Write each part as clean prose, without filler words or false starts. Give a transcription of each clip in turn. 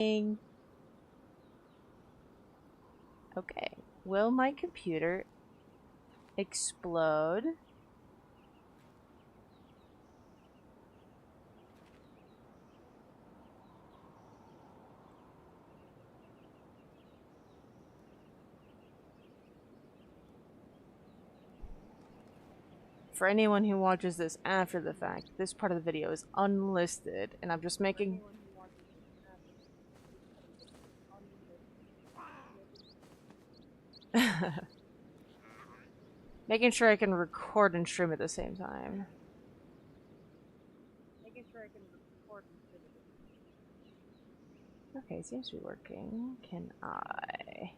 Okay. Will my computer explode? For anyone who watches this after the fact, this part of the video is unlisted, and I'm just making... making sure I can record and stream at the same time. Okay, seems to be working. Can I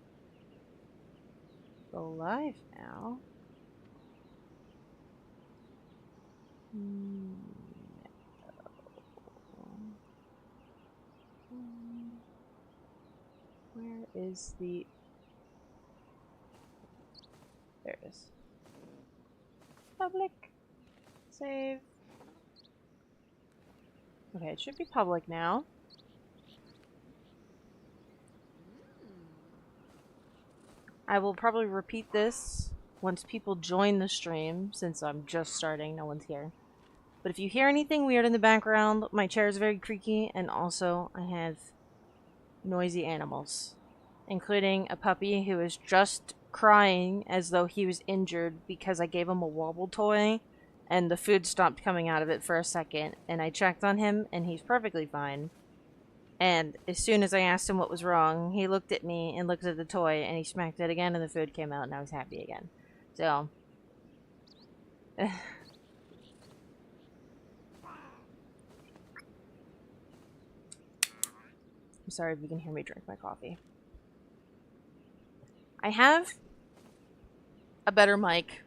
go live now? No. Where is the... there it is. Public. Save. Okay, it should be public now. I will probably repeat this once people join the stream, since I'm just starting, no one's here. But if you hear anything weird in the background, my chair is very creaky, and also I have noisy animals, including a puppy who is just crying as though he was injured because I gave him a wobble toy and the food stopped coming out of it for a second, and I checked on him and he's perfectly fine. And as soon as I asked him what was wrong, he looked at me and looked at the toy and he smacked it again and the food came out and I was happy again. So I'm sorry if you can hear me drink my coffee. I have a better mic.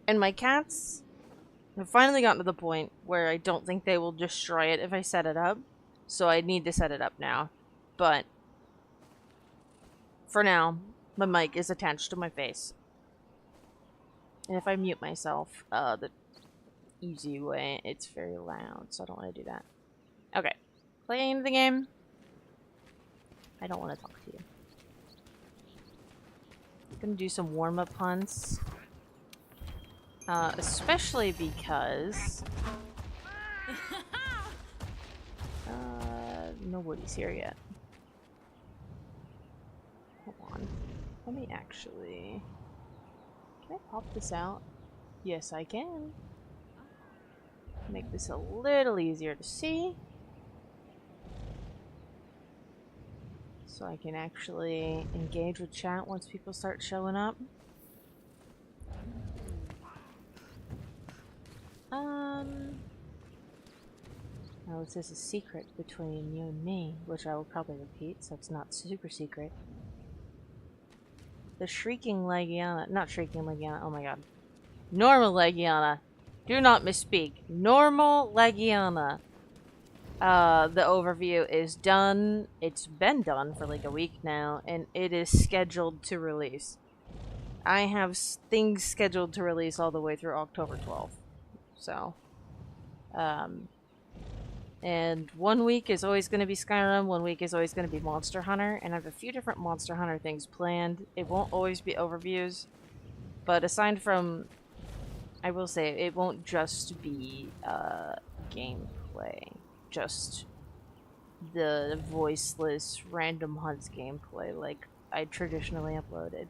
And my cats have finally gotten to the point where I don't think they will destroy it if I set it up. So I need to set it up now. But for now, my mic is attached to my face. And if I mute myself, the easy way, it's very loud, so I don't want to do that. Okay. Playing the game. I don't want to talk to you. I'm gonna do some warm-up hunts. Especially because... nobody's here yet. Hold on. Let me actually... Can I pop this out? Yes, I can. Make this a little easier to see. So I can actually engage with chat once people start showing up. Now this is a secret between you and me, which I will probably repeat, so it's not super secret. The Shrieking Legiana, not Shrieking Legiana, oh my god. Normal Legiana. Do not misspeak. Normal Legiana. The overview is done. It's been done for like a week now, and it is scheduled to release. I have things scheduled to release all the way through October 12th. So, and 1 week is always going to be Skyrim, 1 week is always going to be Monster Hunter, and I have a few different Monster Hunter things planned. It won't always be overviews, but aside from, I will say, it won't just be gameplay, just the voiceless random hunts gameplay like I traditionally uploaded.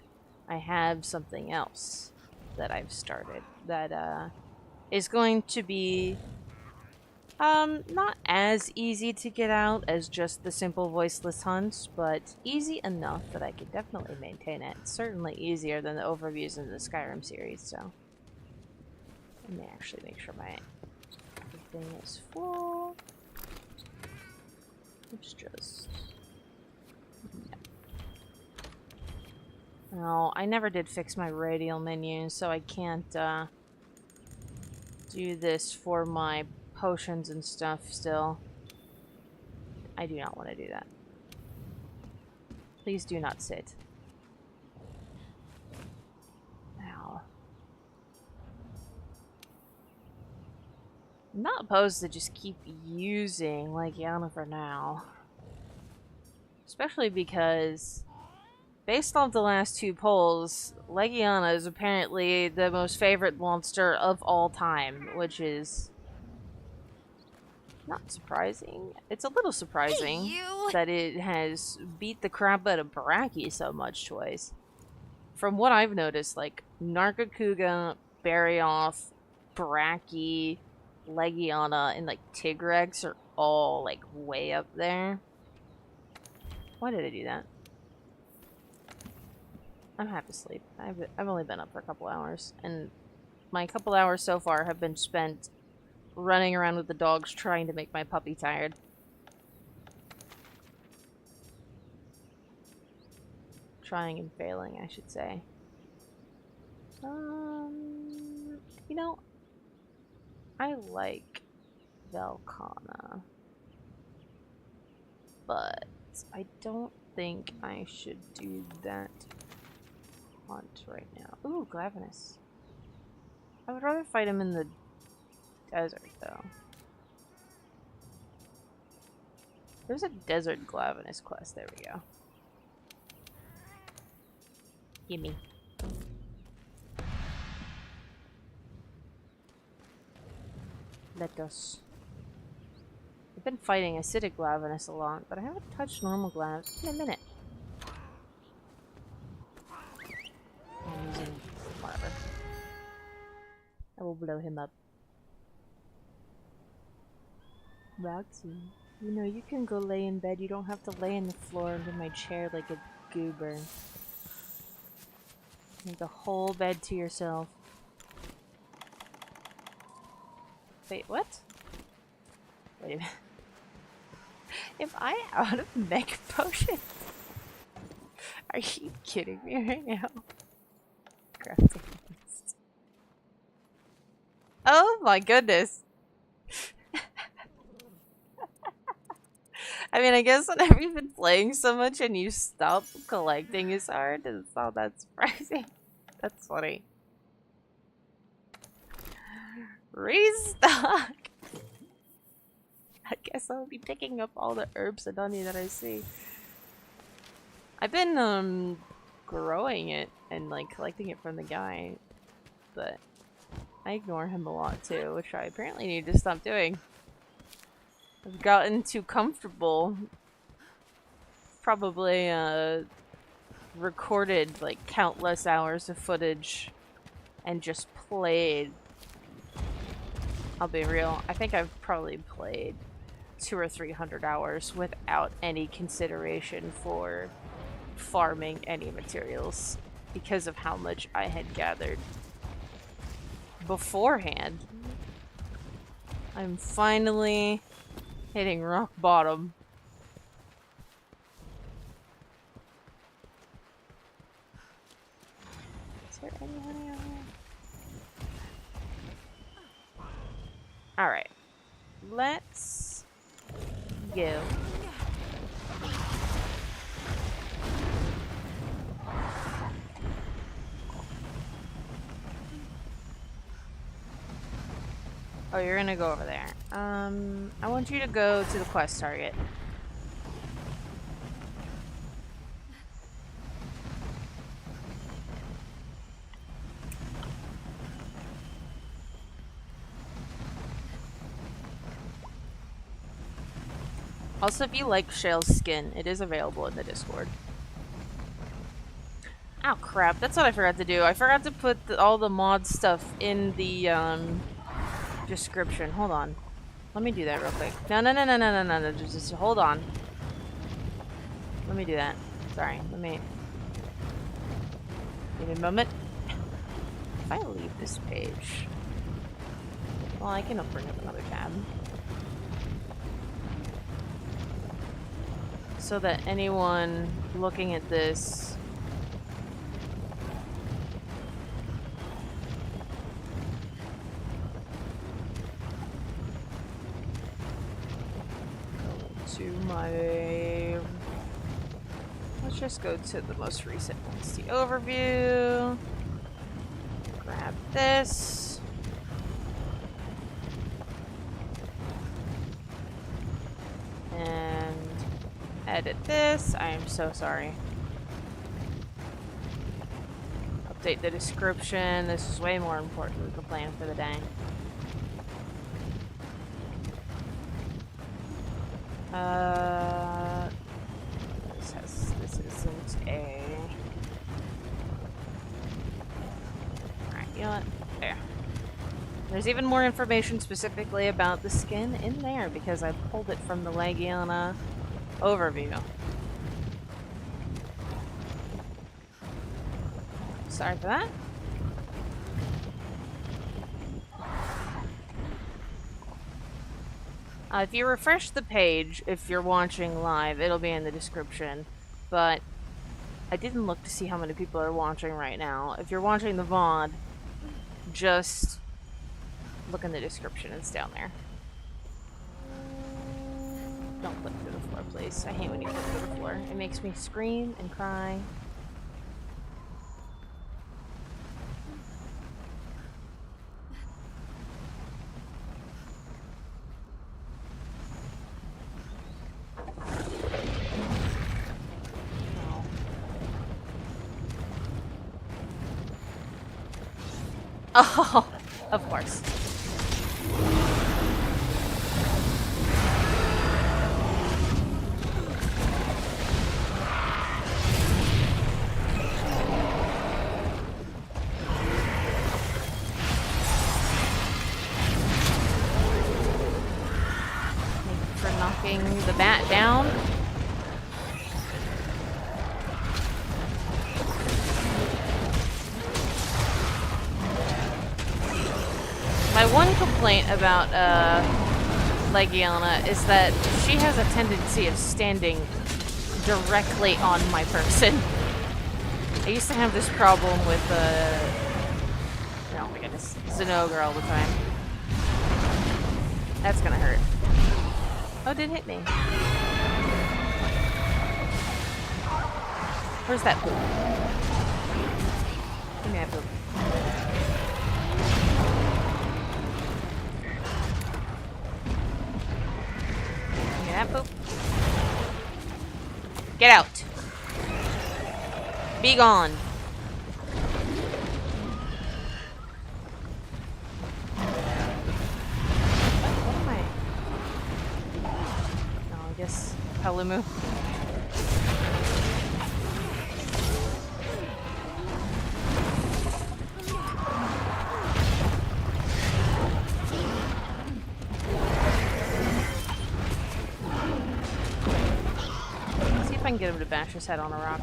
I have something else that I've started that is going to be not as easy to get out as just the simple voiceless hunts, but easy enough that I can definitely maintain it. Certainly easier than the overviews in the Skyrim series, so. Let me actually make sure my everything is full. It's just... No, I never did fix my radial menu, so I can't do this for my potions and stuff still. I do not want to do that. Please do not sit. Ow. I'm not opposed to just keep using Legiana for now. Especially because, based off the last two polls, Legiana is apparently the most favorite monster of all time, which is not surprising. It's a little surprising that it has beat the crap out of Baraki so much twice. From what I've noticed, like, Nargacuga, Barioth, Baraki, Legiana, and, like, Tigrex are all, like, way up there. Why did I do that? I'm half asleep. I've only been up for a couple hours, and my couple hours so far have been spent running around with the dogs trying to make my puppy tired. Trying and failing, I should say. You know, I like Velkhana, but I don't think I should do that hunt right now. Ooh, Glavenus. I would rather fight him in the desert, though. There's a desert Glavenus quest. There we go. Gimme. Let us. I've been fighting acidic Glavenus a lot, but I haven't touched normal Glav in a minute. I'm using whatever. I will blow him up. Roxy, you know, you can go lay in bed. You don't have to lay on the floor under my chair like a goober. Make the whole bed to yourself. Wait, what? Wait a minute. Am I out of mech potions? Are you kidding me right now? Crafting list. Oh my goodness. I mean, I guess whenever you've been playing so much and you stop collecting is hard, it's not that surprising. That's funny. Restock! I guess I'll be picking up all the herbs and honey that I see. I've been, growing it and, like, collecting it from the guy, but I ignore him a lot too, which I apparently need to stop doing. I've gotten too comfortable. Probably, recorded, like, countless hours of footage and just played. I'll be real, I think I've probably played 200 or 300 hours without any consideration for farming any materials because of how much I had gathered beforehand. I'm finally hitting rock bottom. Is there any honey on here? Alright. Let's go. Oh, you're gonna go over there. I want you to go to the quest target. Also, if you like Shale's skin, it is available in the Discord. Oh crap, that's what I forgot to do. I forgot to put all the mod stuff in the, description. Hold on. Let me do that real quick. No, just hold on. Let me do that. Sorry, give me a moment. If I leave this page... Well, I can bring up another tab. So that anyone looking at this to my... Let's just go to the most recent Monstie overview. Grab this. And Edit this. I am so sorry. Update the description. This is way more important than the plan for the day. This isn't a... Alright, you know what? There. There's even more information specifically about the skin in there because I pulled it from the Legiana overview. Sorry for that. If you refresh the page, if you're watching live, it'll be in the description. But I didn't look to see how many people are watching right now. If you're watching the VOD, just look in the description. It's down there. Don't flip through the floor, please. I hate when you flip through the floor. It makes me scream and cry. Oh, of course. Thank you for knocking the bat down. My one complaint about Legiana is that she has a tendency of standing directly on my person. I used to have this problem with oh my goodness, Zinogre all the time. That's gonna hurt. Oh, it didn't hit me. Where's that poop? Give me that poop. Poop. Get out. Be gone. What am I? No, I guess Palumu. Get him to bash his head on a rock.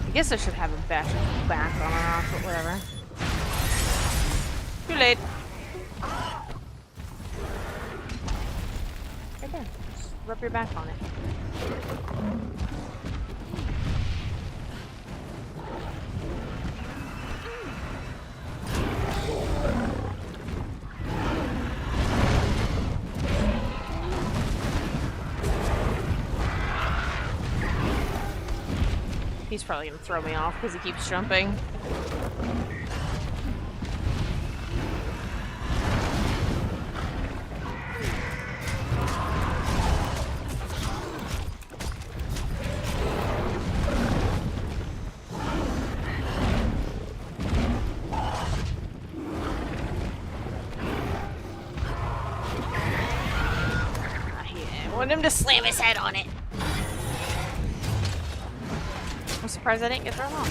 I guess I should have him bash his back on a rock, but whatever. Too late. Right there. Just rub your back on it. He's probably gonna throw me off because he keeps jumping. I want him to slam his head on it. I'm surprised I didn't get thrown off.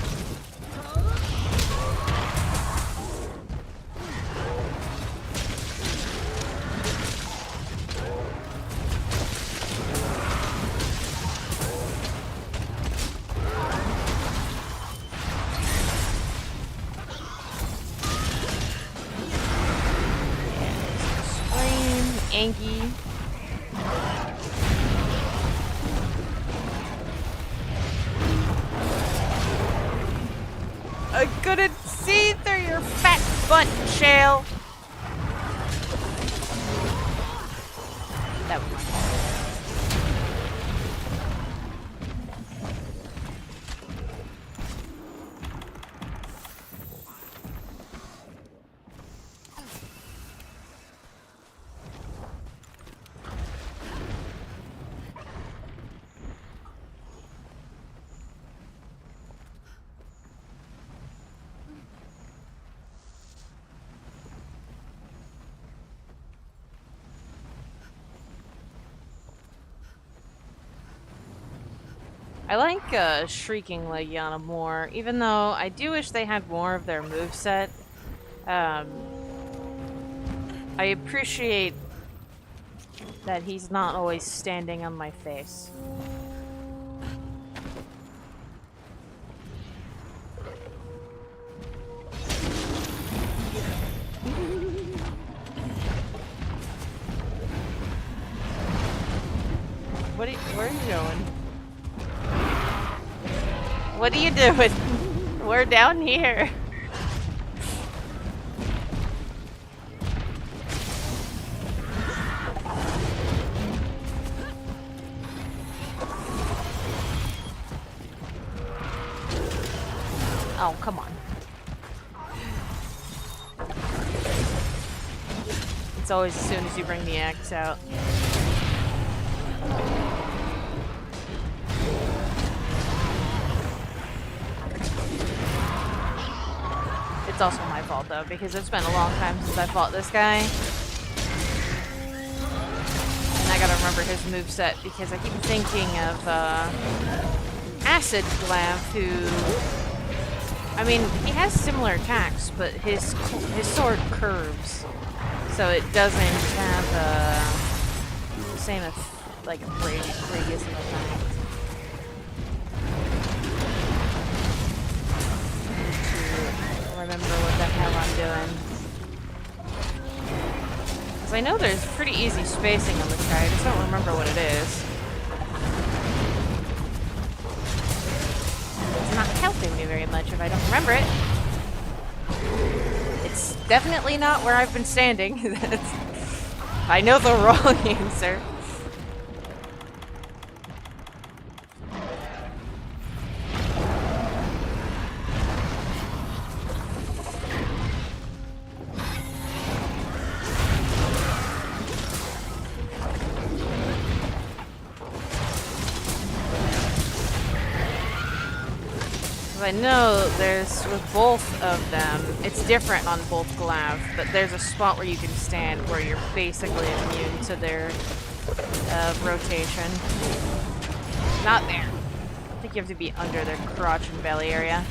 Scream, Anky. I couldn't see through your fat butt, Shale. That was my fault. I like Shrieking Legiana more, even though I do wish they had more of their moveset. I appreciate that he's not always standing on my face. Where are you going? What are you doing? We're down here. Oh, come on. It's always as soon as you bring the axe out. It's also my fault though, because it's been a long time since I fought this guy. And I gotta remember his moveset because I keep thinking of Acid Glav, who... I mean, he has similar attacks, but his sword curves, so it doesn't have the same like radius of attack. Remember what the hell I'm doing. Because I know there's pretty easy spacing on this guy, I just don't remember what it is. It's not helping me very much if I don't remember it. It's definitely not where I've been standing. I know the wrong answer. I know there's, with both of them, it's different on both Glav, but there's a spot where you can stand where you're basically immune to their rotation. Not there. I think you have to be under their crotch and belly area.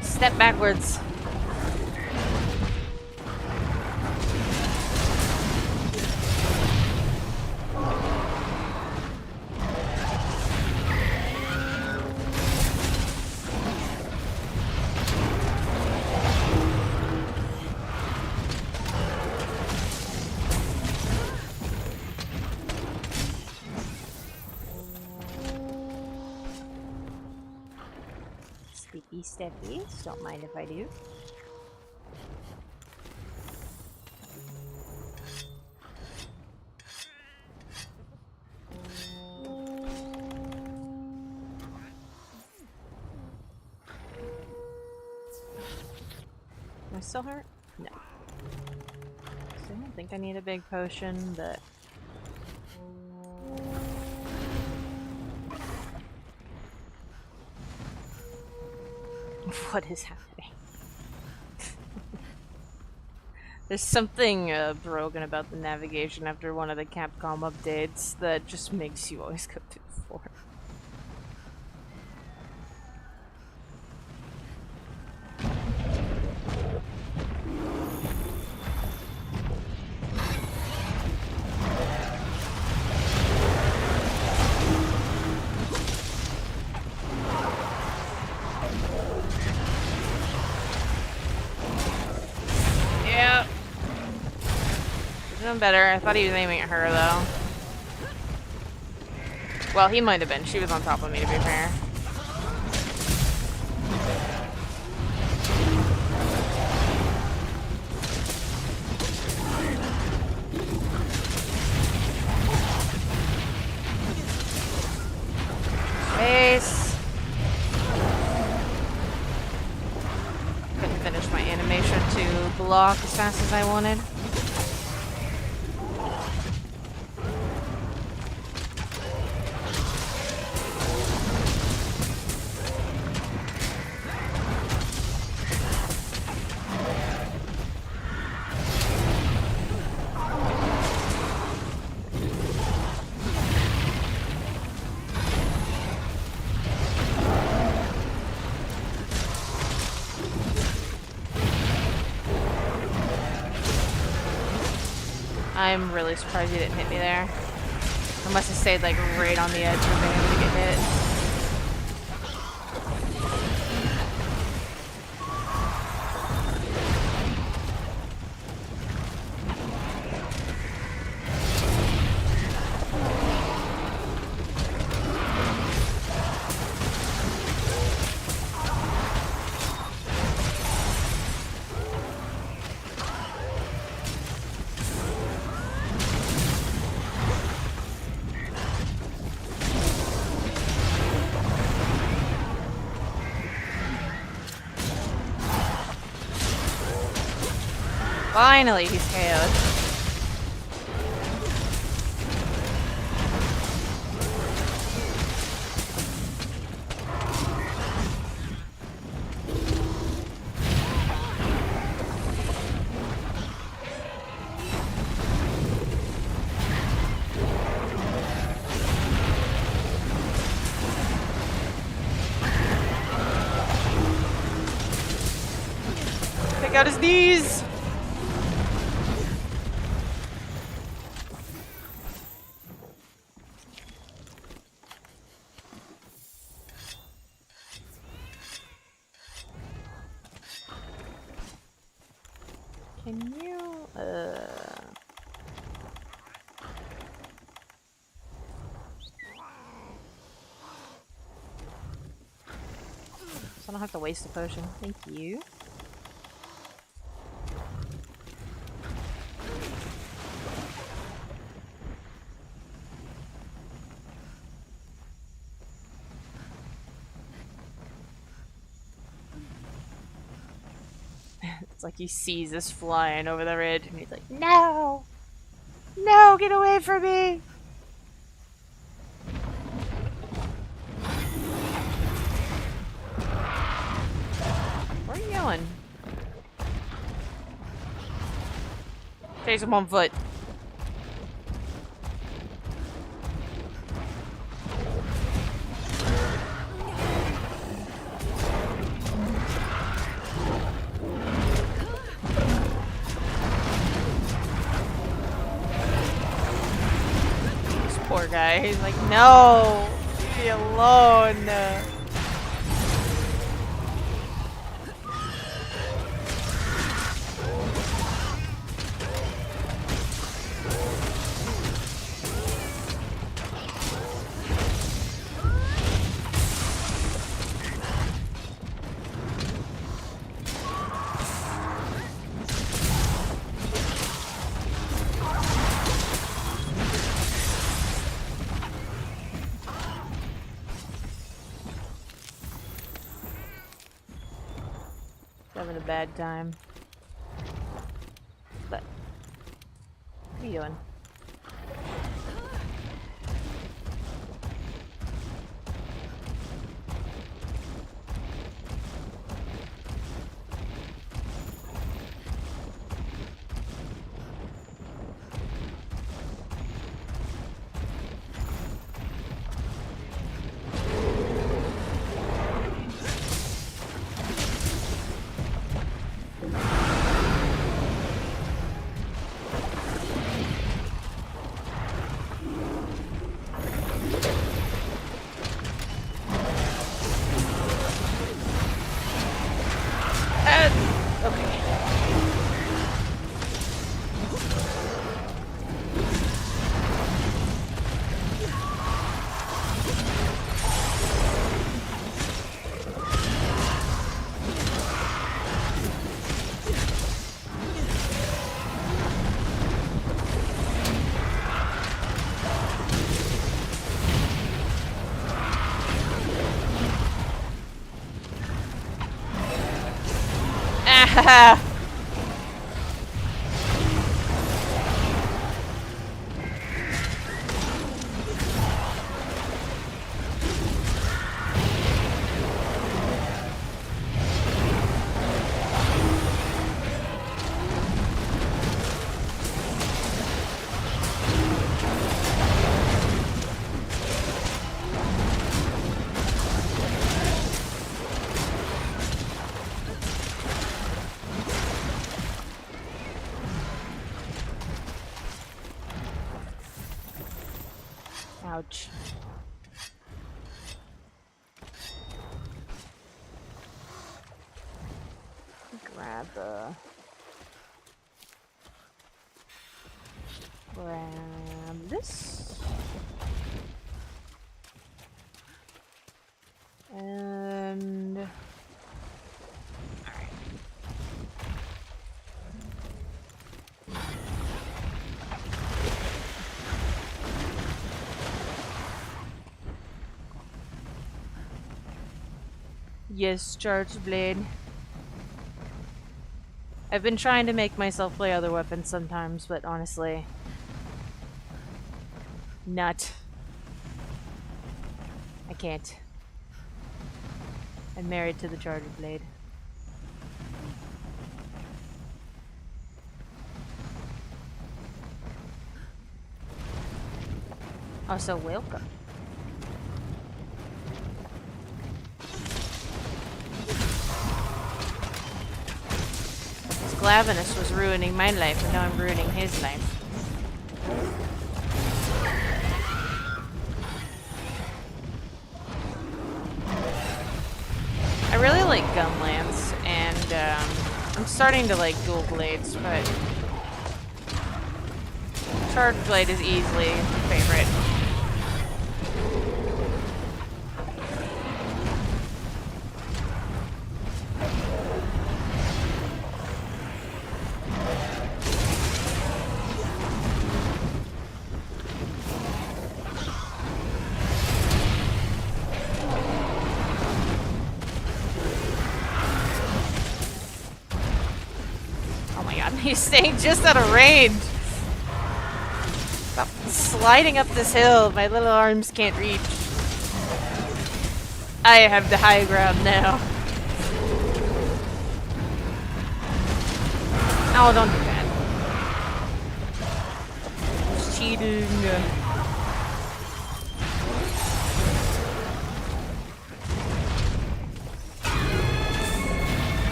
Step backwards. Steppies, don't mind if I do. Am I still hurt? No. So I don't think I need a big potion, but... What is happening? There's something broken about the navigation after one of the Capcom updates that just makes you always go through the floor. Better. I thought he was aiming at her, though. Well, he might have been. She was on top of me, to be fair. block as fast as I wanted. I'm really surprised you didn't hit me there. I must have stayed like right on the edge of being able to get hit. Finally, he's KO'd. Take out his knees! Can you, So I don't have to waste a potion. Thank you. It's like he sees us flying over the ridge and he's like, no! No, get away from me! Where are you going? Chase him on foot. Poor guy. He's like, no! Leave me alone! Having a bad time. But what are you doing? Ouch. Grab this. And alright. Yes, charged blade. I've been trying to make myself play other weapons sometimes, but honestly, not. I can't. I'm married to the charged blade. Also, welcome. Glavinus was ruining my life, and now I'm ruining his life. I really like gun lance, and I'm starting to like dual blades, but charged blade is easily my favorite. He's staying just out of range. Stop sliding up this hill. My little arms can't reach. I have the high ground now. Oh, don't do that. It's cheating.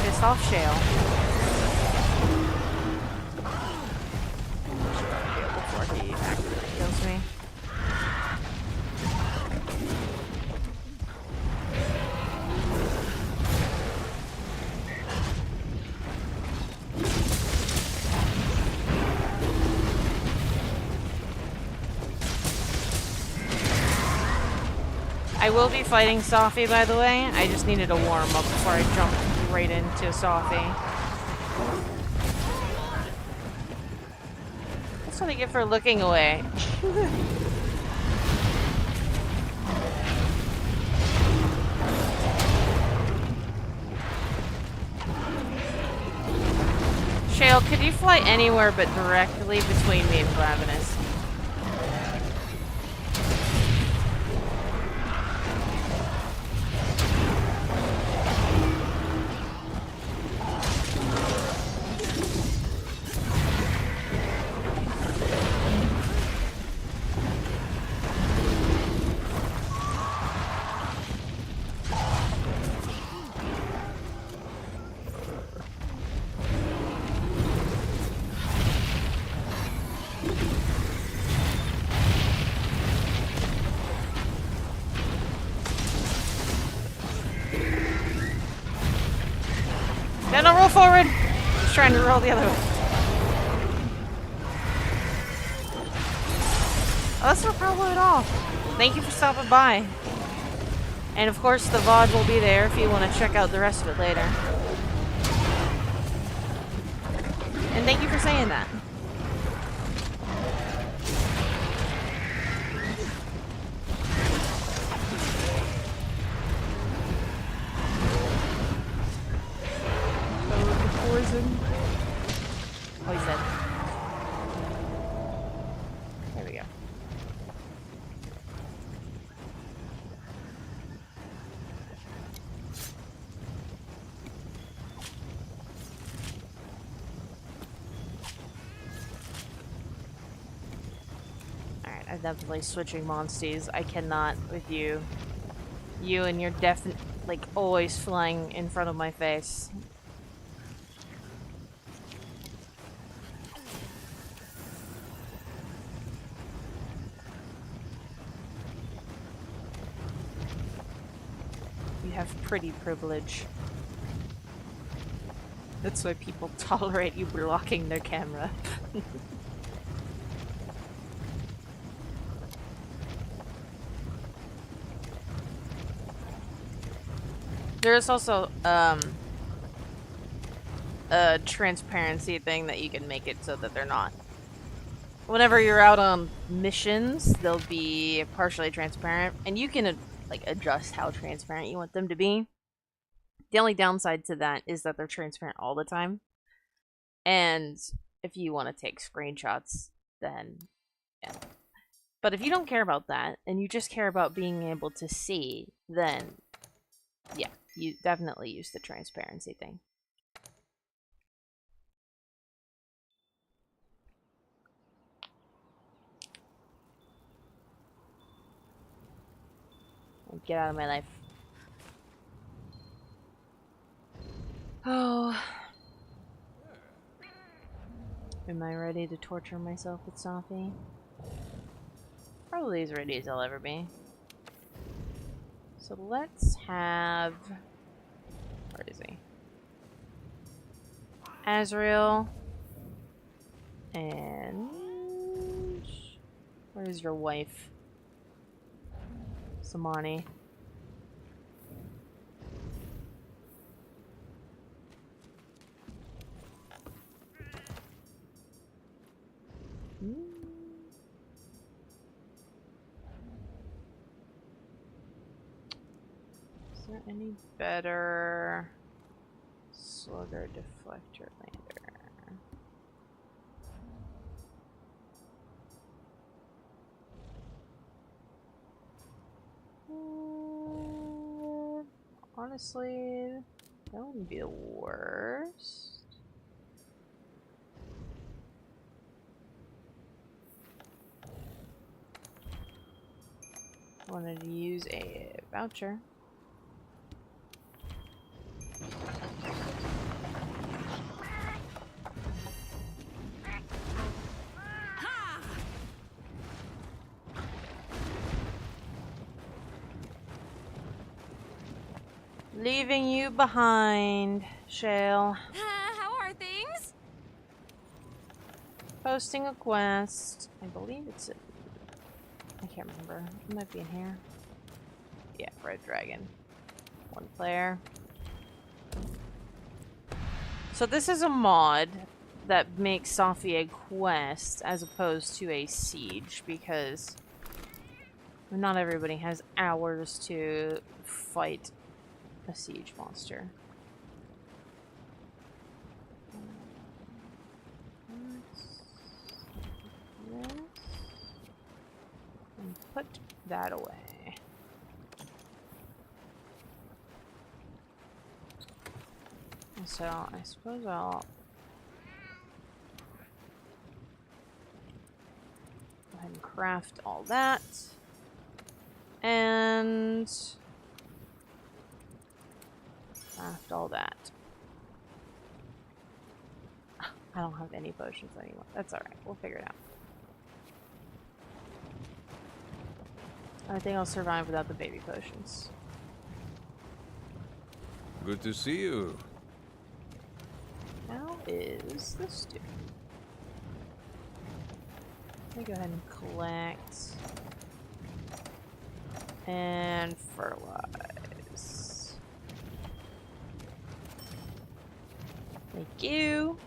Piss off, Shale. I will be fighting Safi, by the way. I just needed to warm up before I jumped right into Safi. That's what I get for looking away. Shale, could you fly anywhere but directly between me and Glavinus? No, roll forward! Just trying to roll the other way. Oh, that's no problem at all. Thank you for stopping by. And of course, the VOD will be there if you want to check out the rest of it later. And thank you for saying that. Oh, he's dead. There we go. Alright, I'm definitely switching Monsties. I cannot with you. You and your like, always flying in front of my face. have pretty privilege. That's why people tolerate you blocking their camera. There's also a transparency thing that you can make it so that they're not. Whenever you're out on missions, they'll be partially transparent, and you can like adjust how transparent you want them to be. The only downside to that is that they're transparent all the time. And if you want to take screenshots, then yeah. But if you don't care about that, and you just care about being able to see, then yeah, you definitely use the transparency thing. Get out of my life. Oh. Am I ready to torture myself with Safi? Probably as ready as I'll ever be. So let's have... Where is he? Azrael. And... Where is your wife? Samani. Is there any better slugger deflector lander? Honestly, that wouldn't be the worst. Wanted to use a voucher. Leaving you behind, Shale. How are things? Posting a quest. I believe it's a... I can't remember. It might be in here. Yeah, Red Dragon. One player. So this is a mod that makes Safi a quest as opposed to a siege, because not everybody has hours to fight a siege monster. And put that away. So I suppose I'll go ahead and craft all that. And craft all that. I don't have any potions anymore. That's alright. We'll figure it out. I think I'll survive without the baby potions. Good to see you. How is the stew? Let me go ahead and collect and fertilize. Thank you.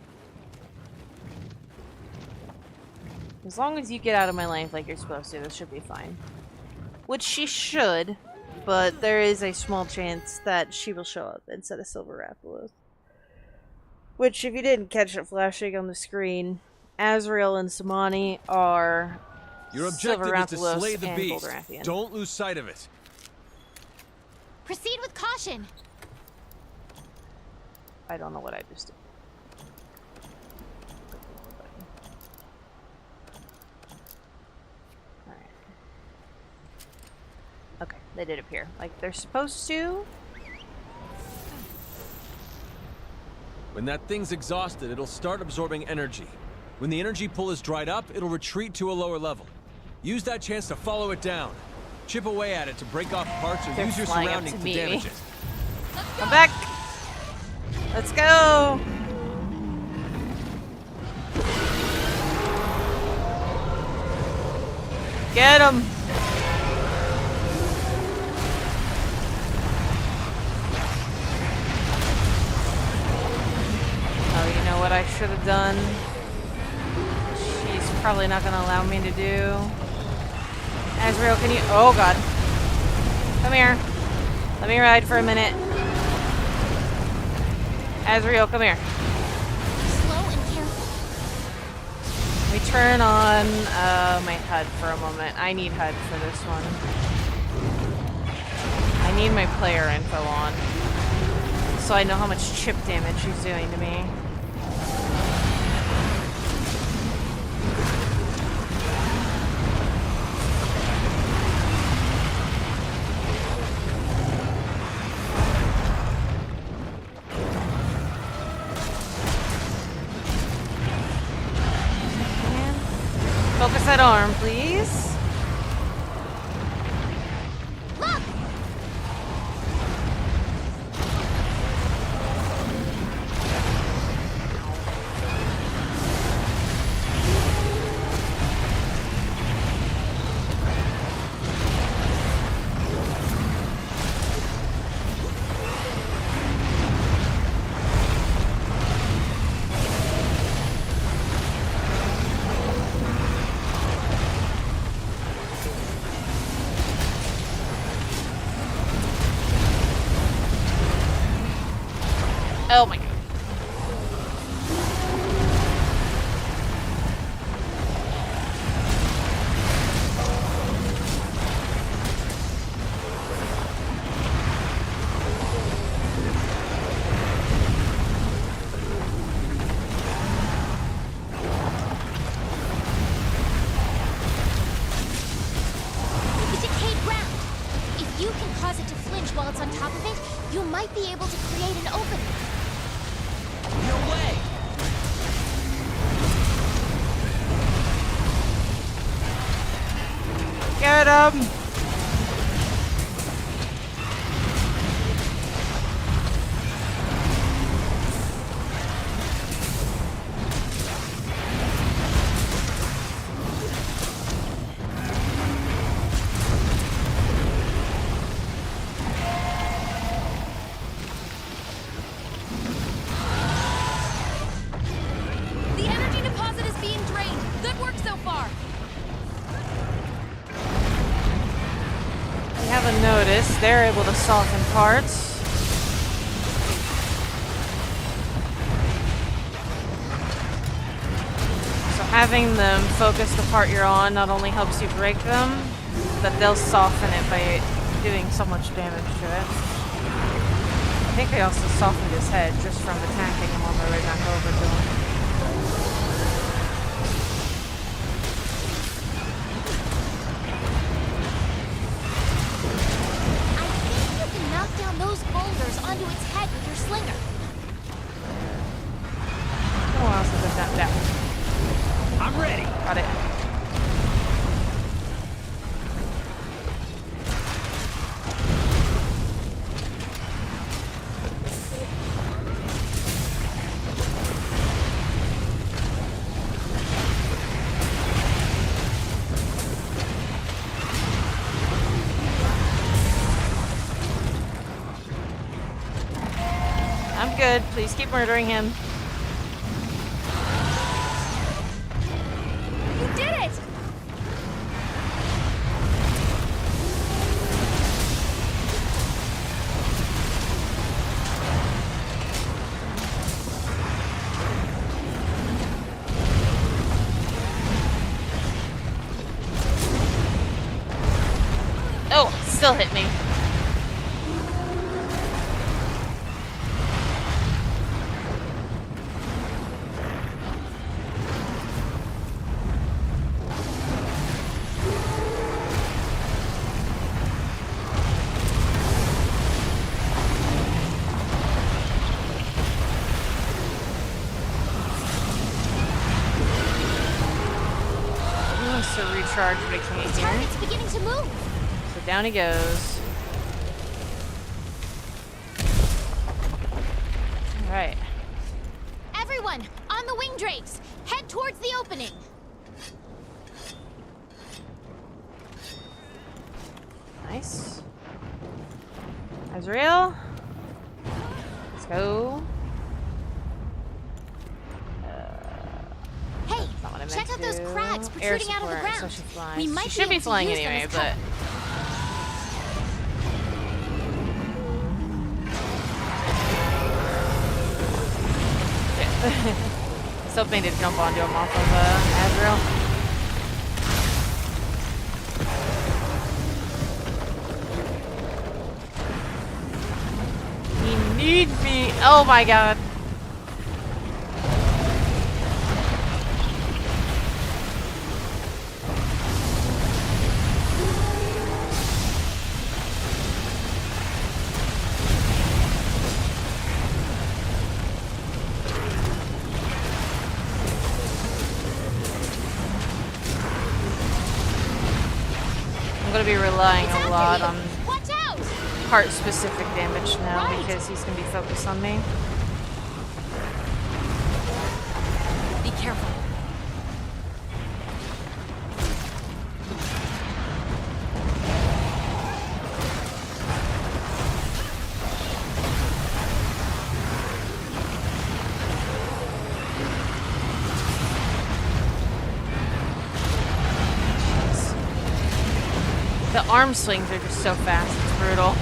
As long as you get out of my life like you're supposed to, this should be fine. Which she should, but there is a small chance that she will show up instead of Silver Rapalith. Which, if you didn't catch it flashing on the screen, Azrael and Samani are your objective is to slay the beast. Goldrathian. Don't lose sight of it. Proceed with caution. I don't know what I just did. Alright. Okay, they did appear. Like they're supposed to. When that thing's exhausted, it'll start absorbing energy. When the energy pool is dried up, it'll retreat to a lower level. Use that chance to follow it down. Chip away at it to break off parts or They're use your flying up surroundings to to me. damage it. Come back! Let's go! Get him! Oh, you know what I should have done? She's probably not gonna allow me to do. Azrael, can you? Oh god. Come here. Let me ride for a minute. Azrael, come here. Slow and careful. Let me turn on my HUD for a moment. I need HUD for this one. I need my player info on, so I know how much chip damage she's doing to me. Focus that arm, please. Look! Oh my god. The decayed ground. If you can cause it to flinch while it's on top of it, you might be able to create an opening. No way! Get him! The energy deposit is being drained. Good work so far. You haven't noticed, they're able to soften parts. So having them focus the part you're on not only helps you break them, but they'll soften it by doing so much damage to it. I think they also softened his head just from attacking him on the way back over to him. I think you can knock down those boulders onto its head with your slinger. Oh, what else has done that? I'm ready! Got it. I'm good. Please keep murdering him. You did it! Oh, still hit me. He wants to recharge, but he can't The here. target's beginning to move. So down he goes. Alright. Everyone, on the wing drakes! Head towards the opening! Nice. Azrael. Let's go. Hey, Not what I meant check to out those do. crags Air protruding out of the support, ground. so she flies. We might She should be able to flying use them anyway, as but cover. I was hoping to jump onto him off of Azrael. He needs me. Oh my god. I'm gonna be relying a lot on Watch out! part-specific damage now because he's gonna be focused on me. Be careful. The arm slings are just so fast, it's brutal.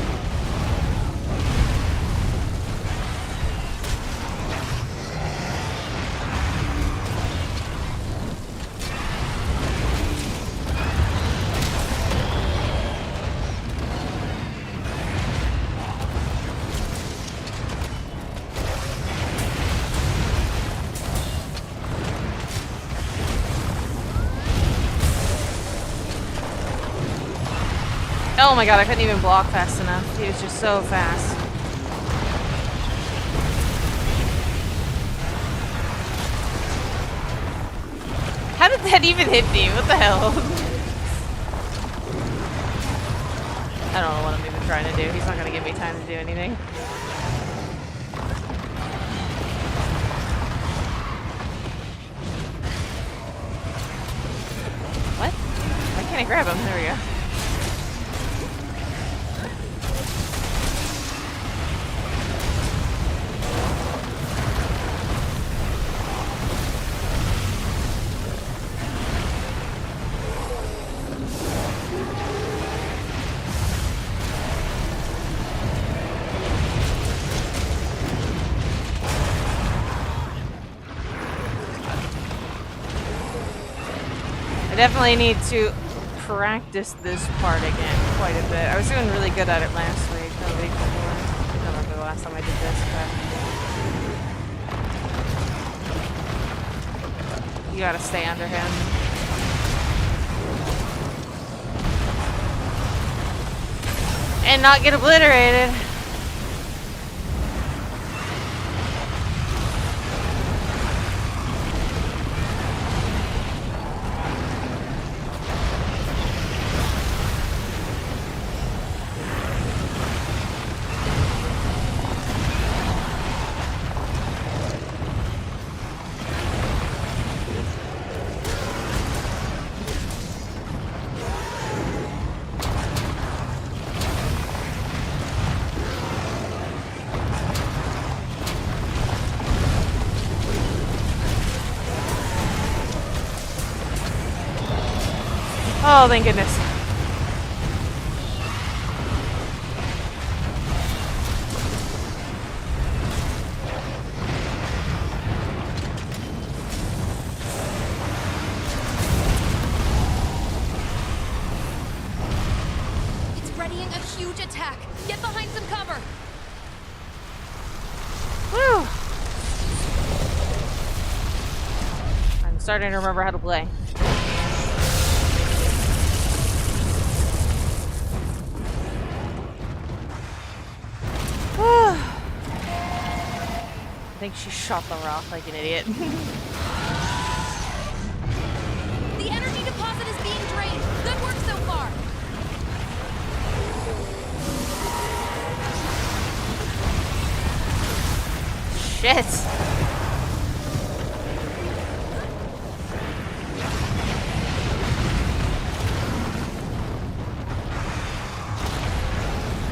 Oh my god, I couldn't even block fast enough. He was just so fast. How did that even hit me? What the hell? I don't know what I'm even trying to do. He's not gonna give me time to do anything. What? Why can't I grab him? There we go. I definitely need to practice this part again quite a bit. I was doing really good at it last week, or the week before. I don't remember the last time I did this, but you gotta stay under him. And not get obliterated. Oh, thank goodness. It's readying a huge attack. Get behind some cover. Whew. I'm starting to remember how to play. I think she shot the rock like an idiot. The energy deposit is being drained. Good work so far. shit.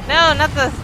No, not the...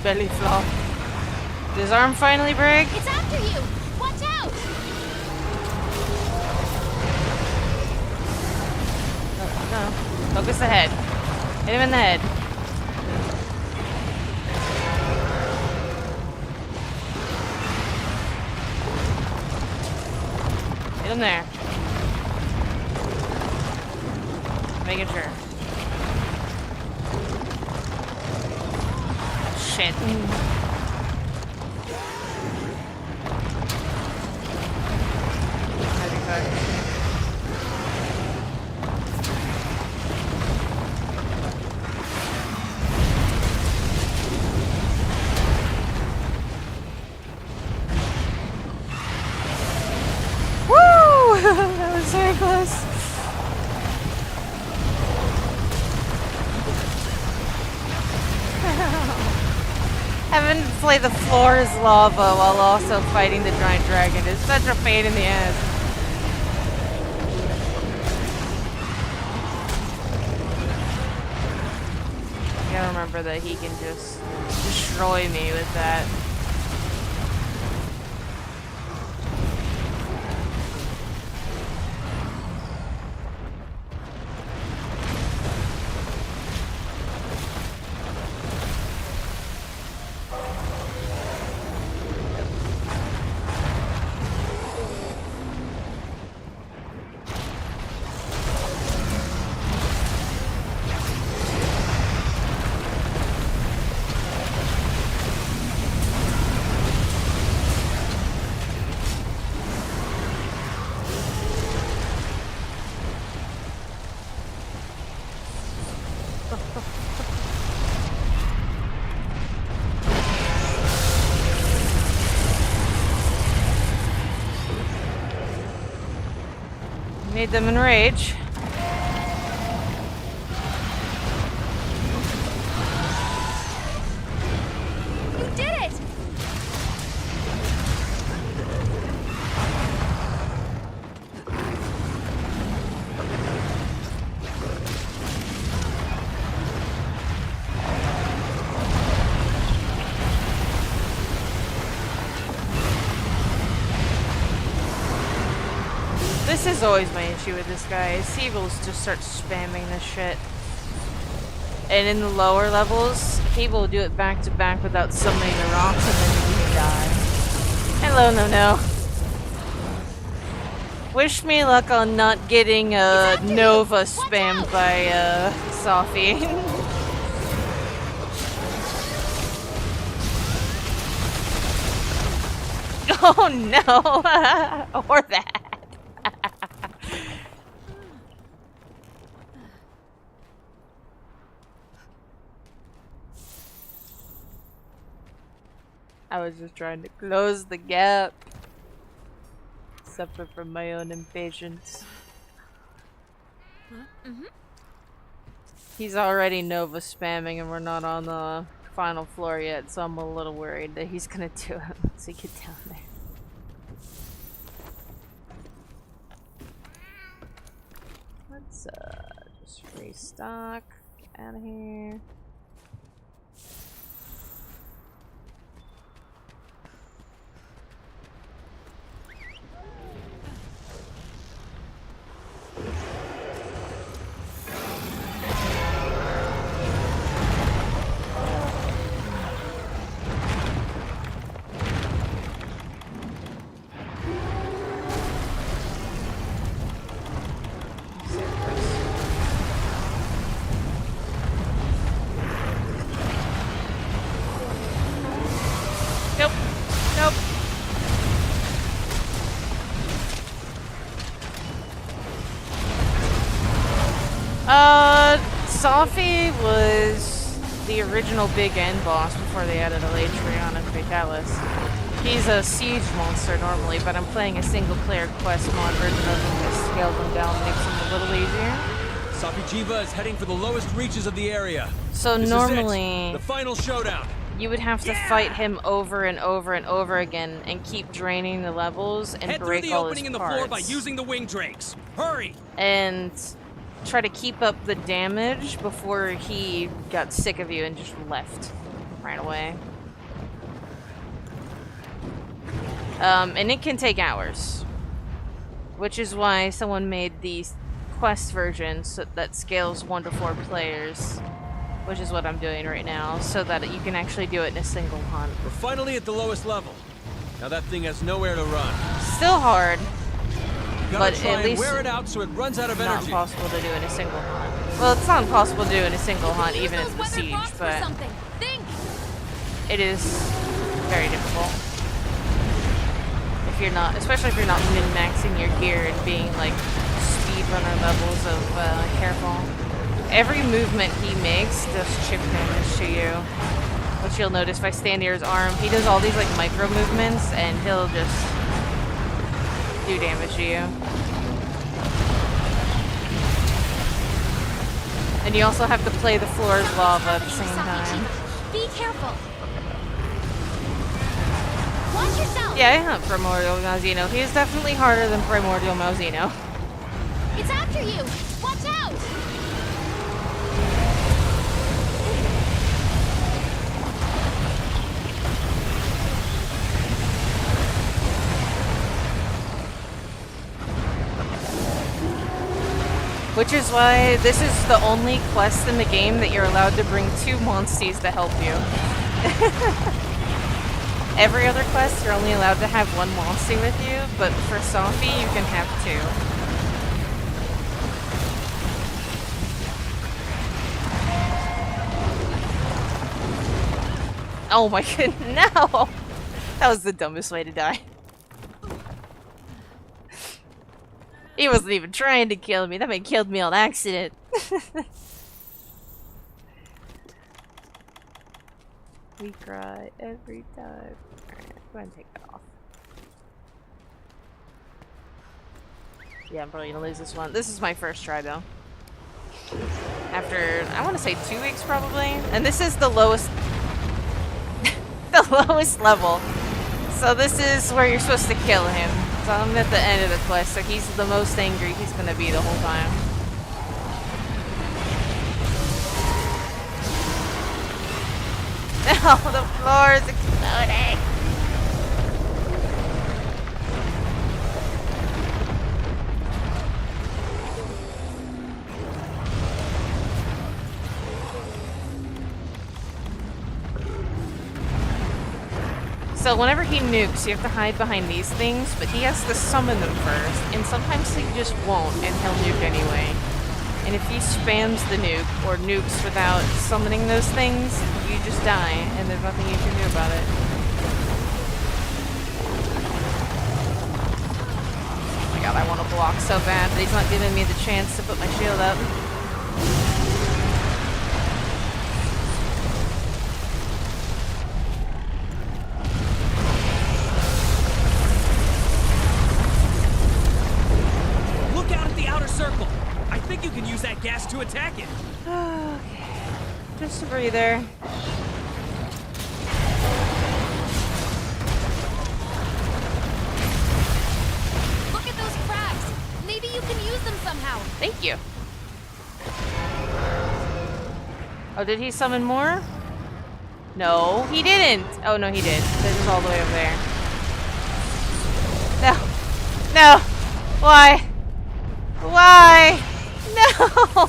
belly flop. Does his arm finally break? It's after you! Watch out! No. Focus the head. Hit him in the head. Hit him there. Making sure. Shit. Woo! That was very close. Having to play the floor as lava while also fighting the giant dragon is such a pain in the ass. You gotta remember that he can just destroy me with that. Made them enrage. You did it! This is always my issue with this guy. Seagulls just start spamming this shit. And in the lower levels, he will do it back to back without summoning the rocks and then you can die. Hello, no. Wish me luck on not getting Nova spammed by Safi. Oh no! Or that. I was just trying to close the gap. Suffer from my own impatience. He's already Nova spamming and we're not on the final floor yet, so I'm a little worried that he's gonna do it once we get down there. Let's just restock. Get out of here. Safi was the original big end boss before they added a Latreon and Fatalis. He's a siege monster normally, but I'm playing a single player quest mod version of him to scale them down, makes them a little easier. Safi Jiva is heading for the lowest reaches of the area. So This normally, is it. The final showdown. You would have to fight him over and over and over again and keep draining the levels and break all his parts. Head through the opening in the floor by using the wing drakes. Hurry! And try to keep up the damage before he got sick of you and just left right away. And it can take hours, which is why someone made these quest versions that scales 1 to 4 players, which is what I'm doing right now, so that you can actually do it in a single hunt. We're finally at the lowest level. Now that thing has nowhere to run. Still hard, but try at least wear it out so it runs out of not energy. impossible to do in a single hunt. Well, it's not impossible to do in a single hunt, even if it's a siege, but it is very difficult. If you're not, especially if you're not min-maxing your gear and being like speedrunner levels of careful. Every movement he makes does chip damage to you, which you'll notice if I stand near his arm. He does all these like micro movements and he'll just do damage to you. And you also have to play the floor as lava at the same time. Be careful. Watch yourself. Yeah, I hunt Primordial Mauzino. He is definitely harder than Primordial Mauzino. It's after you. Watch out. Which is why this is the only quest in the game that you're allowed to bring 2 Monsties to help you. Every other quest, you're only allowed to have 1 Monstie with you, but for Safi, you can have 2. Oh my goodness, no! That was the dumbest way to die. He wasn't even trying to kill me. That man killed me on accident. We cry every time. Alright, go ahead and take that off. Yeah, I'm probably gonna lose this one. This is my first try though. After, I want to say 2 weeks probably. And this is the lowest the lowest level. So this is where you're supposed to kill him. So I'm at the end of the quest, so he's the most angry he's gonna be the whole time. No, the floor is exploding! So whenever he nukes, you have to hide behind these things, but he has to summon them first, and sometimes he just won't, and he'll nuke anyway. And if he spams the nuke, or nukes without summoning those things, you just die, and there's nothing you can do about it. Oh my god, I want to block so bad, but he's not giving me the chance to put my shield up. Circle. I think you can use that gas to attack it. Okay. Just a breather. Look at those crabs. Maybe you can use them somehow. Thank you. Oh, did he summon more? No, he didn't. Oh, no, he did. This is all the way over there. No. No. Why? Why? No!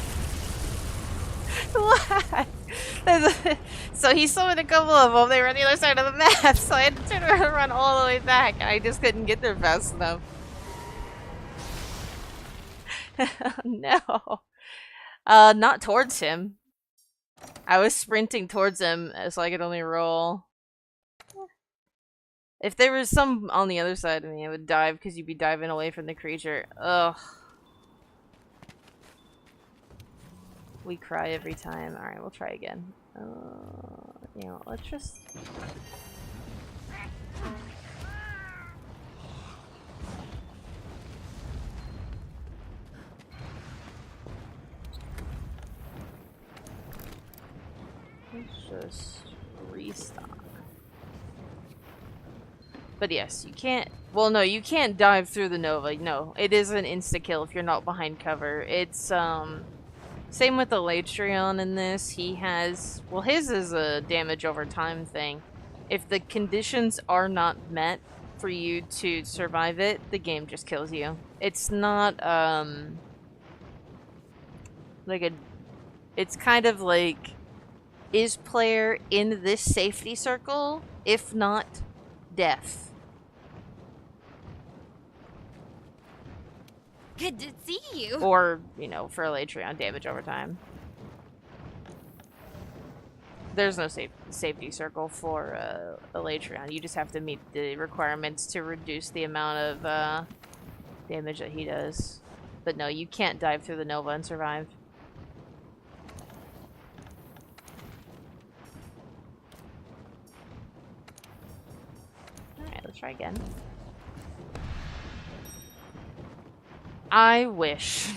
Why? So he summoned a couple of them. They were on the other side of the map, so I had to turn around and run all the way back. I just couldn't get there fast enough. No. Not towards him. I was sprinting towards him, so I could only roll. If there was some on the other side of me, I would dive because you'd be diving away from the creature. Ugh. We cry every time. Alright, we'll try again. You know, let's just... Let's just restock. But yes, you can't... Well, no, you can't dive through the Nova. No, it is an insta-kill if you're not behind cover. It's, same with the Latreon in this. He has... Well, his is a damage over time thing. If the conditions are not met for you to survive it, the game just kills you. It's not, like a... It's kind of like... Is player in this safety circle? If not, death. Good to see you. Or, you know, for a Latreon, damage over time. There's no safety circle for a Latreon. You just have to meet the requirements to reduce the amount of damage that he does. But no, you can't dive through the Nova and survive. Alright, let's try again. I wish.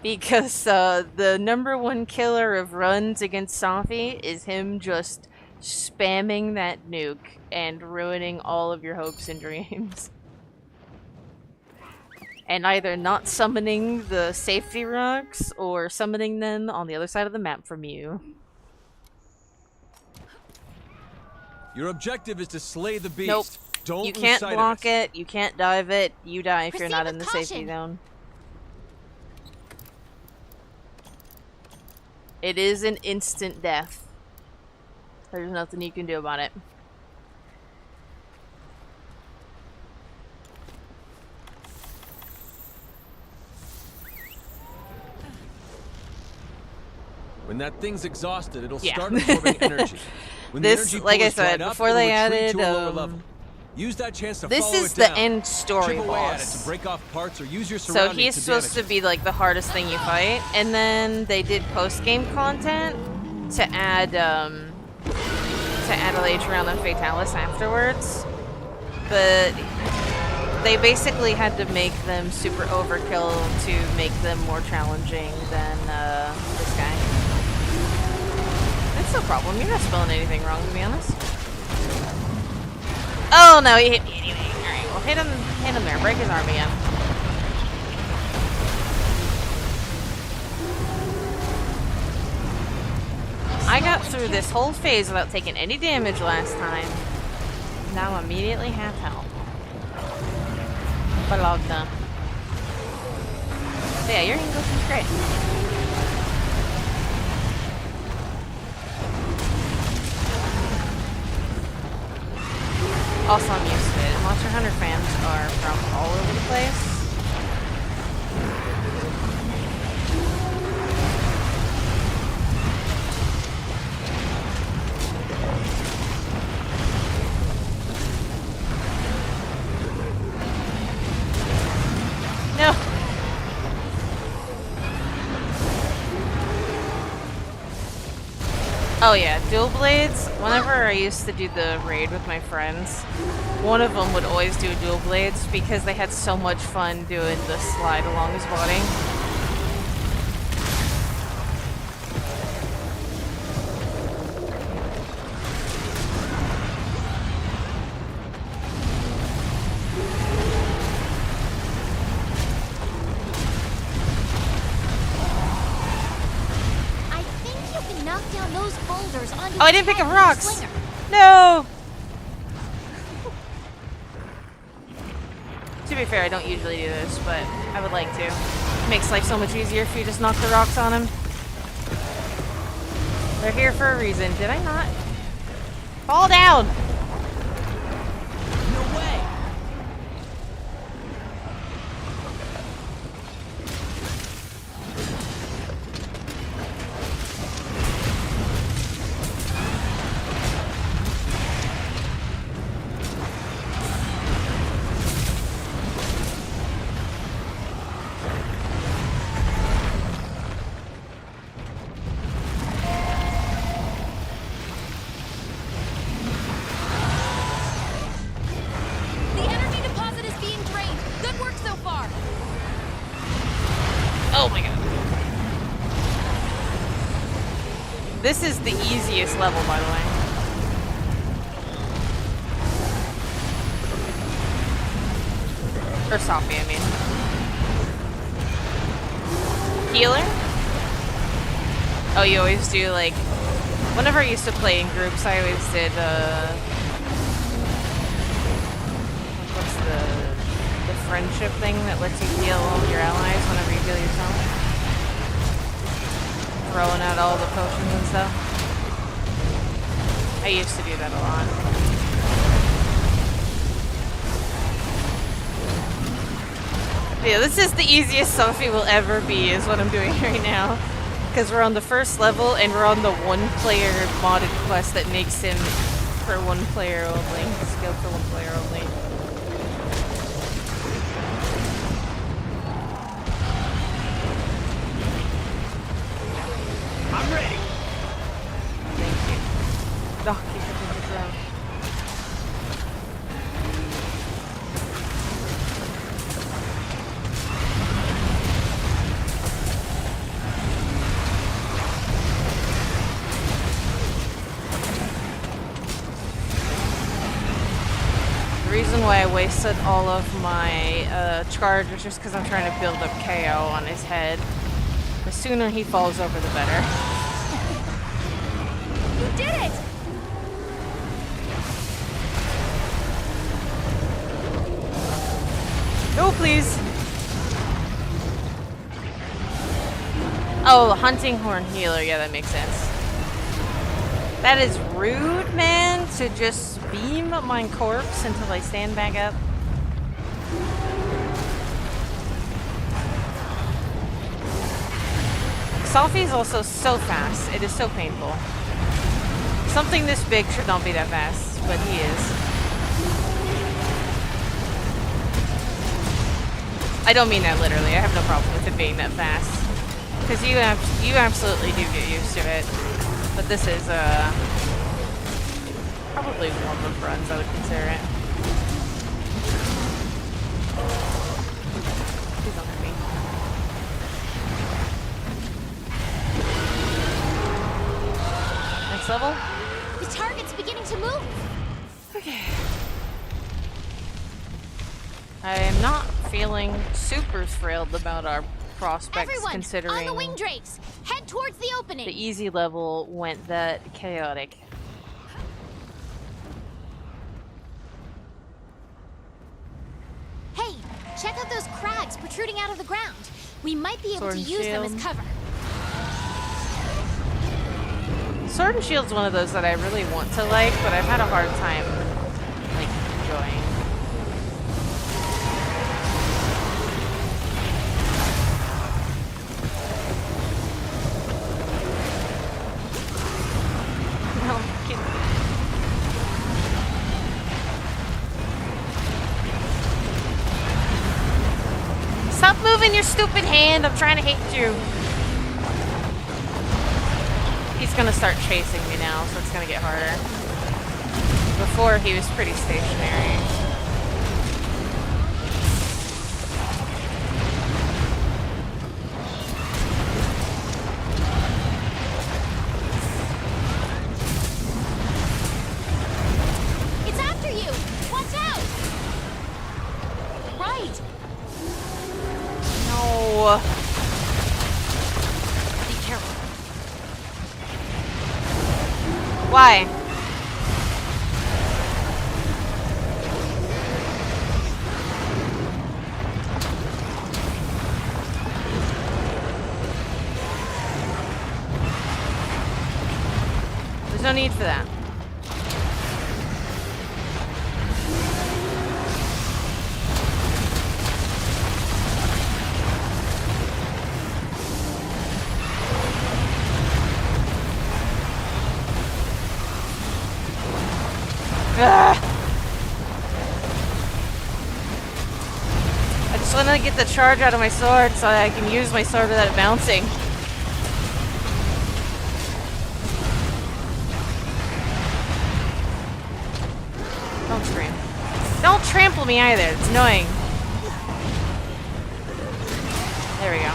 Because the #1 killer of runs against Safi is him just spamming that nuke and ruining all of your hopes and dreams. And either not summoning the safety rocks or summoning them on the other side of the map from you. Your objective is to slay the beast. Nope. Don't You lose can't sight block of it. it, you can't dive it, you die if you're Proceed not with in the caution. safety zone. It is an instant death. There's nothing you can do about it. When that thing's exhausted, it'll Yeah. start absorbing energy. When This, the energy like I pool is dried said, up, before it'll they retreat added, to a lower level. Use that chance to this follow is it the down. end story Chip away at it boss. to break off parts or use your So surroundings he's to supposed to damage be like the hardest thing you fight, and then they did post-game content to add a Latreon and Fatalis afterwards. But they basically had to make them super overkill to make them more challenging than this guy. That's no problem. You're not spelling anything wrong, to be honest. Oh no, he hit me anyway. Alright, well hit him there. Break his arm again. I got through this whole phase without taking any damage last time. Now I'm immediately half health. Balogna. So yeah, your English is great. Also, I'm used to it. Monster Hunter fans are from all over the place. No! Oh yeah, dual blades. Whenever I used to do the raid with my friends, one of them would always do dual blades because they had so much fun doing the slide along his body. I think you can knock down those boulders onto Oh, I his didn't pick head up with your rocks! slinger. No! To be fair, I don't usually do this, but I would like to. It makes life so much easier if you just knock the rocks on him. They're here for a reason. Did I not? Fall down! No way! Oh my god. This is the easiest level, by the way. Or Safi, I mean. Healer? Oh, you always do, like... Whenever I used to play in groups, I always did, what's the friendship thing that lets you heal your allies whenever you heal yourself? Throwing out all the potions and stuff. I used to do that a lot. Yeah, this is the easiest Safi will ever be, is what I'm doing right now. Because we're on the first level, and we're on the one-player modded quest that makes him for one player only. Skill for one player only. I'm ready. Thank you. Oh, keep it in the ground. The reason why I wasted all of my charge was just because I'm trying to build up KO on his head. The sooner he falls over, the better. You did it! No, please! Oh, hunting horn healer. Yeah, that makes sense. That is rude, man, to just beam my corpse until I stand back up. Safi is also so fast. It is so painful. Something this big should not be that fast, but he is. I don't mean that literally. I have no problem with it being that fast. Because you absolutely do get used to it. But this is, probably warmer runs, I would consider it. Please don't hurt me. Next level? The target's beginning to move. Okay. I am not feeling super thrilled about our prospects, Everyone, considering on the wing drakes, head towards the opening. the easy level went that chaotic. Hey, check out those crags protruding out of the ground. We might be able Sword to and use them shield. as cover. Sword and Shield's one of those that I really want to like, but I've had a hard time, like, enjoying. No, keep... Stop moving your stupid hand! I'm trying to hit you! He's gonna start chasing me now, so it's gonna get harder. Before, he was pretty stationary. It's after you! Watch out! Right! No. Be careful. Why? There's no need for that. Ugh. I just want to get the charge out of my sword so I can use my sword without it bouncing. Don't scream. Don't trample me either. It's annoying. There we go.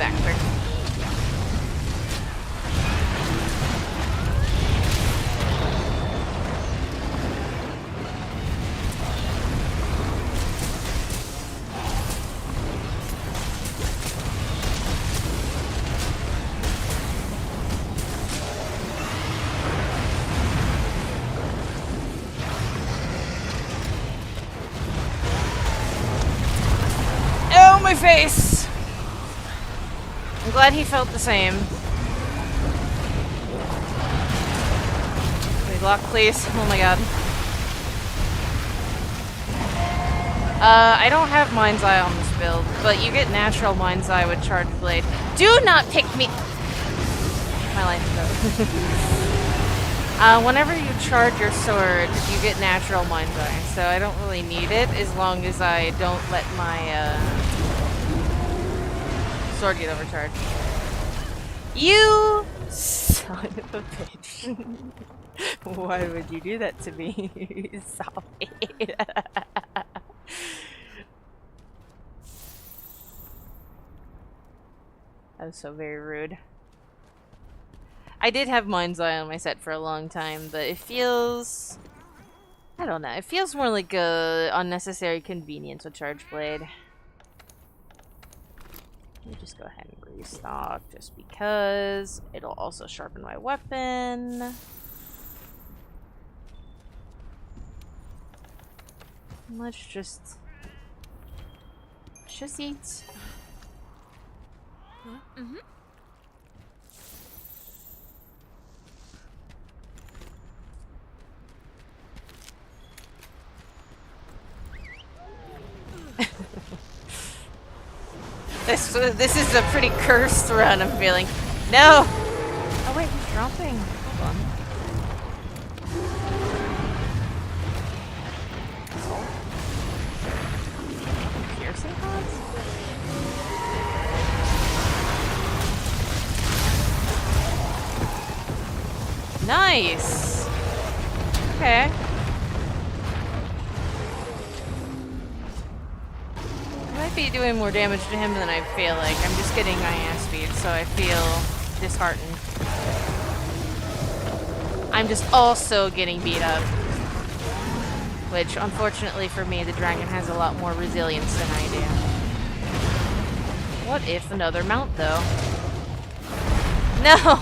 back quick. Oh, my face! I'm glad he felt the same. Wait, lock, please. Oh my god. I don't have Mind's Eye on this build, but you get natural Mind's Eye with Charged Blade. Do not pick me! My life is over. Whenever you charge your sword, you get natural Mind's Eye, so I don't really need it as long as I don't let my, sword get overcharged. You son of a bitch. Why would you do that to me? Safi. That was so very rude. I did have Mind's Eye on my set for a long time, but it feels... I don't know. It feels more like a unnecessary convenience with Charge Blade. Let me just go ahead and restock just because. It'll also sharpen my weapon. Let's just eat. Mm-hmm. This is a pretty cursed run, I'm feeling. No! Oh wait, he's dropping. Hold on. Piercing pods? Nice! Okay. I might be doing more damage to him than I feel like. I'm just getting my ass beat, so I feel disheartened. I'm just also getting beat up. Which, unfortunately for me, the dragon has a lot more resilience than I do. What if another mount, though? No!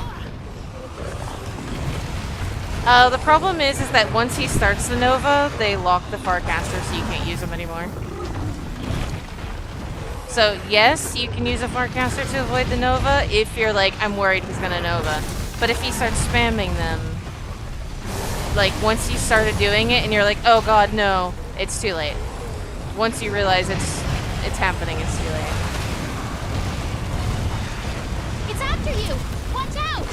The problem is that once he starts the Nova, they lock the Farcaster so you can't use them anymore. So, yes, you can use a Farcaster to avoid the Nova if you're like, I'm worried he's gonna Nova. But if he starts spamming them, like, once you started doing it and you're like, oh god, no, it's too late. Once you realize it's happening, it's too late. It's after you! Watch out!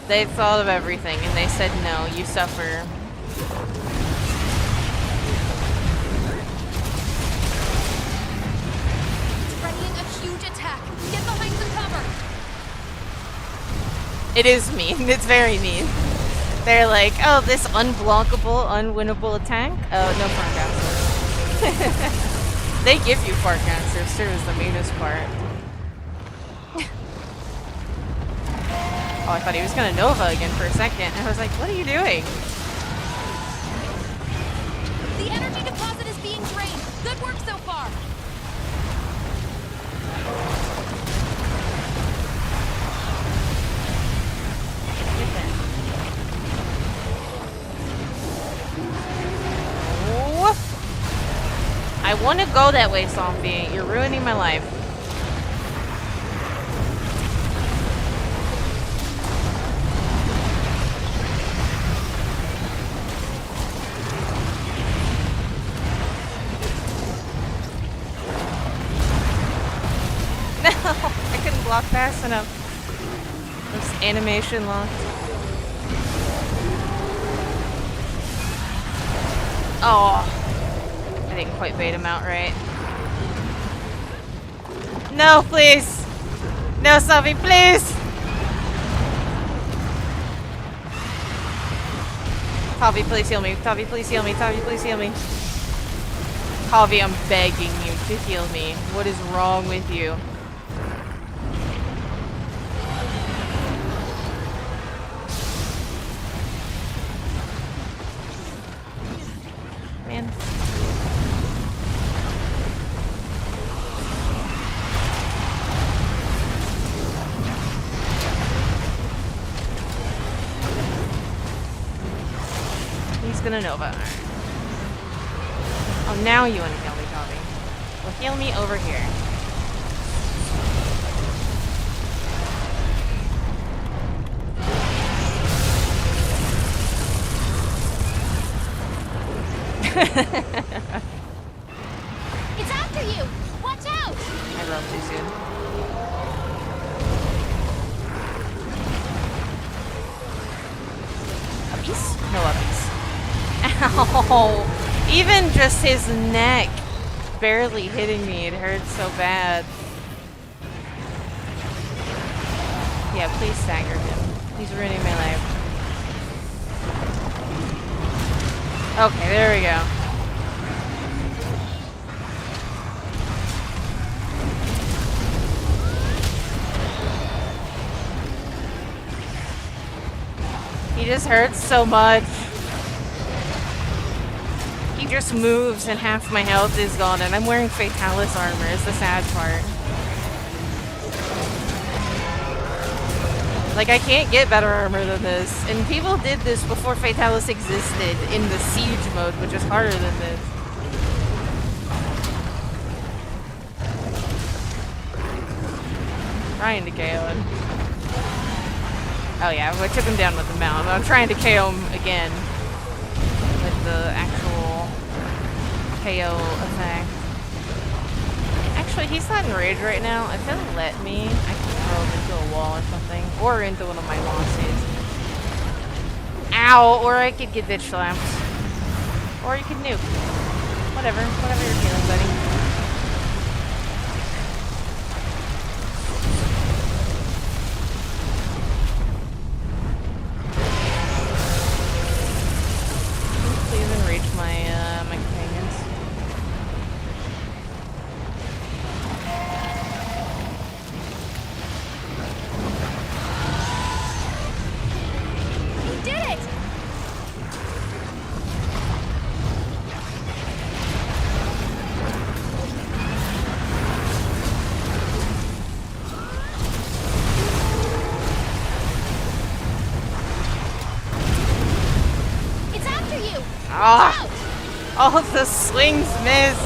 They thought of everything and they said, no, you suffer. Readying a huge attack. Get behind the cover. It is mean. It's very mean. They're like, oh, this unblockable, unwinnable attack? Oh, no Farcasters. They give you Farcasters too, is the meanest part. Oh, I thought he was gonna Nova again for a second. I was like, what are you doing? The energy deposit is being drained. Good work so far. Oh. I want to go that way, Safi. You're ruining my life. No, I couldn't block fast enough. This animation locked. Oh, I didn't quite bait him out right. No, please. No, Safi, please. Tavi, please heal me. Tavi, please heal me. Tavi, please heal me. Javi, I'm begging you to heal me. What is wrong with you? Man. He's gonna Nova. Right. Oh, now you want to heal me, Tommy. Well, heal me over here. It's after you! Watch out! I rolled too soon. Uppies? No uppies. Ow! Even just his neck barely hitting me, it hurts so bad. Yeah, please stagger him. He's ruining my life. Okay, there we go. He just hurts so much. He just moves and half my health is gone, and I'm wearing Fatalis armor is the sad part. Like, I can't get better armor than this. And people did this before Fatalis existed in the siege mode, which is harder than this. Trying to KO him. Oh yeah, I took him down with the mount. I'm trying to KO him again with the actual KO effect. Actually, he's not in rage right now. If he'll let me, I can throw him into a wall or something. Or into one of my Monsties. Ow! Or I could get bitch slapped. Or you could nuke. Whatever. Whatever you're feeling, buddy. All the swings missed.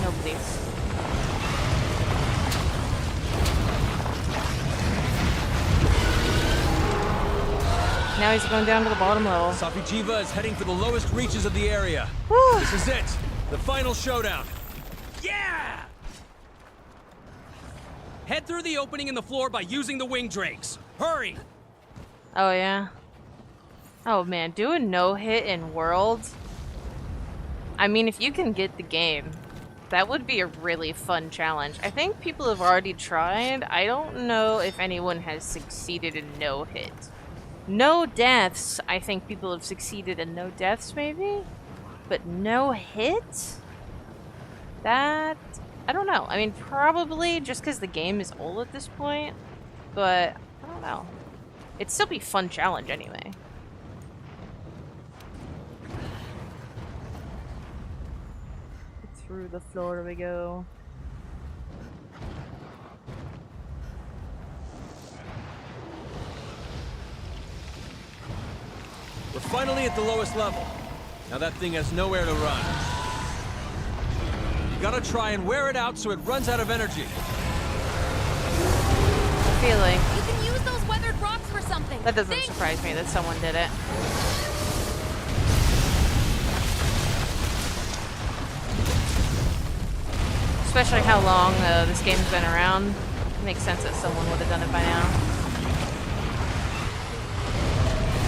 No, please. Now he's going down to the bottom level. Safi Jiva is heading for the lowest reaches of the area. Whew. This is it. The final showdown. Yeah! Head through the opening in the floor by using the wing drakes. Hurry! Oh, yeah. Oh, man. Doing no-hit in World? I mean, if you can get the game, that would be a really fun challenge. I think people have already tried. I don't know if anyone has succeeded in no-hit. No deaths, I think people have succeeded in no deaths, maybe? But no-hit? That, I don't know. I mean, probably just because the game is old at this point, but I don't know. It'd still be a fun challenge anyway. Through the floor we go. We're finally at the lowest level. Now that thing has nowhere to run. You gotta try and wear it out so it runs out of energy. Feeling. You can use those weathered rocks for something. That doesn't surprise me that someone did it. Especially how long this game's been around. It makes sense that someone would have done it by now.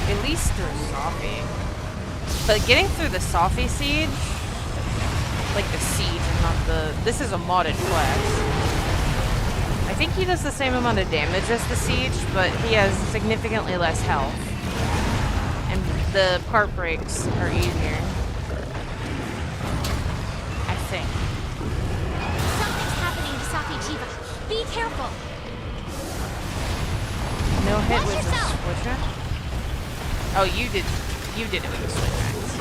At least through Safi. But getting through the Safi siege, like the siege, not the... This is a modded quest. think he does the same amount of damage as the Siege, but he has significantly less health. And the part breaks are easier. I think. Something's happening to Safi Jiva. Be careful. No hit Watch with yourself. the switch axe? Oh, you did it with the switch axe.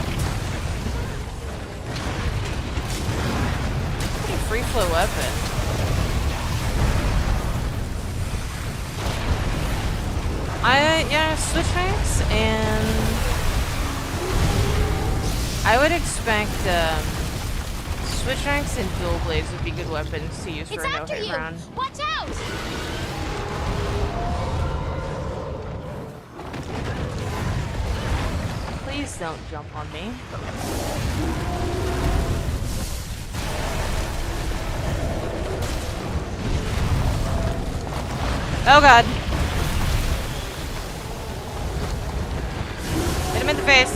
Pretty free flow weapon. Yeah, switch axe, and I would expect switch axe and dual blades would be good weapons to use for a no-hit round. Watch out! Please don't jump on me. Oh god. Hit him in the face.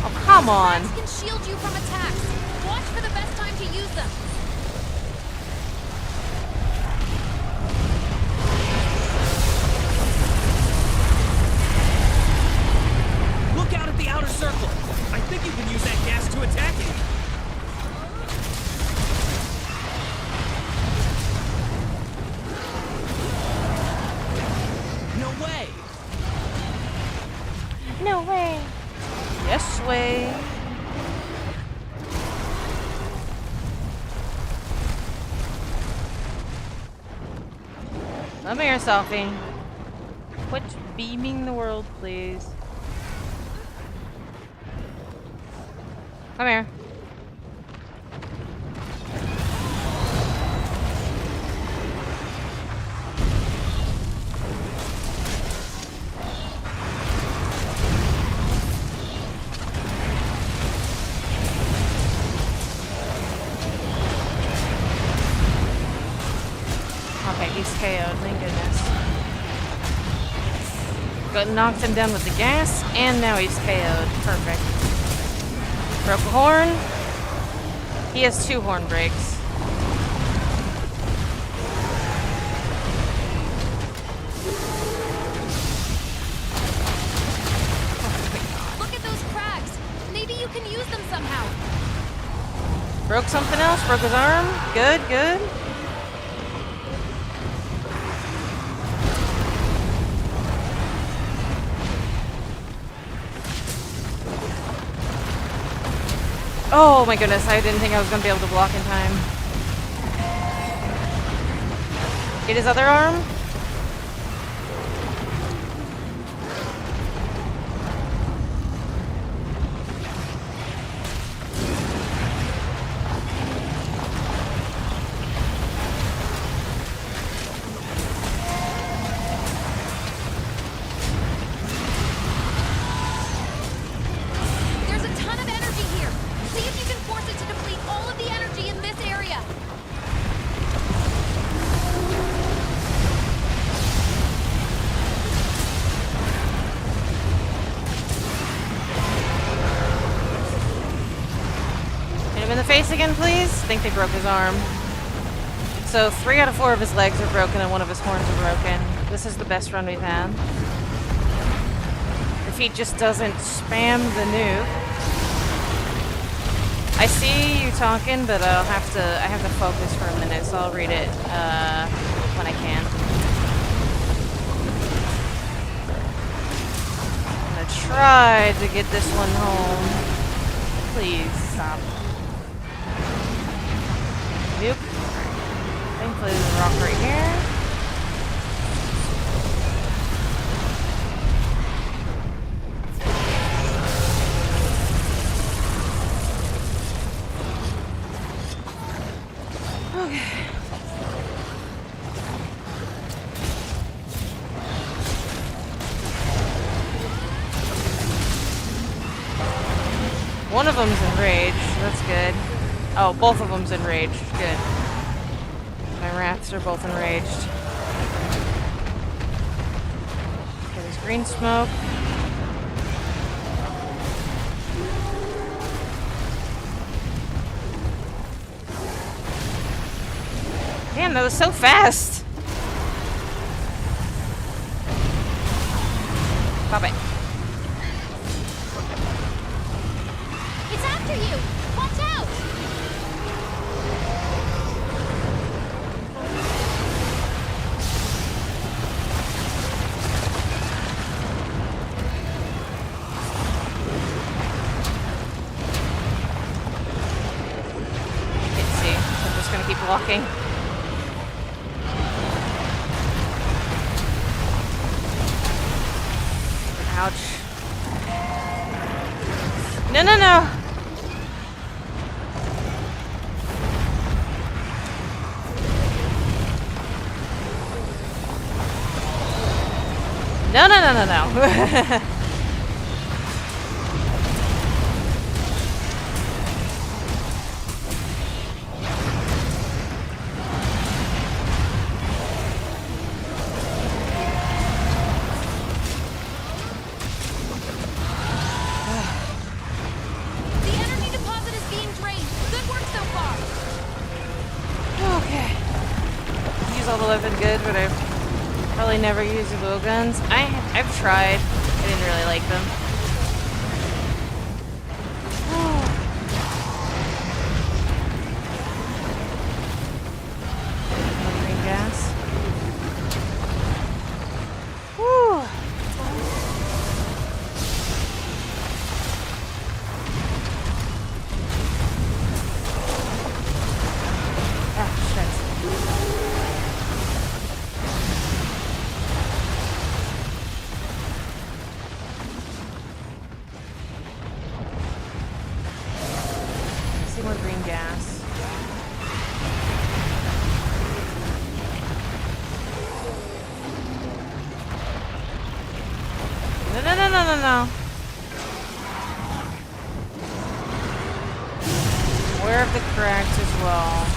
Oh, come on. Cracks can shield you from attacks. Watch for the best time to use them. Look out at the outer circle. I think you can use that gas to attack it. No way. No way. Yes way. Come here, Safi. Quit beaming the world, please. Come here. Okay, he's KO'd, thank goodness. Got knocked him down with the gas, and now he's KO'd. Perfect. Broke a horn. He has 2 horn breaks. Look at those cracks. Maybe you can use them somehow. Broke something else, broke his arm. Good, good. Oh my goodness, I didn't think I was going to be able to block in time. Get his other arm. There's a ton of energy here. See if you can force it to deplete all of the energy in this area. Hit him in the face again, please. I think they broke his arm. So 3 out of 4 of his legs are broken and 1 of his horns are broken. This is the best run we've had. If he just doesn't spam the nuke. I see you talking, but I have to focus for a minute, so I'll read it when I can. I'm gonna try to get this one home. Please stop. Nope. Thankfully there's a rock right here. One of them's enraged. That's good. Oh, both of them's enraged. Good. My rats are both enraged. Okay, there's green smoke. Damn, that was so fast. Pop it. It's after you! Watch out! Let's see. I'm just gonna keep walking. Ouch. No, no, no! No, no, no, no, no. The energy deposit is being drained. Good work so far. Okay. Use all the weapon good, but I've probably never used the bow guns. I've tried. I didn't really like them. More green gas. Whew. Ah, shit. See more green gas. No, no, no, no, no, no. Aware of the cracks as well.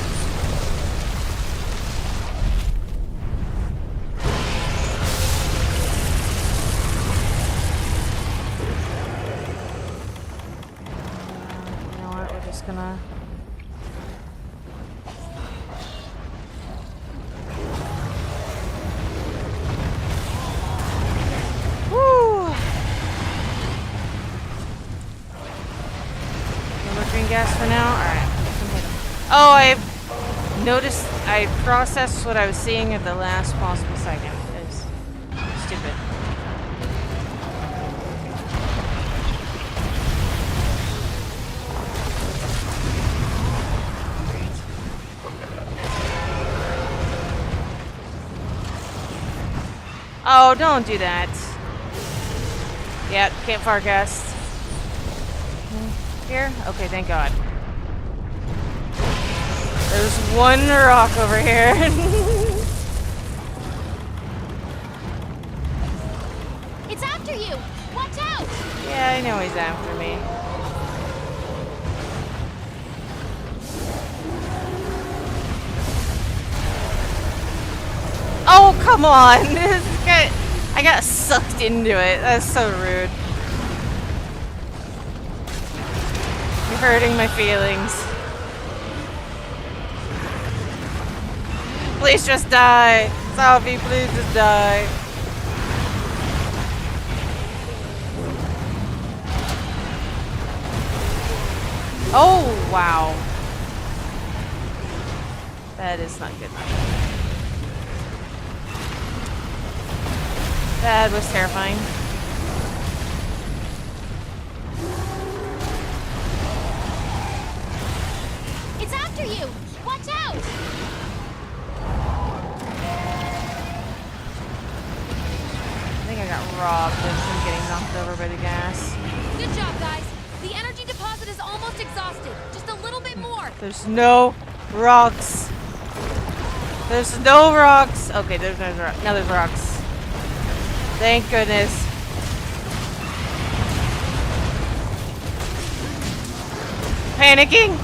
You know what? We're just gonna. Woo! No more green gas for now? Alright. Oh, I've noticed. I processed what I was seeing at the last possible second. It's stupid. Oh, don't do that. Yeah, can't forecast. Here? Okay, thank God. There's one rock over here. It's after you! Watch out! Yeah, I know he's after me. Oh, come on! This guy, I got sucked into it. That's so rude. You're hurting my feelings. Please just die. Safi, please just die. Oh, wow. That is not good. That was terrifying. It's after you! Watch out! I think I got robbed of getting knocked over by the gas. Good job, guys. The energy deposit is almost exhausted. Just a little bit more. There's no rocks. There's no rocks. Okay, there's no rocks. Now there's rocks. Thank goodness. Panicking.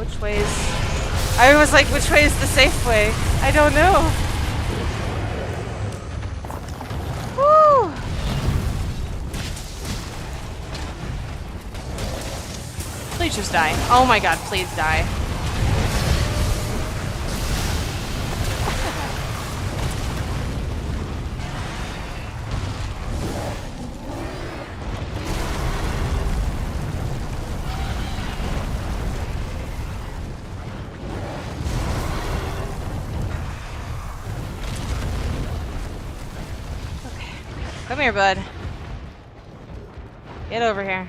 which way is... I was like, which way is the safe way? I don't know. Woo! Please just die. Oh my god, please die. Come here, bud. Get over here.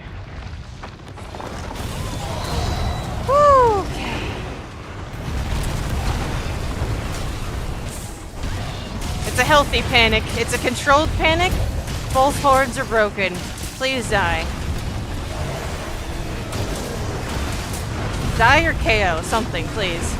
Woo! Okay. It's a healthy panic. It's a controlled panic. Both horns are broken. Please die. Die or KO. Something, please.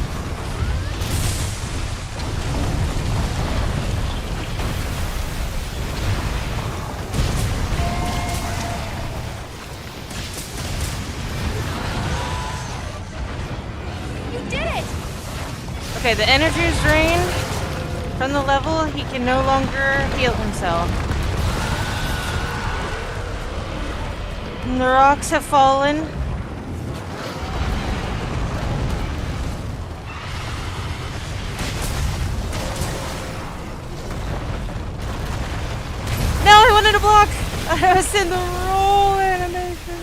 Okay, the energy is drained from the level. He can no longer heal himself. And the rocks have fallen. No, I wanted to block! I was in the roll animation.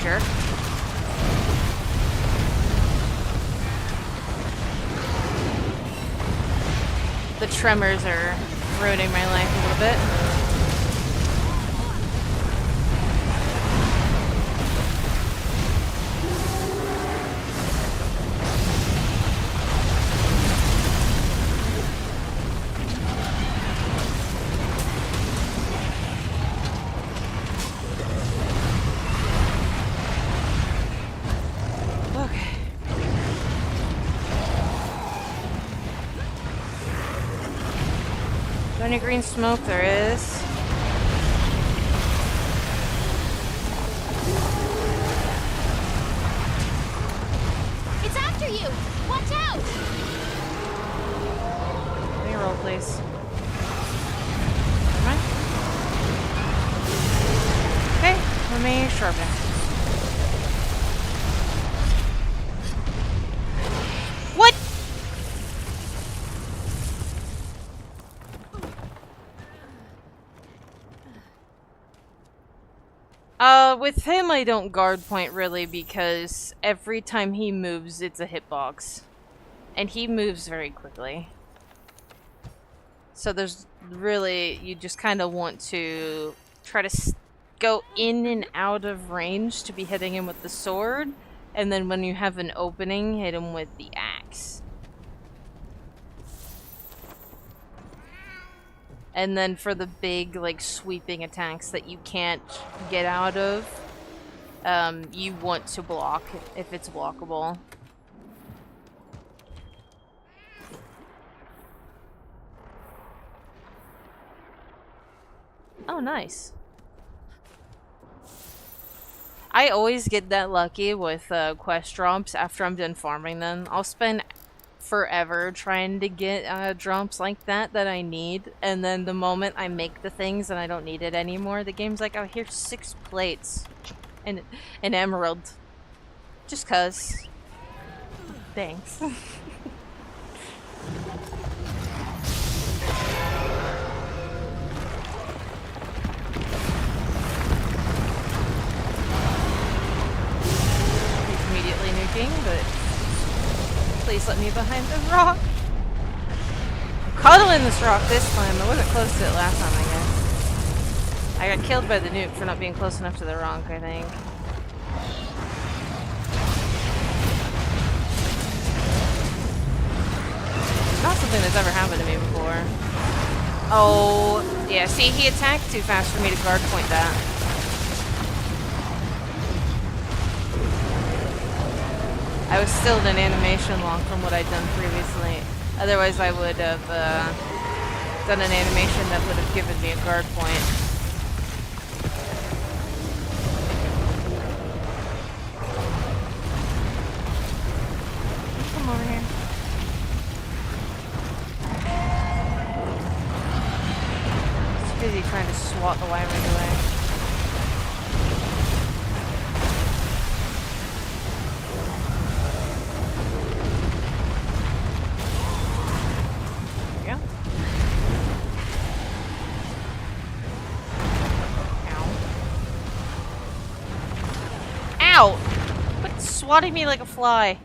Jerk. The tremors are ruining my life a little bit. Any green smoke? There is. It's after you! Watch out! Let me roll, please. Come on. Okay, let me sharpen. What? With him I don't guard point really because every time he moves it's a hitbox. And he moves very quickly. So there's really, you just kind of want to try to go in and out of range to be hitting him with the sword. And then when you have an opening, hit him with the axe. And then for the big, like, sweeping attacks that you can't get out of, you want to block if it's blockable. Oh, nice. I always get that lucky with quest drops after I'm done farming them. I'll spend forever trying to get drops like that I need, and then the moment I make the things and I don't need it anymore, the game's like, oh, here's 6 plates and an emerald. Just cuz. Thanks. Immediately nuking, but please let me behind the rock. I'm cuddling this rock this time. I wasn't close to it last time, I guess. I got killed by the nuke for not being close enough to the rock, I think. It's not something that's ever happened to me before. Oh, yeah, see, he attacked too fast for me to guard point that. I was still in an animation lock from what I'd done previously. Otherwise, I would have done an animation that would have given me a guard point. Come over here. He's busy trying to swat the wyvern away. Ow! Quit swatting me like a fly.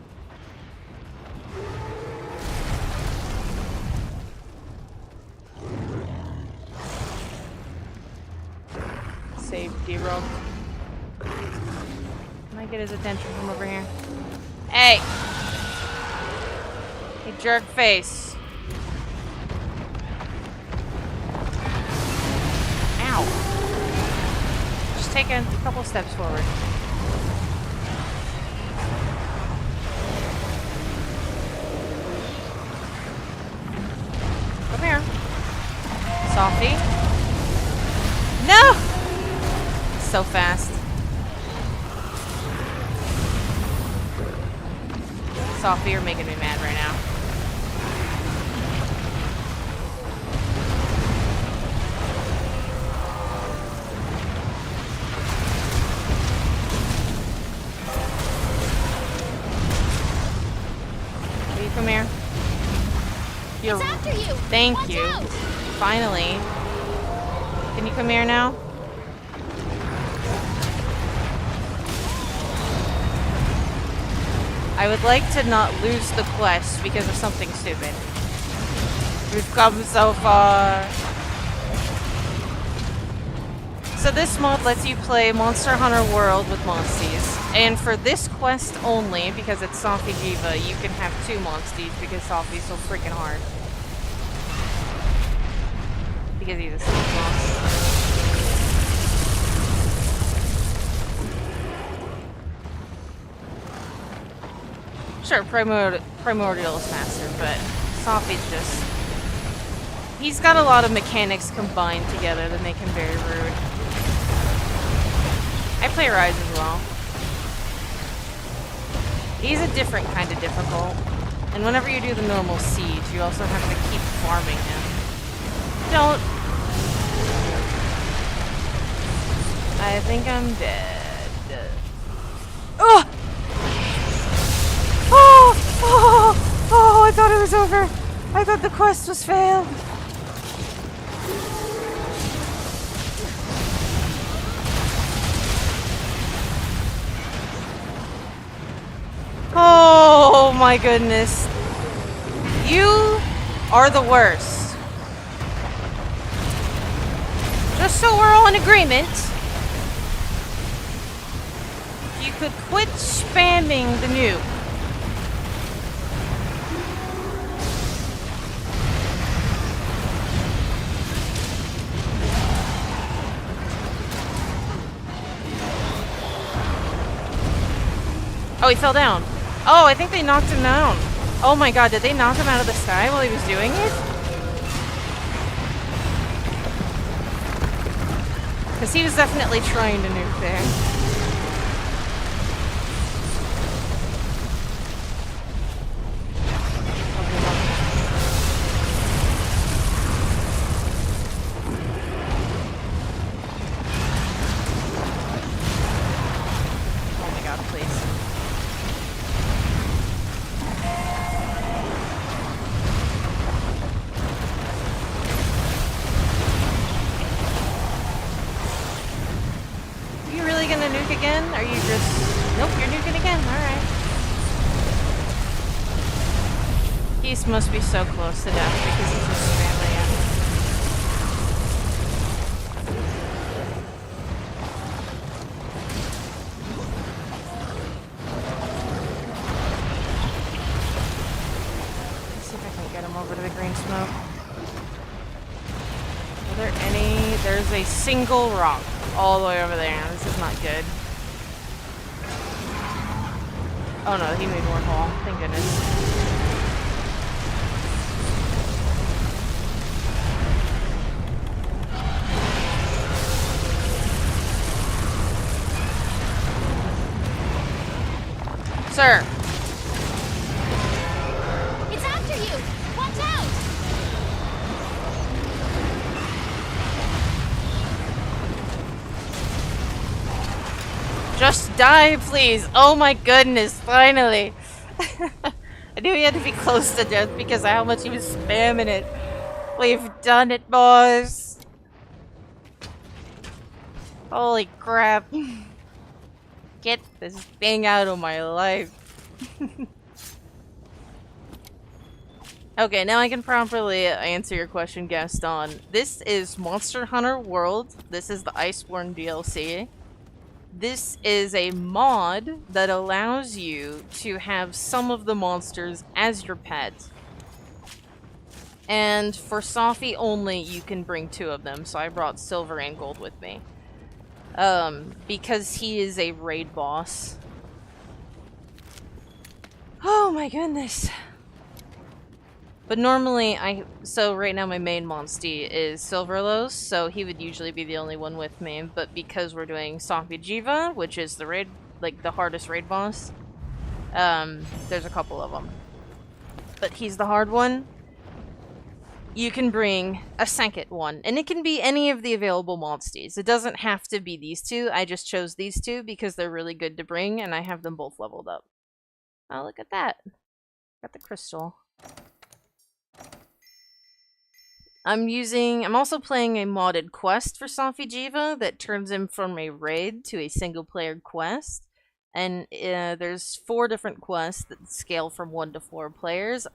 Save D-roll. Can I get his attention from over here? Hey! Hey, jerk face. Ow! Just take a couple steps forward. Come here. Safi. No! So fast. Safi, you're making me mad right now. Will you come here? You're It's after you. Thank Watch you. out. Finally. Can you come here now? I would like to not lose the quest because of something stupid. We've come so far. So this mod lets you play Monster Hunter World with Monsties. And for this quest only, because it's Safi Diva, you can have 2 Monsties because Safi's so freaking hard. Because he's a sneak boss. Sure, Primordial is faster, but Safi's just... He's got a lot of mechanics combined together that make him very rude. I play Rise as well. He's a different kind of difficult. And whenever you do the normal siege, you also have to keep farming him. Don't... I think I'm dead. Oh! Oh! Oh! Oh! I thought it was over. I thought the quest was failed. Oh my goodness. You are the worst. Just so we're all in agreement, you could quit spamming the nuke. Oh, he fell down. Oh, I think they knocked him down. Oh my god, did they knock him out of the sky while he was doing it? Because he was definitely trying to nuke there. Oh my god, please. Gonna nuke again? Are you just... Nope, you're nuking again. Alright. He must be so close to death because he's just spamming it. Let's see if I can get him over to the green smoke. Are there any... There's a single rock all the way over there. This is not good. Oh no, he made more haul. Thank goodness. Sir! It's after you! Watch out! Just die, please! Oh my goodness, finally! I knew he had to be close to death because of how much he was spamming it. We've done it, boys! Holy crap. Get this thing out of my life. Okay, now I can properly answer your question, Gaston. This is Monster Hunter World. This is the Iceborne DLC. This is a mod that allows you to have some of the monsters as your pet. And for Safi only, you can bring 2 of them, so I brought silver and gold with me. Because he is a raid boss. Oh my goodness. But normally, so right now my main Monstie is Silverlos, so he would usually be the only one with me, but because we're doing Safi Jiva, which is the raid, like the hardest raid boss, there's a couple of them. But he's the hard one. You can bring a second one, and it can be any of the available Monsties. It doesn't have to be these 2, I just chose these 2 because they're really good to bring, and I have them both leveled up. Oh, look at that. Got the crystal. I'm also playing a modded quest for Safi Jiva that turns him from a raid to a single player quest. And there's 4 different quests that scale from 1 to 4 players.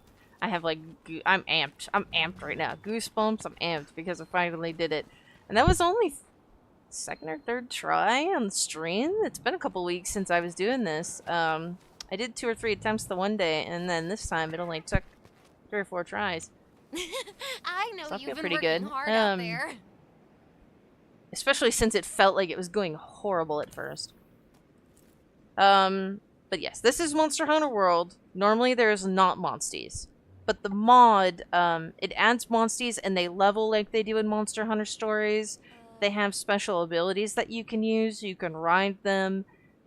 I have like, I'm amped. I'm amped right now. Goosebumps, I'm amped because I finally did it. And that was only 2nd or 3rd try on stream. It's been a couple weeks since I was doing this. I did 2 or 3 attempts the one day, and then this time it only took 3 or 4 tries. I know So I you've feel been pretty working good. hard out there. Especially since it felt like it was going horrible at first. But yes, this is Monster Hunter World. Normally there's not Monsties. But the mod, it adds Monsties and they level like they do in Monster Hunter stories. They have special abilities that you can use. You can ride them.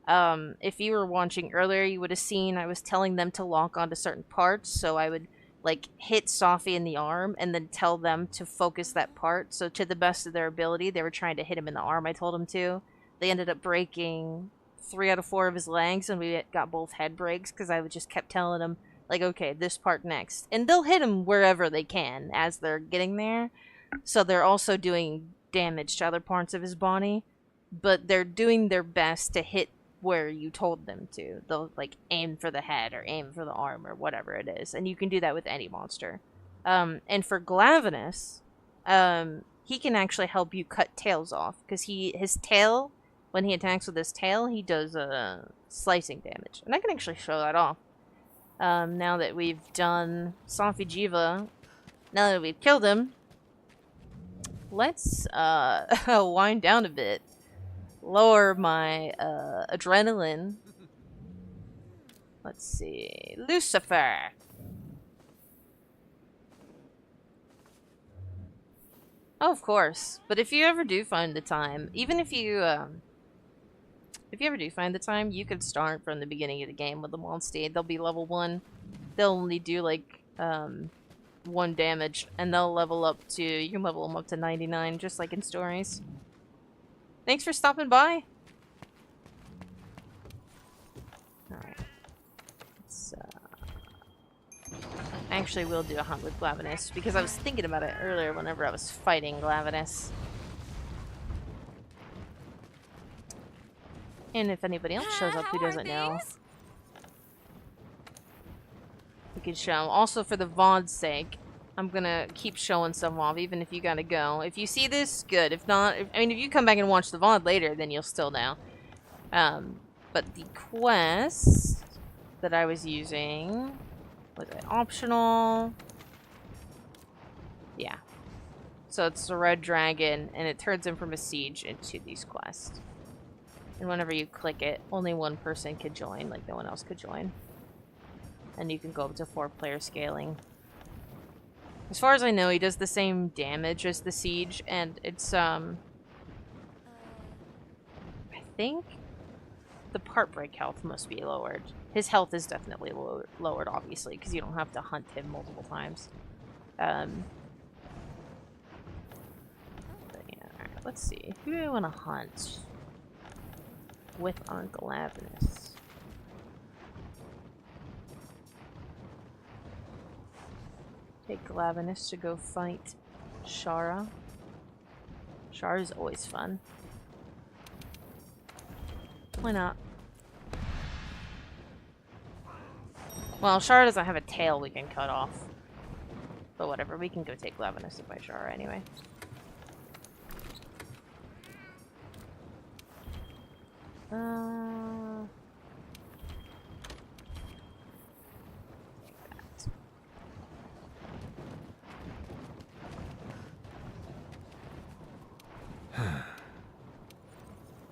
If you were watching earlier, you would have seen I was telling them to lock onto certain parts, so I would like hit Safi in the arm and then tell them to focus that part. So to the best of their ability, they were trying to hit him in the arm. I told them to. They ended up breaking 3 out of 4 of his legs, and we got both head breaks because I just kept telling them, like, okay, this part next. And they'll hit him wherever they can as they're getting there. So they're also doing damage to other parts of his body, but they're doing their best to hit where you told them to. They'll like aim for the head or aim for the arm or whatever it is, and you can do that with any monster. And for Glavenus, he can actually help you cut tails off because his tail, when he attacks with his tail, he does slicing damage, and I can actually show that off. Now that we've done Safi Jiva, now that we've killed him, let's wind down a bit. Lower my adrenaline. Let's see. Lucifer. Oh, of course. But if you ever do find the time, even if you ever do find the time, you could start from the beginning of the game with the Monstie. They'll be level 1. They'll only do like 1 damage, and they'll level up to, you can level them up to 99, just like in stories. Thanks for stopping by. Alright. I actually will do a hunt with Glavenus, because I was thinking about it earlier whenever I was fighting Glavenus. And if anybody else shows up who doesn't know, we could show. Also, for the VOD's sake, I'm gonna keep showing some off, even if you gotta go. If you see this, good. If not, I mean, if you come back and watch the VOD later, then you'll still know. But the quest that I was using, was it optional? Yeah. So it's the red dragon, and it turns him from a siege into these quests. And whenever you click it, only one person could join, like no one else could join. And you can go up to 4-player scaling. As far as I know, he does the same damage as the Siege, and it's, I think the part break health must be lowered. His health is definitely lowered, obviously, because you don't have to hunt him multiple times. But yeah, alright, let's see. Who do I want to hunt with Uncle Avenus? Take Glavinus to go fight Shara. Shara's always fun. Why not? Well, Shara doesn't have a tail we can cut off. But whatever, we can go take Glavinus to fight Shara anyway.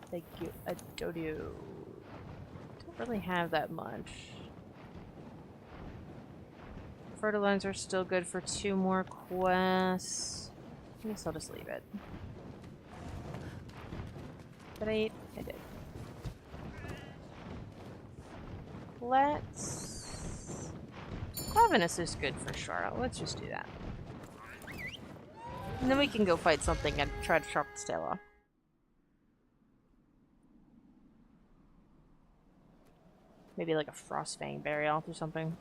Thank you, Adodio. Don't really have that much. Fertilizer still good for 2 more quests. I guess I'll just leave it. Did I eat? I did. Let's... Glavinus is good for Shara. Let's just do that. And then we can go fight something and try to chop its tail off. Maybe like a Frostfang burial or something.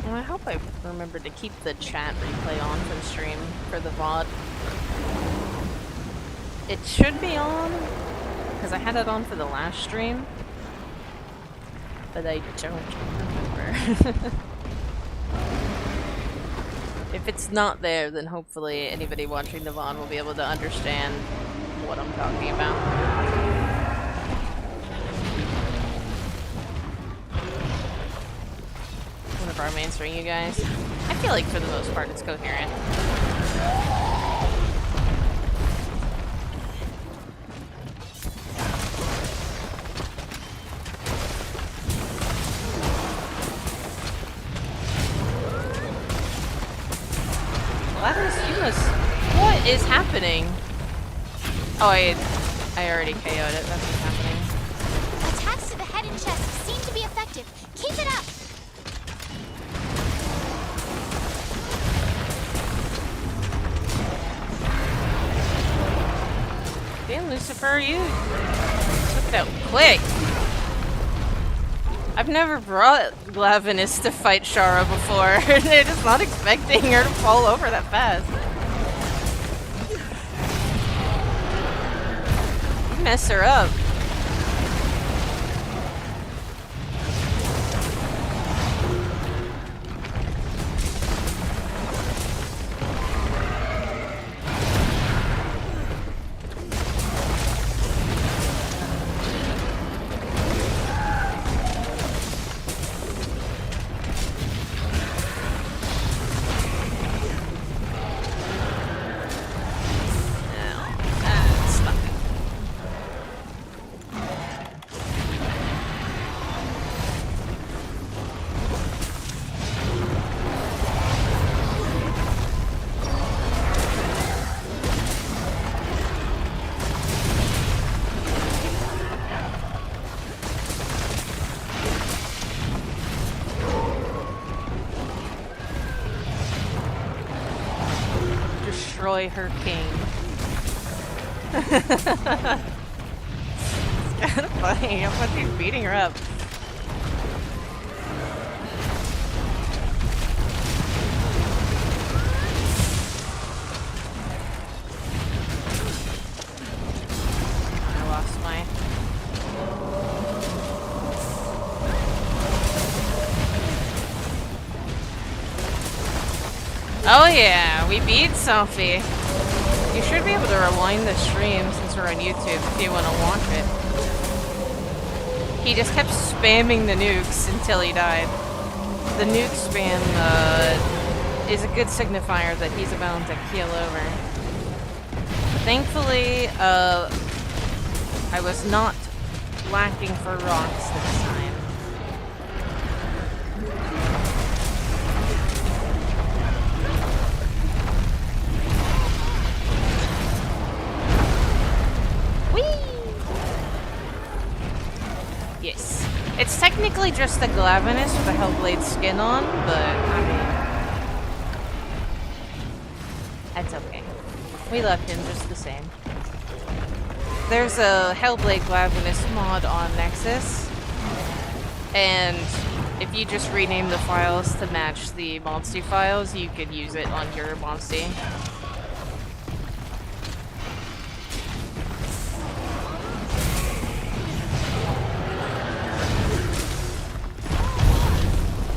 I hope I remember to keep the chat replay on for the stream, for the VOD. It should be on, because I had it on for the last stream, but I don't remember. If it's not there, then hopefully anybody watching the VOD will be able to understand what I'm talking about. Our mainstream, you guys. I feel like for the most part it's coherent. What is happening? Oh, I already KO'd it. That's what's happening. Attacks to the head and chest seem to be effective. Keep it up! Damn, Lucifer, you took that quick. I've never brought Glavinus to fight Shara before. They're just not expecting her to fall over that fast. You messed her up. Destroy her king. It's kind of funny. I'm fucking beating her up. I lost my... Oh yeah, we beat Safi. You should be able to rewind the stream since we're on YouTube if you want to watch it. He just kept spamming the nukes until he died. The nuke spam is a good signifier that he's about to keel over. Thankfully, I was not lacking for rocks this time. Yes. It's technically just the Glavinus with the Hellblade skin on, but I mean... that's okay. We left him just the same. There's a Hellblade Glavinus mod on Nexus, and if you just rename the files to match the Monstie files, you could use it on your Monstie.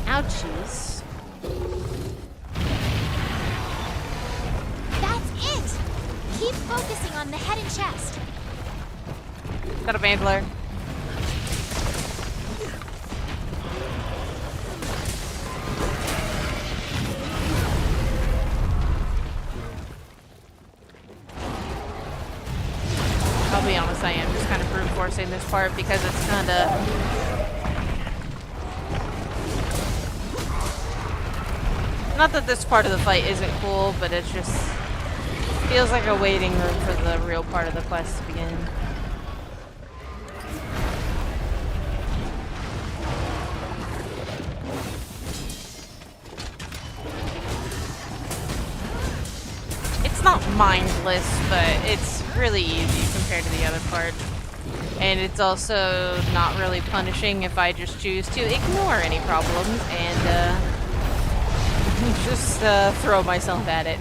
Ouchies. That's it! Keep focusing on the head and chest. Got a Vandler. I'll be honest, I am just kind of brute forcing this part because it's kind of... not that this part of the fight isn't cool, but it just feels like a waiting room for the real part of the quest to begin. It's not mindless, but it's really easy compared to the other part. And it's also not really punishing if I just choose to ignore any problems and just throw myself at it.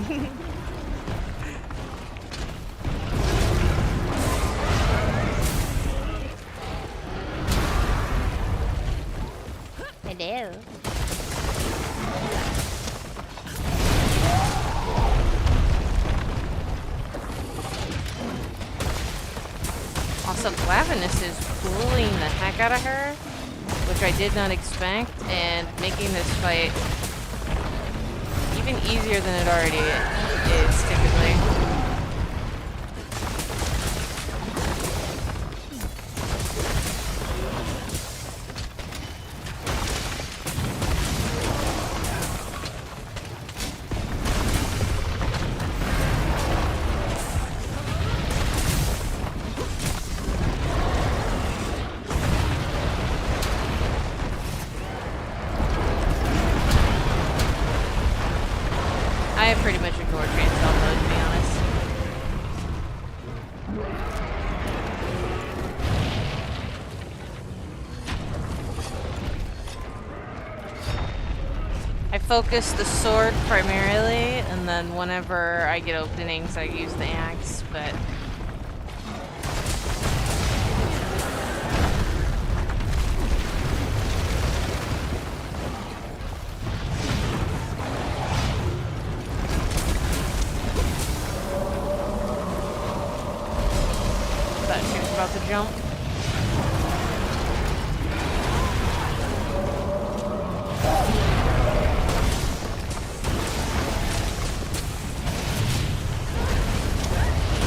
Hello. Also, Glavinus is pulling the heck out of her, which I did not expect, and making this fight even easier than it already is, typically. I pretty much ignored chainsaw mode, to be honest. I focus the sword primarily, and then whenever I get openings, I use the axe, but... about to jump.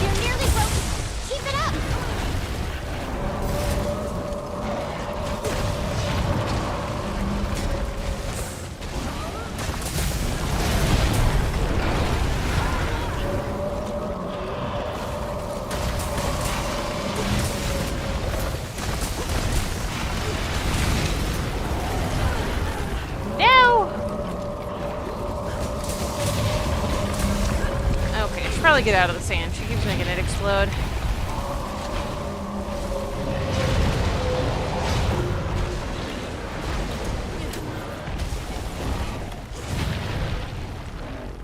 You're nearly broken. Keep it up. Probably get out of the sand. She keeps making it explode.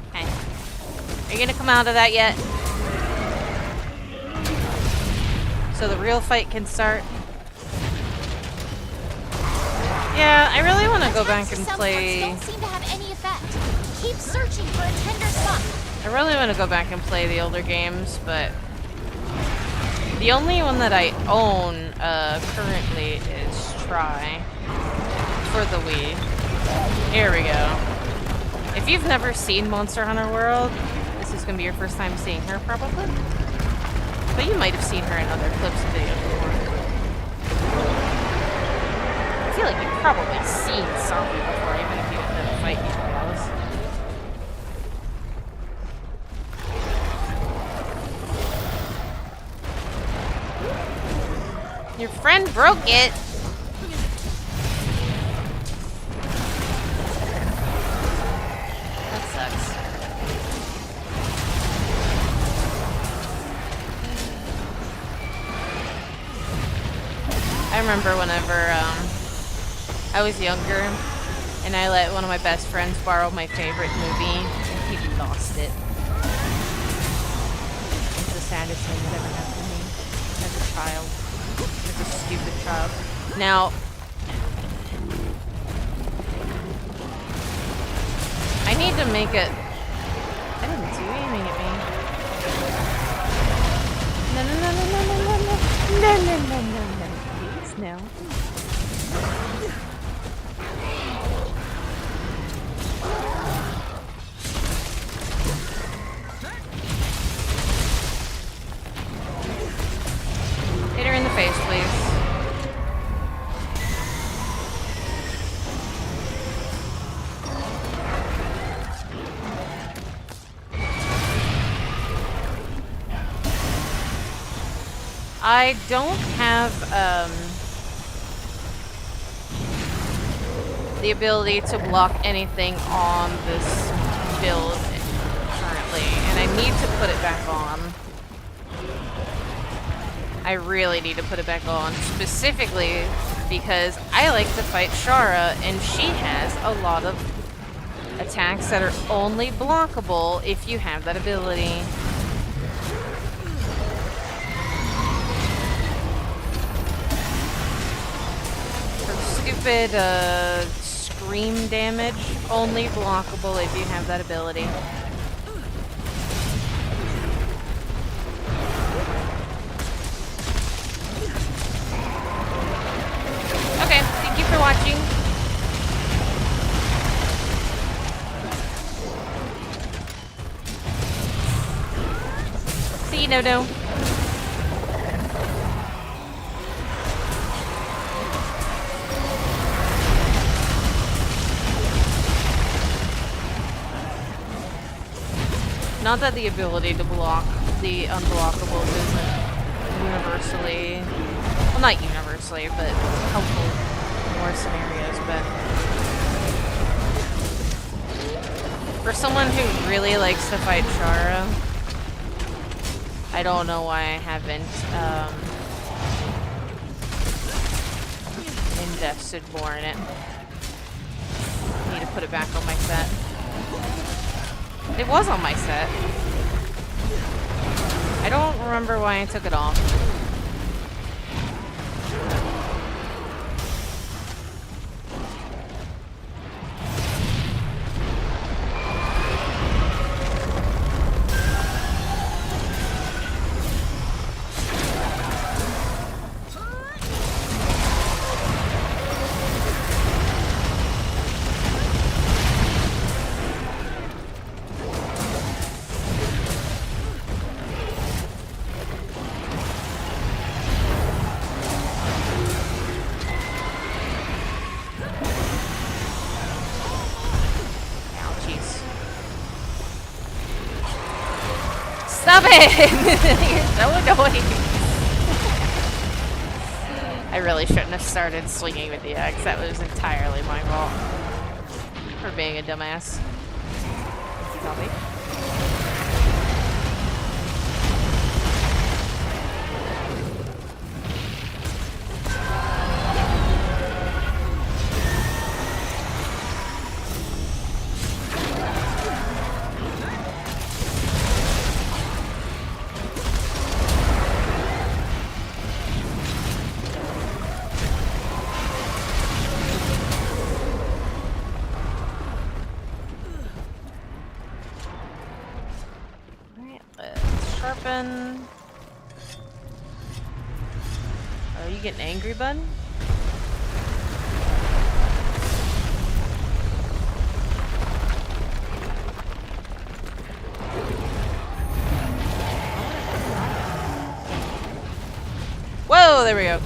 Okay. Are you gonna come out of that yet? So the real fight can start. Yeah, I really want to go back and play. Don't seem to have any effect. Keep searching for a tender spot. I really want to go back and play the older games, but the only one that I own currently is Try for the Wii. Here we go. If you've never seen Monster Hunter World, this is going to be your first time seeing her, probably. But you might have seen her in other clips and videos before. I feel like you've probably seen Safi before, even if you didn't fight these guys. Your friend broke it! That sucks. I remember whenever I was younger and I let one of my best friends borrow my favorite movie and he lost it. It's the saddest thing that ever happened to me as a child. As a stupid child. Now, I need to make it. I didn't do anything at me. No, no, no, no, no, no, no, no, no, no, no, no, no. Please, no. Hit her in the face, please. I don't have the ability to block anything on this build currently, and I need to put it back on. I really need to put it back on, specifically because I like to fight Shara, and she has a lot of attacks that are only blockable if you have that ability. Stupid scream damage, only blockable if you have that ability. Okay, thank you for watching. See you, No-No. Not that the ability to block the unblockables isn't universally, well, not universally, but helpful in more scenarios, but for someone who really likes to fight Shara, I don't know why I haven't invested more in it. I need to put it back on my set. It was on my set. I don't remember why I took it off. Stop it! You're so annoying. I really shouldn't have started swinging with the axe. That was entirely my fault. For being a dumbass. Thank you, Safi. tripping? Oh, you getting angry, bud? Whoa, there we go.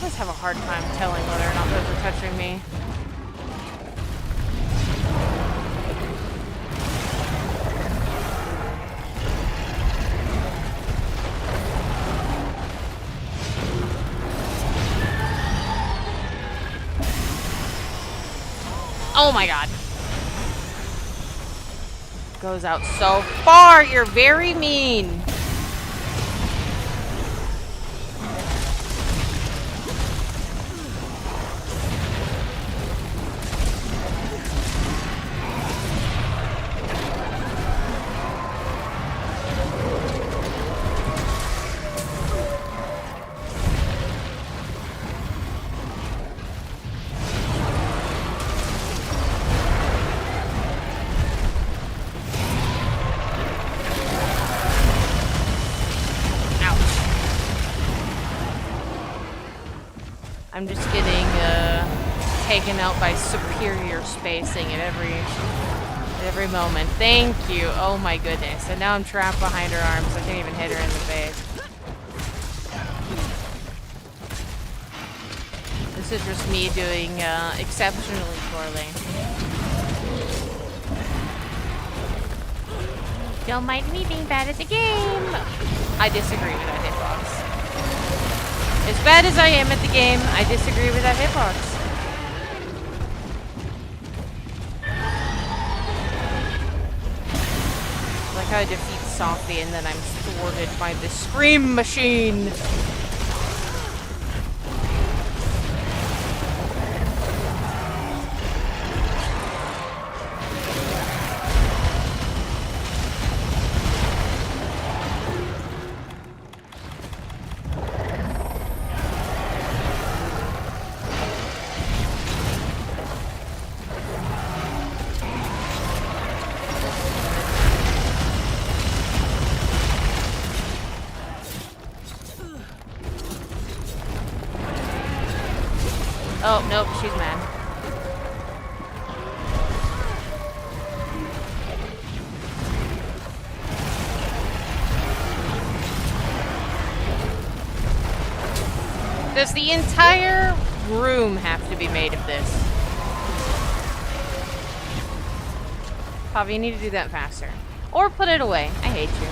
Have a hard time telling whether or not those are touching me. Oh my god. Goes out so far. You're very mean. I'm just getting taken out by superior spacing at every moment. Thank you. Oh my goodness. And now I'm trapped behind her arms. I can't even hit her in the face. This is just me doing exceptionally poorly. Don't mind me being bad at the game. I disagree with that hitbox. As bad as I am at the game, I disagree with that hitbox. Like how I defeat Safi and then I'm thwarted by the scream machine. Oh, nope, she's mad. Does the entire room have to be made of this? Pavi, you need to do that faster. Or put it away. I hate you.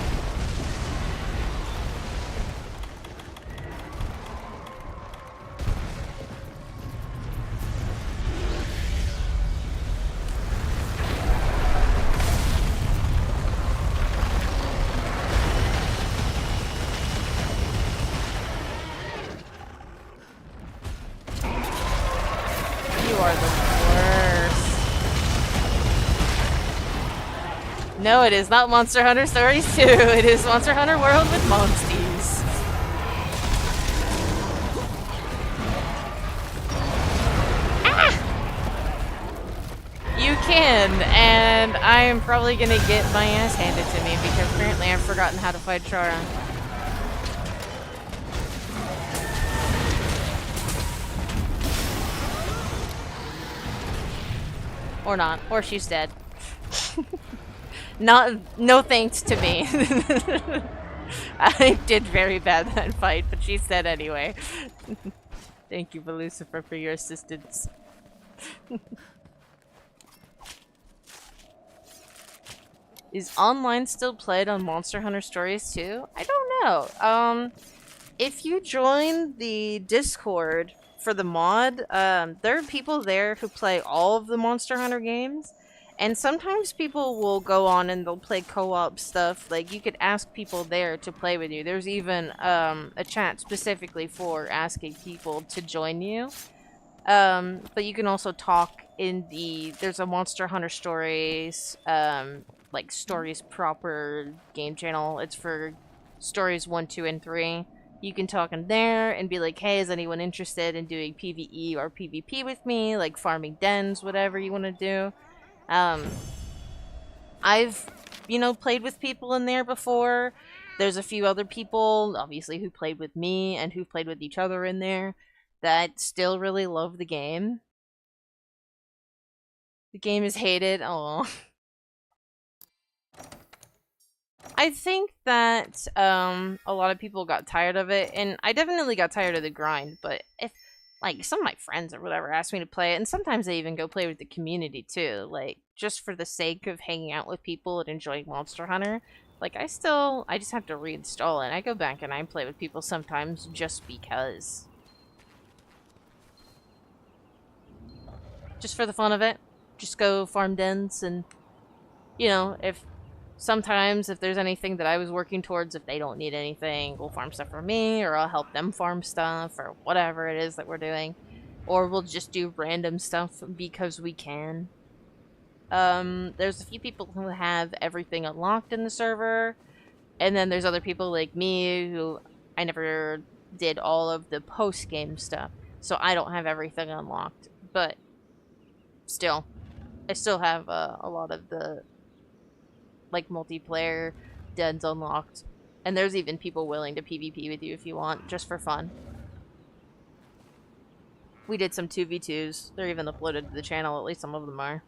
No, it is not Monster Hunter Stories 2. It is Monster Hunter World with Monsties. Ah! You can, and I am probably gonna get my ass handed to me because apparently I've forgotten how to fight Chara. Or not. Or she's dead. No thanks to me. I did very bad that fight, but she's dead anyway. Thank you, Lucifer, for your assistance. Is online still played on Monster Hunter Stories 2? I don't know. If you join the Discord for the mod, there are people there who play all of the Monster Hunter games. And sometimes people will go on and they'll play co-op stuff. Like, you could ask people there to play with you. There's even a chat specifically for asking people to join you. But you can also talk in the... There's a Monster Hunter Stories, like, Stories proper game channel. It's for Stories 1, 2, and 3. You can talk in there and be like, hey, is anyone interested in doing PvE or PvP with me? Like, farming dens, whatever you want to do. I've, you know, played with people in there before. There's a few other people, obviously, who played with me and who played with each other in there that still really love the game. The game is hated. Oh. I think that a lot of people got tired of it, and I definitely got tired of the grind, but if like some of my friends or whatever asked me to play it, and sometimes they even go play with the community too, like just for the sake of hanging out with people and enjoying Monster Hunter. Like I just have to reinstall it. I go back and I play with people sometimes just because. Just for the fun of it. Just go farm dens and, you know, sometimes if there's anything that I was working towards, if they don't need anything, we'll farm stuff for me, or I'll help them farm stuff, or whatever it is that we're doing. Or we'll just do random stuff because we can. There's a few people who have everything unlocked in the server, and then there's other people like me who I never did all of the post-game stuff, so I don't have everything unlocked. But still, I still have a lot of the like multiplayer dens unlocked, and there's even people willing to PvP with you if you want, just for fun. We did some 2v2s. They're even uploaded to the channel, at least some of them are.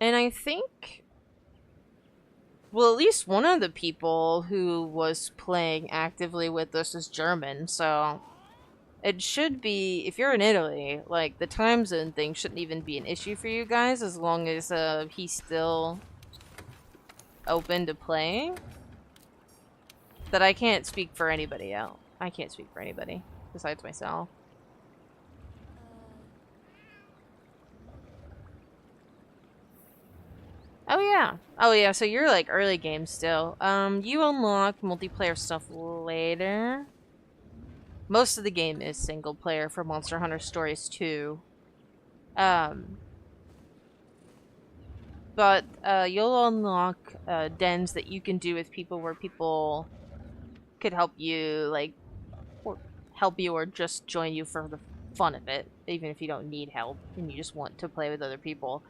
And I think, well, at least one of the people who was playing actively with us is German, so it should be, if you're in Italy, like, the time zone thing shouldn't even be an issue for you guys, as long as he's still open to playing. But I can't speak for anybody else. I can't speak for anybody besides myself. Oh yeah. Oh yeah, so you're like early game still. You unlock multiplayer stuff later. Most of the game is single player for Monster Hunter Stories 2. But you'll unlock dens that you can do with people where people could help you, like, or help you or just join you for the fun of it, even if you don't need help and you just want to play with other people.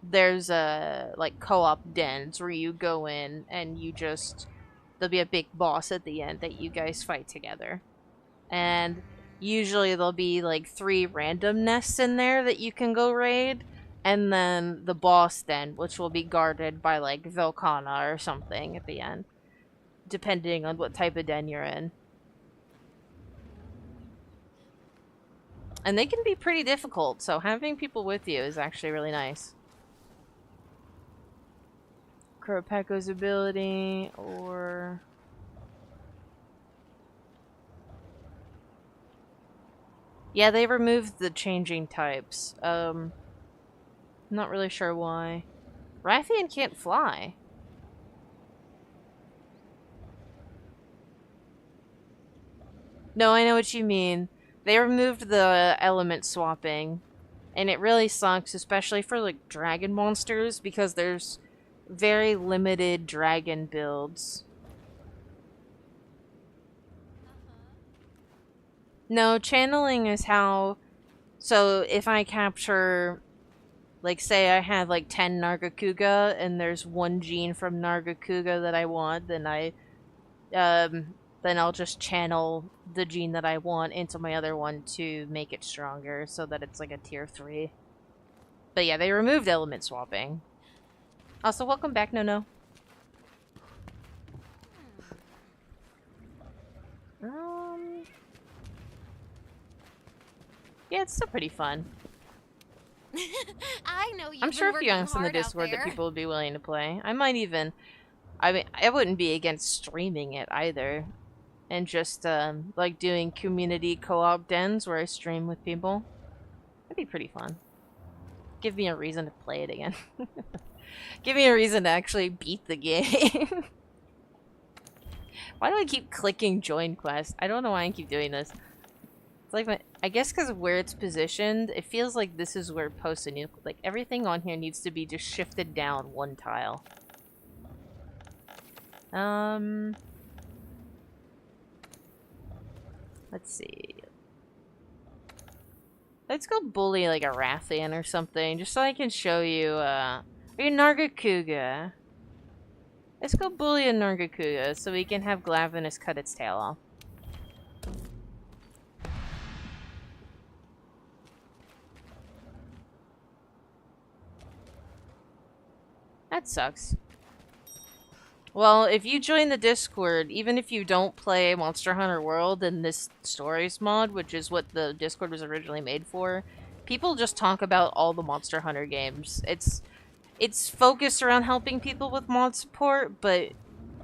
There's like co-op dens where you go in and you just, there'll be a big boss at the end that you guys fight together, and usually there'll be like 3 random nests in there that you can go raid, and then the boss den, which will be guarded by like Velkana or something at the end, depending on what type of den you're in. And they can be pretty difficult, so having people with you is actually really nice. Kuropako's ability, or... Yeah, they removed the changing types. Not really sure why. Rathian can't fly. No, I know what you mean. They removed the element swapping, and it really sucks, especially for like dragon monsters, because there's very limited dragon builds. No, channeling is how... So if I capture, like, say I have like 10 Nargacuga and there's one gene from Nargacuga that I want, then then I'll just channel the gene that I want into my other one to make it stronger so that it's like a tier 3. But yeah, they removed element swapping. Also, welcome back, No. Yeah, it's still pretty fun. I know you've I'm sure been if you working ask in the hard out Discord that there. people would be willing to play. I might even... I mean, I wouldn't be against streaming it either. And just, like, doing community co-op dens where I stream with people. That'd be pretty fun. Give me a reason to play it again. Give me a reason to actually beat the game. Why do I keep clicking join quest? I don't know why I keep doing this. It's like, I guess because of where it's positioned, it feels like this is where posting, like, everything on here needs to be just shifted down one tile. Let's see. Let's go bully like a Rathian or something, just so I can show you, are you Nargacuga? Let's go bully a Nargacuga so we can have Glavenus cut its tail off. That sucks. Well, if you join the Discord, even if you don't play Monster Hunter World and this Stories mod, which is what the Discord was originally made for, people just talk about all the Monster Hunter games. It's focused around helping people with mod support, but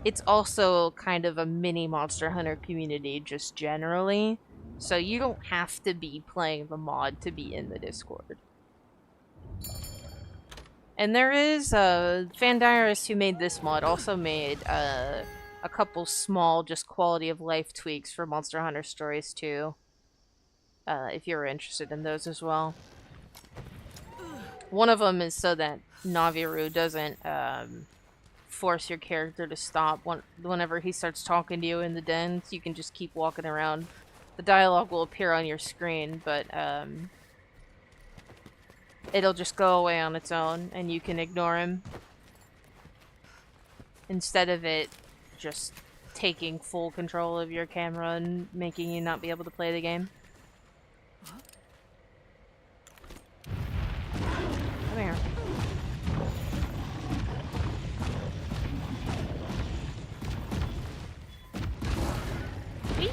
it's also kind of a mini Monster Hunter community just generally. So you don't have to be playing the mod to be in the Discord. And there is, Fandiris, who made this mod, also made, a couple small, just quality of life tweaks for Monster Hunter Stories 2. If you're interested in those as well. One of them is so that Naviru doesn't, force your character to stop whenever he starts talking to you in the den. So you can just keep walking around. The dialogue will appear on your screen, but, it'll just go away on its own, and you can ignore him. Instead of it just taking full control of your camera and making you not be able to play the game. Come here. Whee!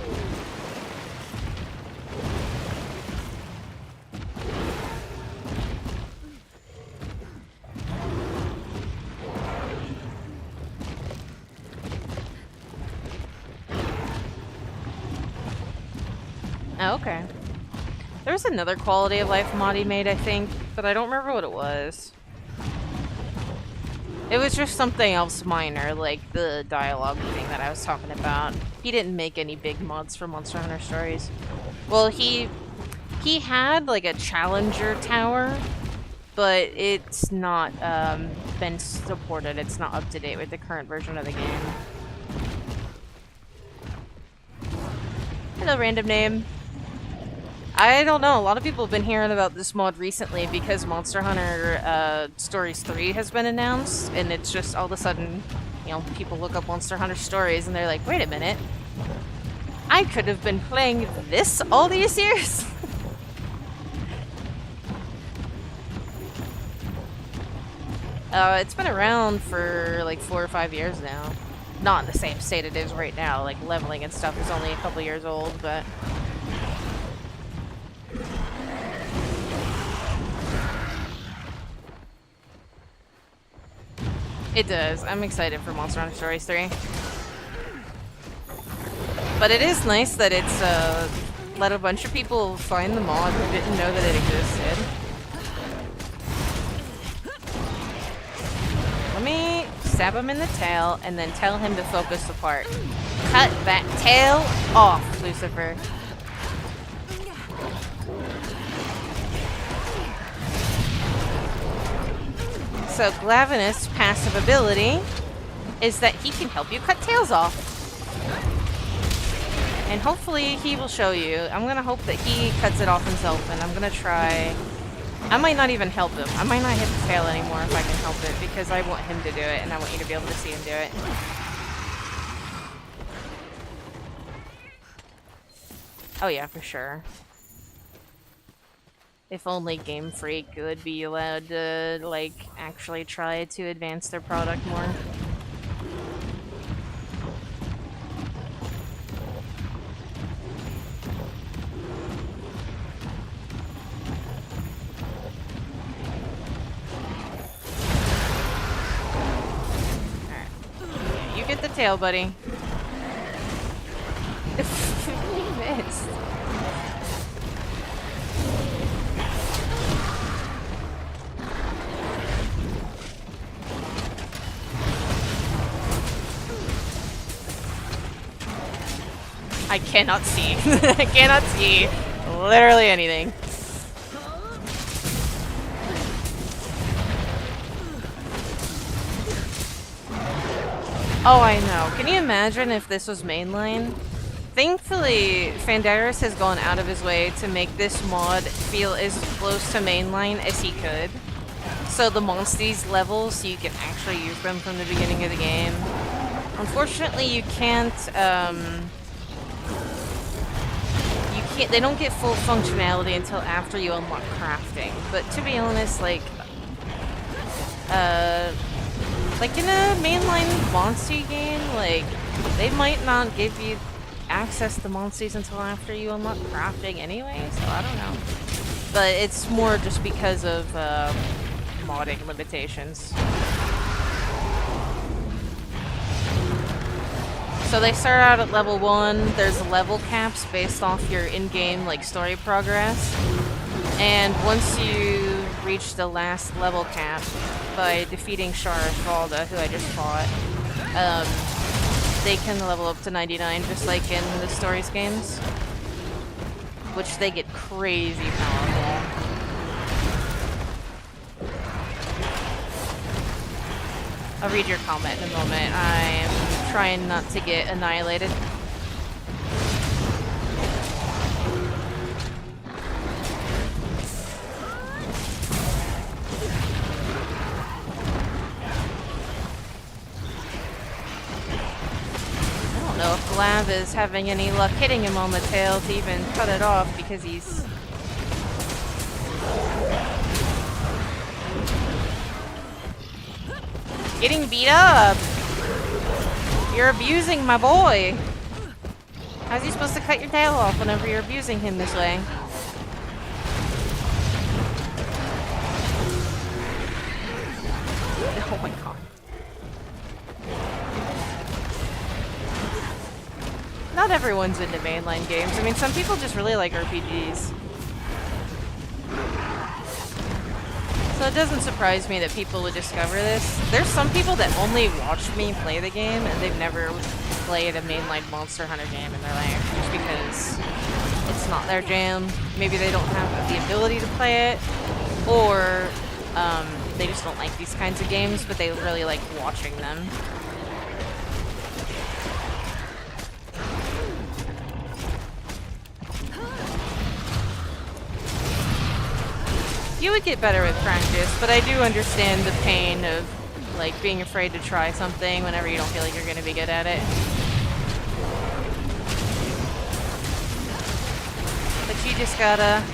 Oh, okay. There's another quality of life mod he made, I think, but I don't remember what it was. It was just something else minor, like the dialogue thing that I was talking about. He didn't make any big mods for Monster Hunter Stories. Well, he had like a challenger tower, but it's not been supported. It's not up to date with the current version of the game. Hello, random name. I don't know, a lot of people have been hearing about this mod recently because Monster Hunter Stories 3 has been announced, and it's just all of a sudden, you know, people look up Monster Hunter Stories and they're like, wait a minute, I could have been playing this all these years? It's been around for like 4 or 5 years now. Not in the same state it is right now, like leveling and stuff is only a couple years old, but... It does. I'm excited for Monster Hunter Stories 3. But it is nice that it's let a bunch of people find the mod who didn't know that it existed. Let me stab him in the tail and then tell him to focus the part. Cut that tail off, Lucifer. So Glavenus' passive ability is that he can help you cut tails off. And hopefully he will show you. I'm gonna hope that he cuts it off himself, and I'm gonna try... I might not even help him. I might not hit the tail anymore if I can help it, because I want him to do it, and I want you to be able to see him do it. Oh yeah, for sure. If only Game Freak would be allowed to, like, actually try to advance their product more. Hit the tail, buddy. You missed. I cannot see. I cannot see literally anything. Oh, I know. Can you imagine if this was mainline? Thankfully, Fandaris has gone out of his way to make this mod feel as close to mainline as he could. So the Monsties levels, so you can actually use them from the beginning of the game. Unfortunately, you can't, they don't get full functionality until after you unlock crafting. But to be honest, like in a mainline Monstie game, like, they might not give you access to Monsties until after you unlock crafting anyway, so I don't know. But it's more just because of modding limitations. So they start out at level 1, there's level caps based off your in-game, like, story progress. And once you reach the last level cap by defeating Valda, who I just fought, they can level up to 99, just like in the stories games. Which they get crazy powerful. I'll read your comment in a moment. I'm trying not to get annihilated. I don't know if Glav is having any luck hitting him on the tail to even cut it off because he's... getting beat up! You're abusing my boy! How's he supposed to cut your tail off whenever you're abusing him this way? Oh my god. Not everyone's into mainline games. I mean, some people just really like RPGs. So it doesn't surprise me that people would discover this. There's some people that only watch me play the game and they've never played a mainline Monster Hunter game in their life just because it's not their jam. Maybe they don't have the ability to play it, or they just don't like these kinds of games, but they really like watching them. You would get better with practice, but I do understand the pain of, like, being afraid to try something whenever you don't feel like you're going to be good at it. But you just gotta...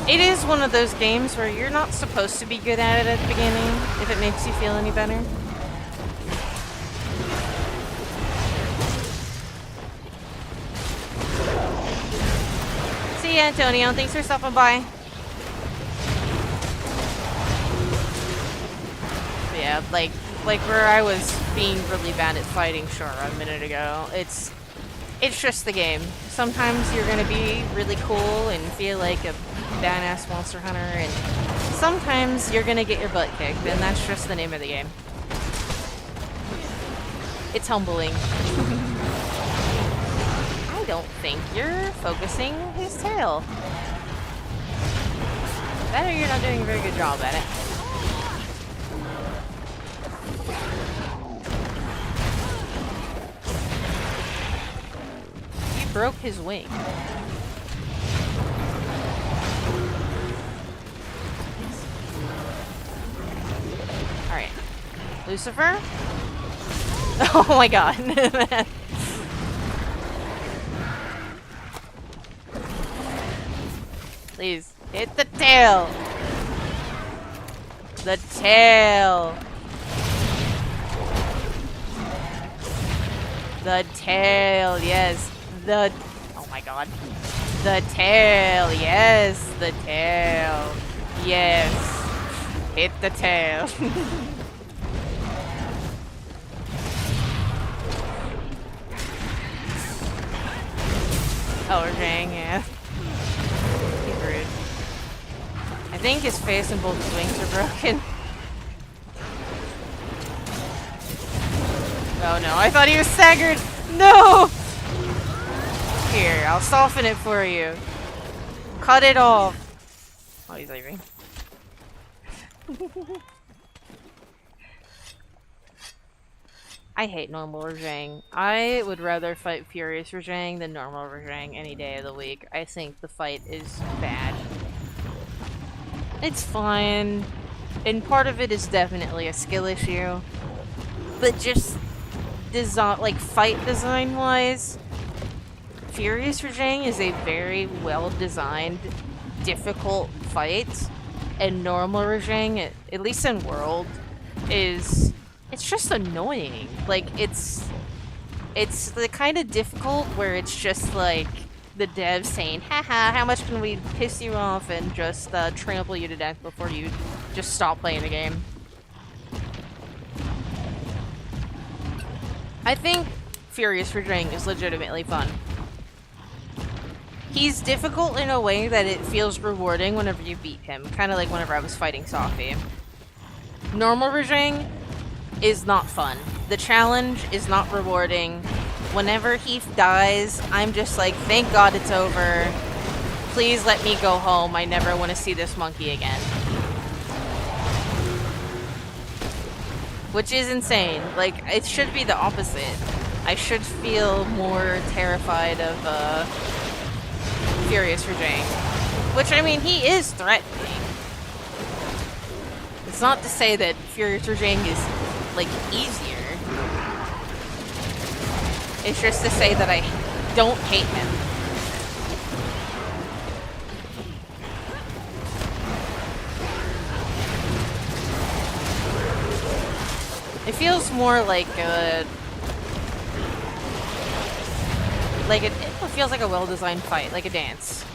It is one of those games where you're not supposed to be good at it at the beginning, if it makes you feel any better. See ya, Antonio. Thanks for stopping by. Yeah, like where I was being really bad at fighting Shura a minute ago, it's just the game. Sometimes you're gonna be really cool and feel like a badass monster hunter, and sometimes you're gonna get your butt kicked, and that's just the name of the game. It's humbling. I don't think you're focusing his tail. Better you're not doing a very good job at it. Broke his wing. Alright. Lucifer? Oh my god. Please, hit the tail! The tail! The tail, yes. Oh my god. The tail, yes, the tail. Yes. Hit the tail. Oh, Zhang, yeah. He's rude. I think his face and both his wings are broken. Oh no, I thought he was staggered! No! Here, I'll soften it for you. Cut it off. Oh, he's leaving. I hate normal Rajang. I would rather fight Furious Rajang than normal Rajang any day of the week. I think the fight is bad. It's fine. And part of it is definitely a skill issue. But just design, like fight design wise, Furious Rajang is a very well designed, difficult fight. And normal Rajang, at least in World, is it's just annoying. Like it's the kind of difficult where it's just like the devs saying, haha, how much can we piss you off and just trample you to death before you just stop playing the game. I think Furious Rajang is legitimately fun. He's difficult in a way that it feels rewarding whenever you beat him, kind of like whenever I was fighting Safi. Normal Rajang is not fun. The challenge is not rewarding. Whenever he dies, I'm just like, thank God it's over. Please let me go home. I never want to see this monkey again. Which is insane. Like, it should be the opposite. I should feel more terrified of Furious Rajang. Which, I mean, he is threatening. It's not to say that Furious Rajang is, like, easier. It's just to say that I don't hate him. It feels more like a... it feels like a well-designed fight, like a dance.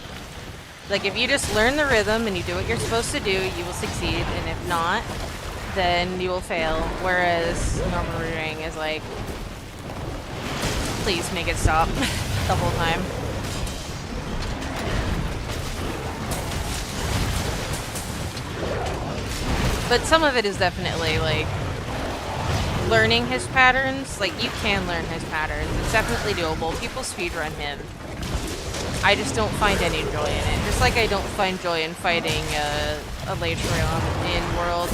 Like, if you just learn the rhythm and you do what you're supposed to do, you will succeed, and if not, then you will fail. Whereas normal Rajang is like, please make it stop the whole time. But some of it is definitely, like, learning his patterns. Like, you can learn his patterns. It's definitely doable. People speedrun him. I just don't find any joy in it. Just like I don't find joy in fighting a Latreon in World.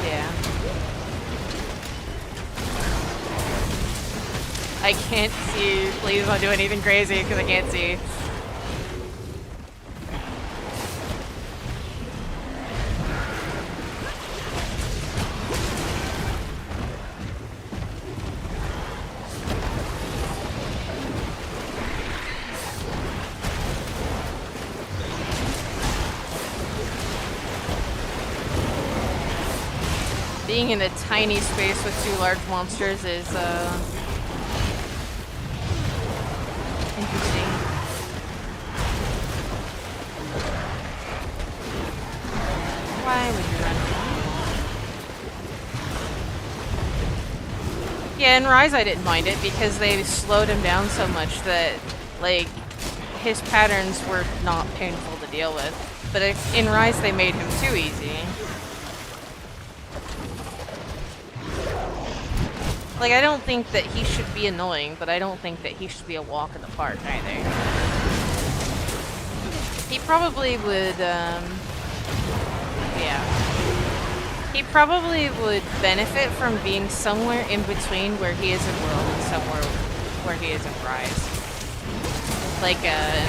Yeah. I can't see. Please don't do anything crazy because I can't see. Being in a tiny space with two large monsters is, interesting. Why would you run? Yeah, in Rise I didn't mind it because they slowed him down so much that, like, his patterns were not painful to deal with. But in Rise they made him too easy. Like, I don't think that he should be annoying, but I don't think that he should be a walk in the park either. He probably would, yeah. He probably would benefit from being somewhere in between where he is in World and somewhere where he is in Rise. Like, I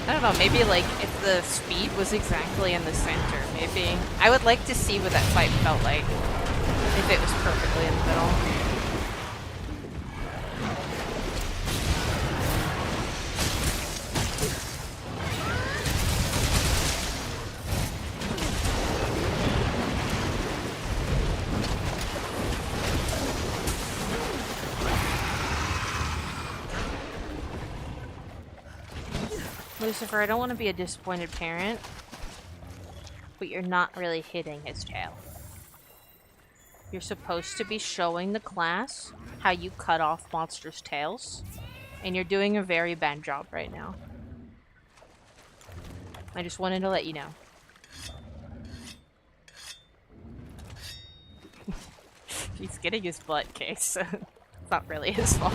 don't know, maybe, like, if the speed was exactly in the center, maybe. I would like to see what that fight felt like if it was perfectly in the middle. Lucifer, I don't want to be a disappointed parent, but you're not really hitting his tail. you're supposed to be showing the class how you cut off monsters' tails. And you're doing a very bad job right now. I just wanted to let you know. He's getting his butt kicked, so it's not really his fault.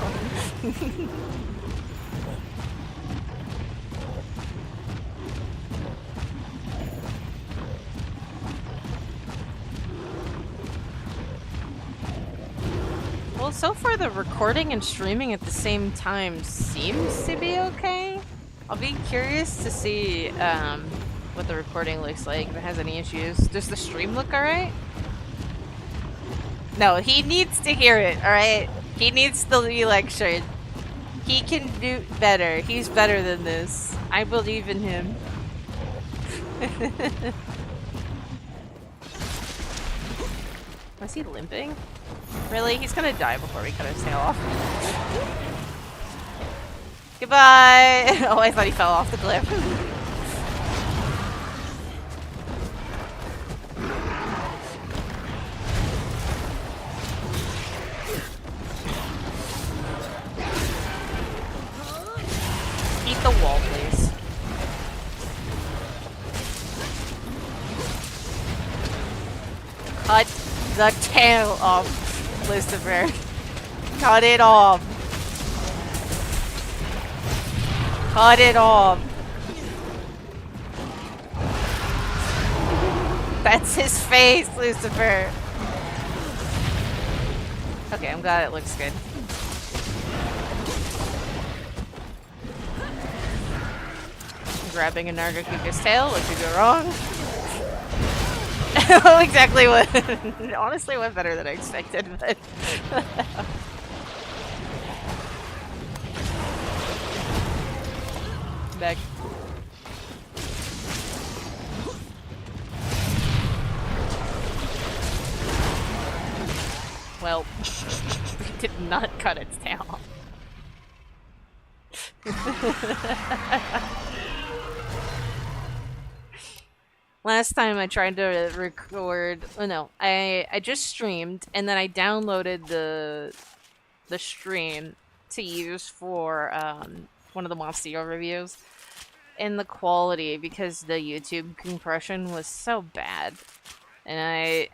Well, so far the recording and streaming at the same time seems to be okay. I'll be curious to see what the recording looks like, if it has any issues. Does the stream look alright? No, he needs to hear it, alright? He needs to be lectured. He can do better. He's better than this. I believe in him. Was he limping? Really? He's gonna die before we cut his tail off. Goodbye! Oh, I thought he fell off the cliff. Eat the wall, please. Cut the tail off, Lucifer. Cut it off. Cut it off. That's his face, Lucifer. Okay, I'm glad it looks good. Grabbing a Nargacuca's tail, what could go wrong? Exactly what. Honestly, went better than I expected, but. Back. Well, we did not cut its tail. Last time I tried to record, oh no, I just streamed and then I downloaded the stream to use for one of the Monstie overviews, and the quality, because the YouTube compression was so bad, and I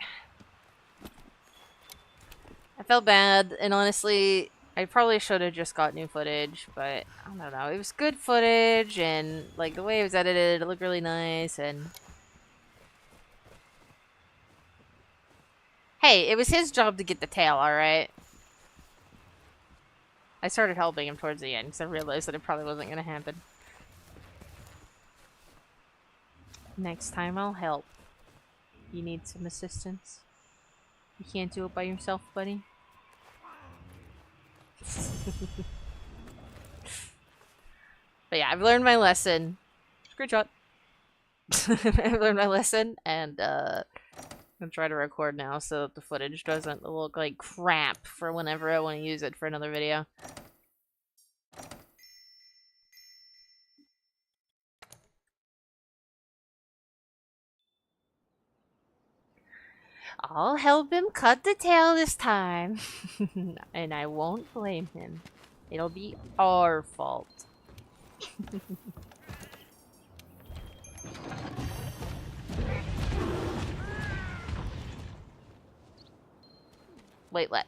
felt bad, and honestly I probably should have just got new footage, but I don't know, it was good footage, and like the way it was edited, it looked really nice, and hey, it was his job to get the tail, alright? I started helping him towards the end because I realized that it probably wasn't going to happen. Next time I'll help. You need some assistance? You can't do it by yourself, buddy? But yeah, I've learned my lesson. Screenshot. I've learned my lesson, and I'm gonna try to record now so that the footage doesn't look like crap for whenever I want to use it for another video. I'll help him cut the tail this time. And I won't blame him. It'll be our fault. Wait, what?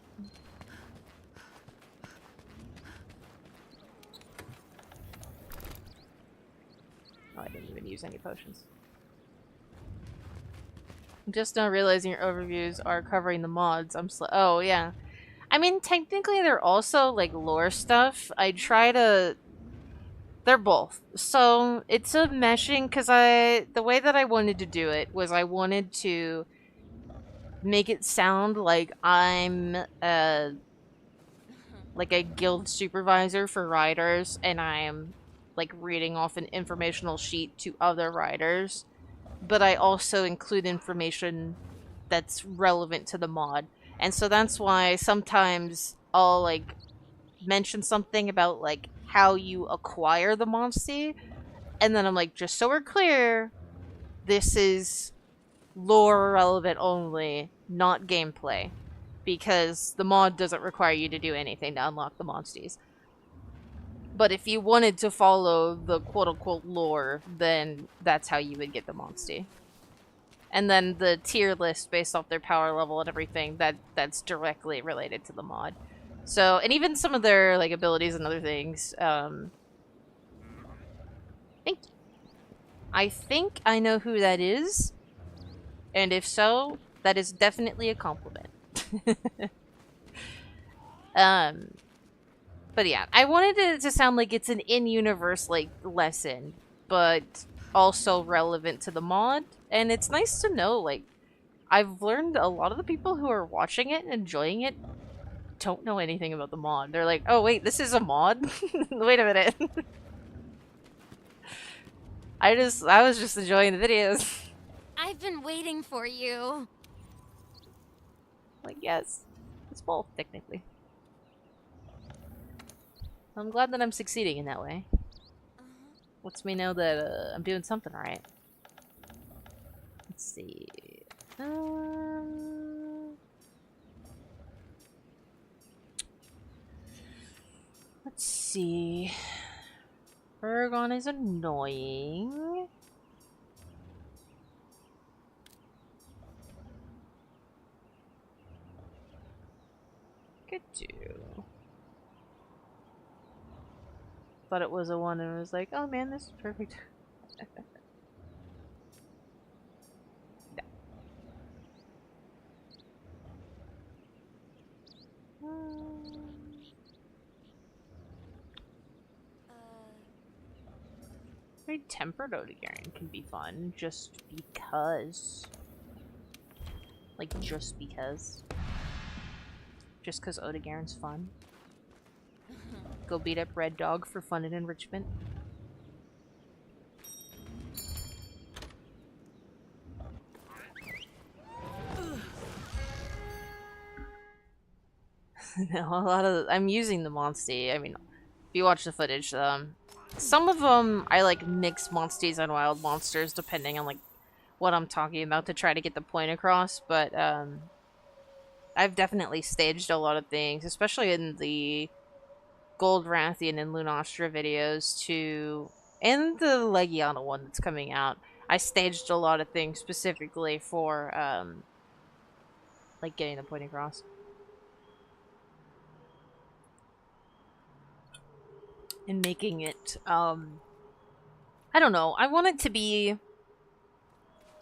Oh, I didn't even use any potions. I'm just now realizing your overviews are covering the mods. Oh, yeah. I mean, technically they're also, like, lore stuff. I try to... They're both. So, it's a meshing, because the way that I wanted to do it was I wanted to make it sound like I'm like a guild supervisor for riders, and I'm like reading off an informational sheet to other riders, but I also include information that's relevant to the mod. And so that's why sometimes I'll like mention something about like how you acquire the Monstie, and then I'm like, just so we're clear, this is lore relevant only, not gameplay. because the mod doesn't require you to do anything to unlock the Monsties. But if you wanted to follow the quote-unquote lore, then that's how you would get the Monstie. And then the tier list based off their power level and everything, that's directly related to the mod. So, and even some of their like abilities and other things, I think I know who that is. And if so, that is definitely a compliment. But yeah, I wanted it to sound like it's an in-universe like lesson, but also relevant to the mod. And it's nice to know, like, I've learned a lot of the people who are watching it and enjoying it don't know anything about the mod. They're like, oh wait, this is a mod? Wait a minute. I was just enjoying the videos. I've been waiting for you. Like, yes. It's both, technically. I'm glad that I'm succeeding in that way. Lets me know that I'm doing something right. Let's see. Let's see. Ergon is annoying. Could do. Thought it was a one and was like, oh man, this is perfect. Maybe tempered Odegarin can be fun, just because. Like, just because. Just because Odegarin's fun. Go beat up Red Dog for fun and enrichment. No, I'm using the Monstie. I mean, if you watch the footage, some of them I like mix Monsties and wild monsters depending on like what I'm talking about to try to get the point across. But I've definitely staged a lot of things, especially in the Gold Rathian and Lunastra videos too, and the Legiana one that's coming out. I staged a lot of things specifically for like getting the point across. And making it, I don't know, I want it to be,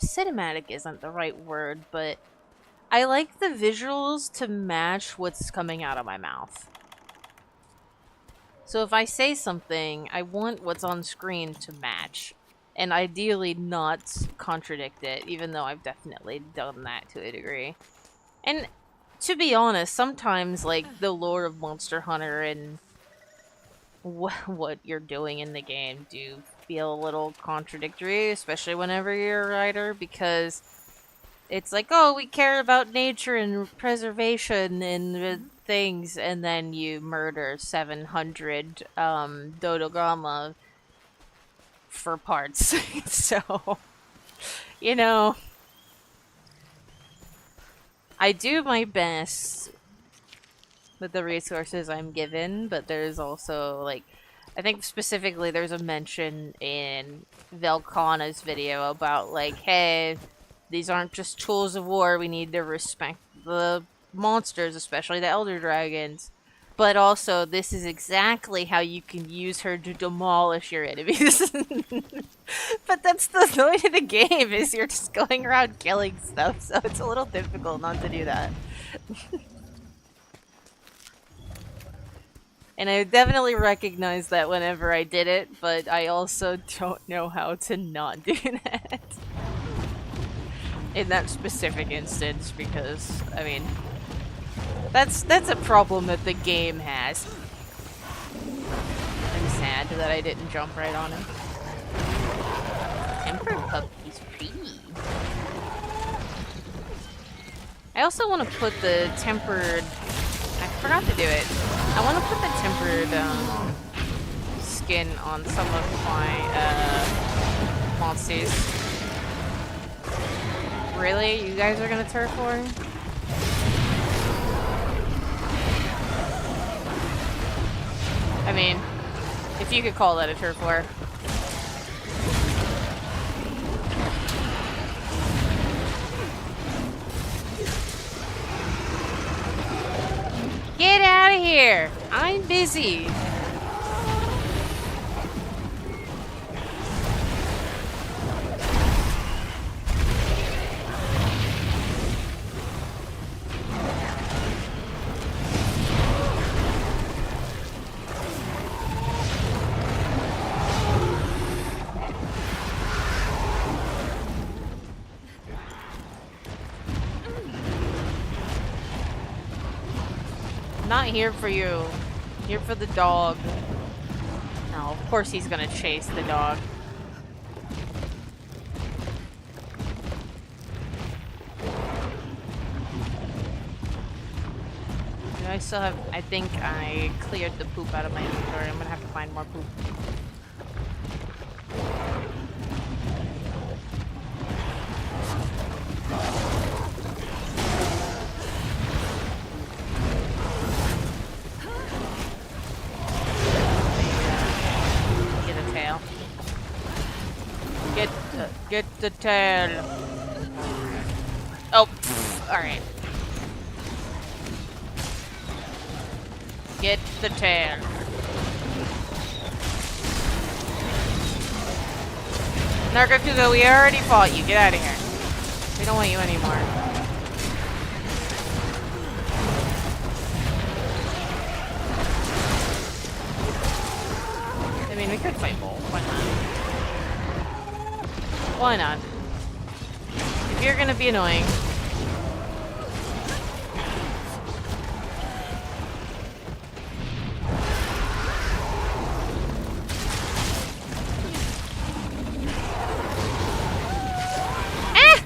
cinematic isn't the right word, but I like the visuals to match what's coming out of my mouth. So if I say something, I want what's on screen to match, and ideally not contradict it, even though I've definitely done that to a degree. And to be honest, sometimes, like, the lore of Monster Hunter and what you're doing in the game do feel a little contradictory, especially whenever you're a writer, because it's like, oh, we care about nature and preservation and things, and then you murder 700 Dodogama for parts. So, you know, I do my best with the resources I'm given, but there's also, like, I think specifically there's a mention in Velkana's video about, like, hey, these aren't just tools of war, we need to respect the monsters, especially the Elder Dragons. But also, this is exactly how you can use her to demolish your enemies. But that's the point of the game, is you're just going around killing stuff, so it's a little difficult not to do that. And I definitely recognize that whenever I did it, but I also don't know how to not do that. In that specific instance, because, I mean, that's a problem that the game has. I'm sad that I didn't jump right on him. Tempered puppy's pretty. I also want to put the tempered... I forgot to do it. I want to put the tempered skin on some of my Monsties. Really? You guys are gonna turf war? I mean, if you could call that a turf war. Get out of here! I'm busy. Not here for you. Here for the dog. No, of course he's gonna chase the dog. Do I still have... I think I cleared the poop out of my inventory. I'm gonna have to find more poop. Get the tail. Oh, alright. Get the tail. Nargacuga, we already fought you. Get out of here. We don't want you anymore. I mean, we could fight both. Why not? Why not? If you're gonna be annoying. Ah!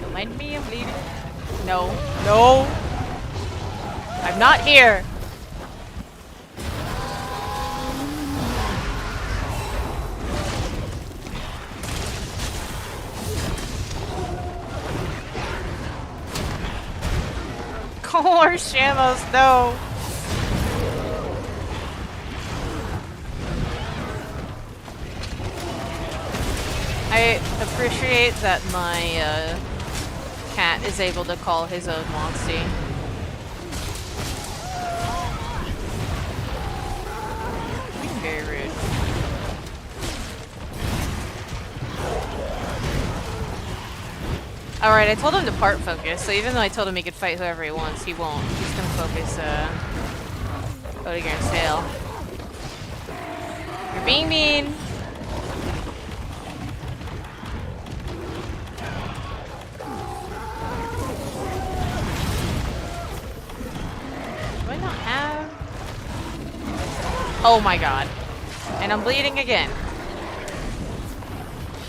Don't mind me, I'm bleeding. No. No! I'm not here! More Shamos, no. I appreciate that my cat is able to call his own Monstie. Very rude. Alright, I told him to part focus, so even though I told him he could fight whoever he wants, he won't. He's gonna focus, Odegaard's tail. You're being mean! Do I not have... Oh my god. And I'm bleeding again.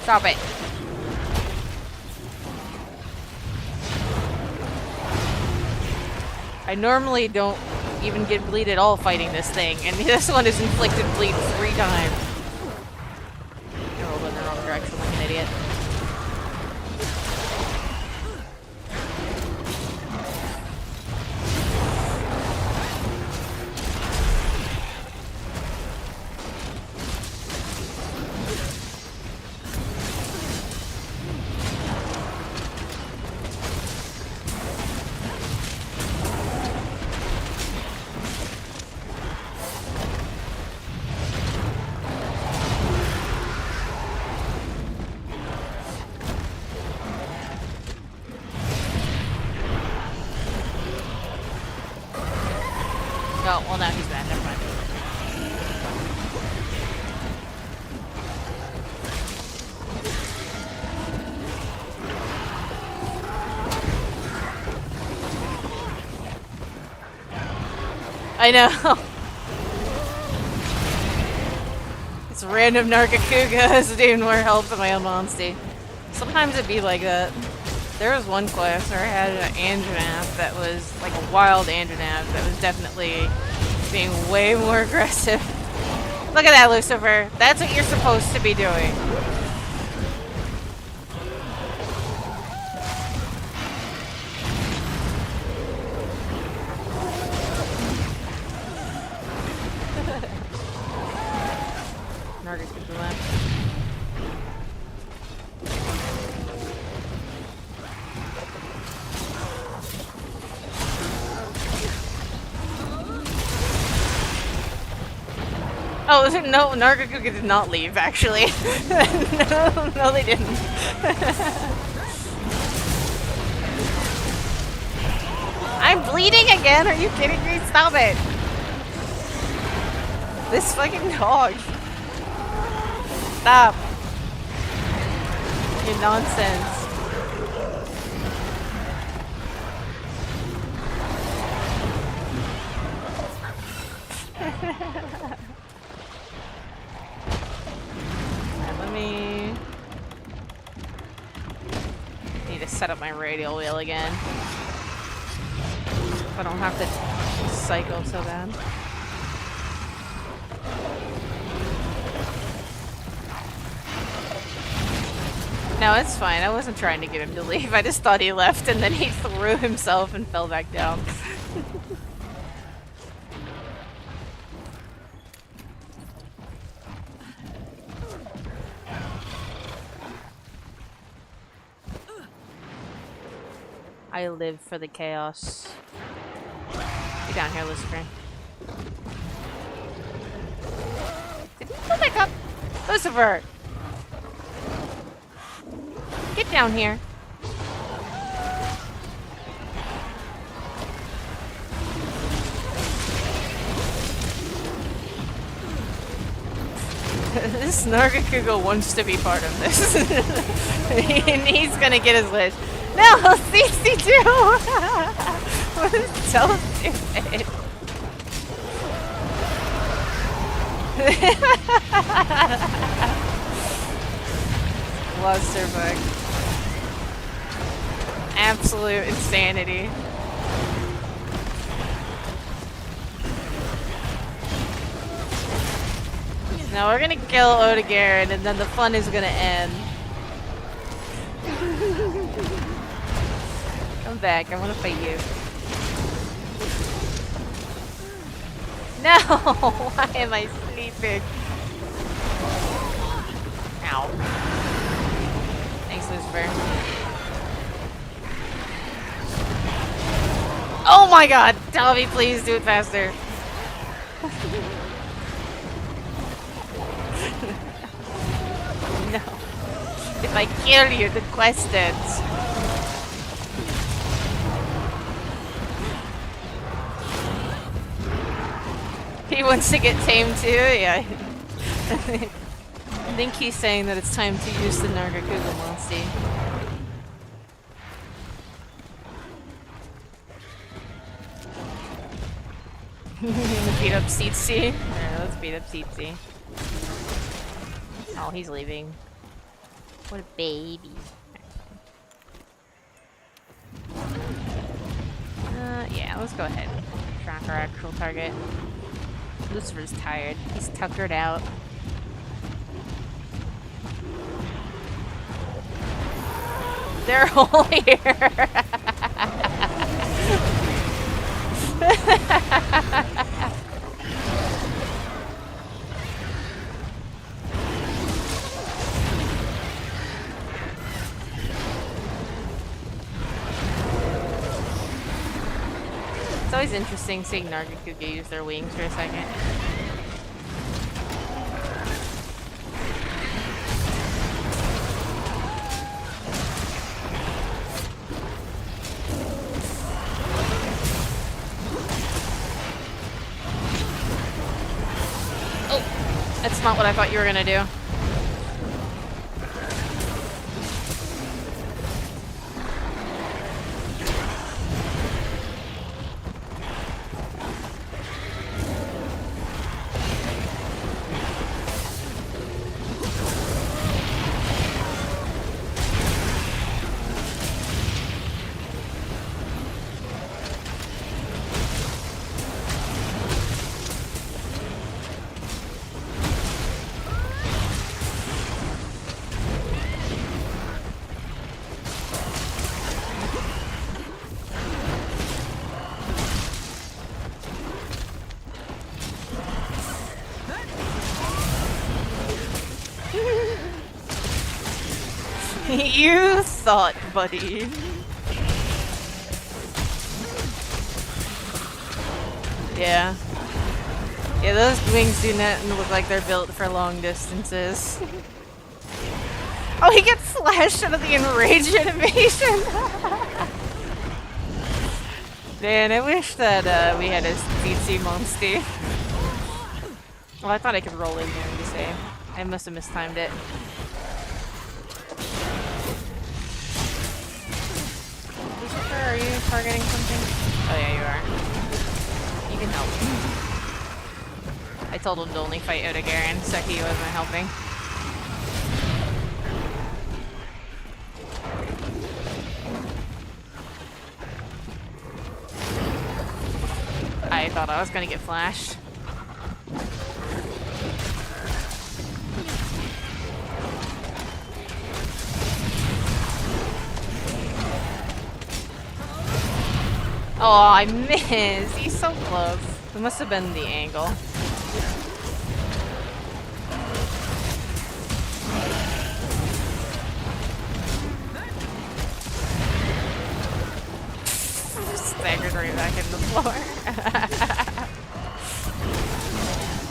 Stop it. I normally don't even get bleed at all fighting this thing, and this one has inflicted bleed 3 times. I rolled in the wrong direction like an idiot. Oh, well now he's bad, never mind. I know! It's random Nargacuga is doing more health than my own Monstie. Sometimes it'd be like that. There was one class where I had an Andronath that was like a wild Andronath that was definitely being way more aggressive. Look at that, Lucifer. That's what you're supposed to be doing. Nargacuga left. Oh, no, Nargacuga did not leave, actually. No, they didn't. I'm bleeding again? Are you kidding me? Stop it! This fucking dog. Stop. You nonsense. Let me... need to set up my radial wheel again. I don't have to cycle so bad. No, it's fine. I wasn't trying to get him to leave. I just thought he left and then he threw himself and fell back down. I live for the chaos. Get down here, Lucifer. Did he come back up? Lucifer! Get down here. This Nargacuga wants to be part of this. And he's gonna get his wish. No, CC2! What is so stupid? Clusterfuck. Absolute insanity. Now we're gonna kill Odegaard and then the fun is gonna end. Come back, I wanna fight you. No! Why am I sleeping? Ow. Thanks, Lucifer. Oh my god! Tell me, please do it faster. No. If I kill you, the quest ends. He wants to get tamed too? Yeah. I think he's saying that it's time to use the Nargacuga Monstie. Beat up Seatsy. Alright, let's beat up Seatsy. Oh, he's leaving. What a baby. Yeah, let's go ahead. Track our actual target. Lucifer's tired. He's tuckered out. They're all here. It's always interesting seeing Nargacuga use their wings for a second. Oh, that's not what I thought you were gonna do. You thought, buddy. Yeah. Yeah, those wings do not look like they're built for long distances. Oh, he gets slashed out of the enraged animation! Man, I wish that we had a CC Monstie. Oh, I thought I could roll in here and just say. I must have mistimed it. Lucifer, are you targeting something? Oh yeah, you are. You can help. I told him to only fight Odegarin, so he wasn't helping. I thought I was gonna get flashed. Oh, I missed! He's so close. It must have been the angle. Staggered right back in the floor.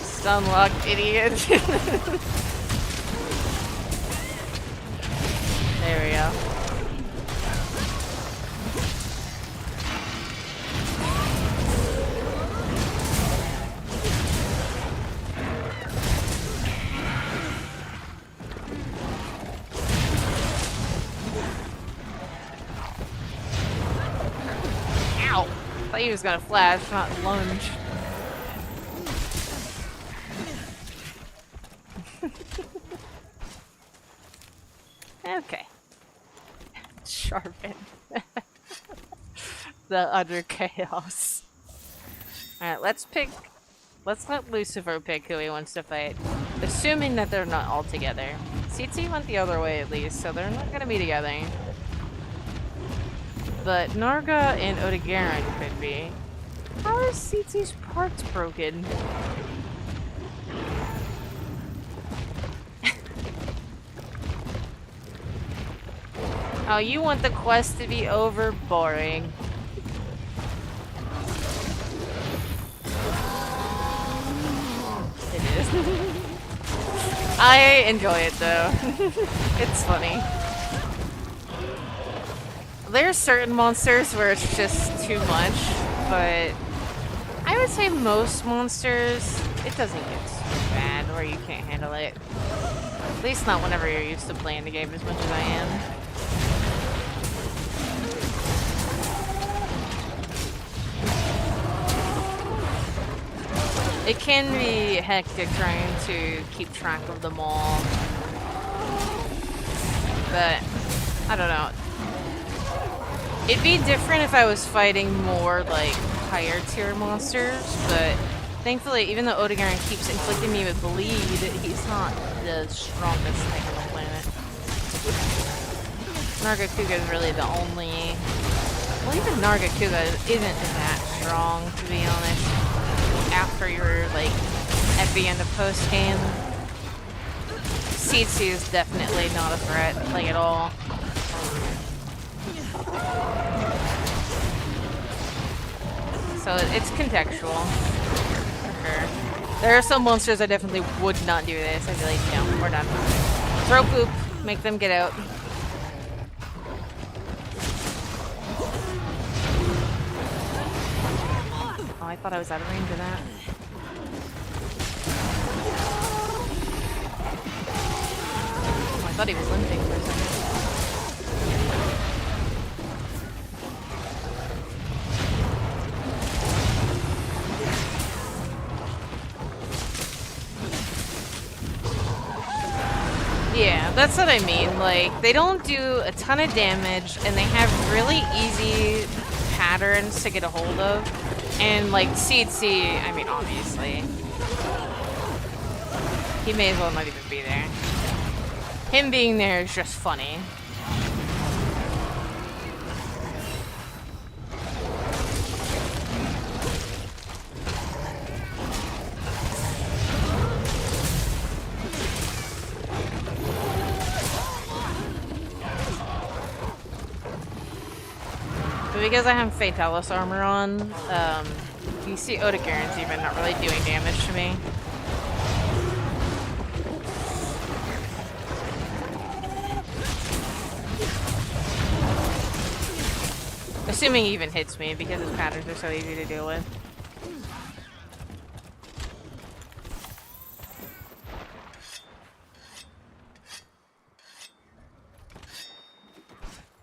Stunlocked, idiot. There we go. Ow! I thought he was gonna flash, not lunge. Okay. Sharpen. The utter chaos. Alright, let's let Lucifer pick who he wants to fight. Assuming that they're not all together. CT went the other way at least, so they're not gonna be together. But Narga and Odegarin could be. How is CT's parts broken? Oh, you want the quest to be over? Boring. It is. I enjoy it though. It's funny. There's certain monsters where it's just too much, but I would say most monsters, it doesn't get too bad where you can't handle it. At least not whenever you're used to playing the game as much as I am. It can be hectic trying to keep track of them all. But, I don't know. It'd be different if I was fighting more, like, higher tier monsters, but thankfully, even though Odegarin keeps inflicting me with bleed, he's not the strongest thing on the planet. Nargacuga is really the only... Well, even Nargacuga isn't that strong, to be honest. After you're, like, at the end of post-game. CC is definitely not a threat, like, at all. So it's contextual, for sure. There are some monsters that definitely would not do this. I'd be like, no, we're done. Throw poop, make them get out. Oh, I thought I was out of range of that. Oh, I thought he was limping for a second. Yeah, that's what I mean. Like, they don't do a ton of damage, and they have really easy patterns to get a hold of. And, like, CC, I mean, obviously. He may as well not even be there. Him being there is just funny. because I have Fatalis armor on, you see Odogaron's even not really doing damage to me. Assuming he even hits me, because his patterns are so easy to deal with.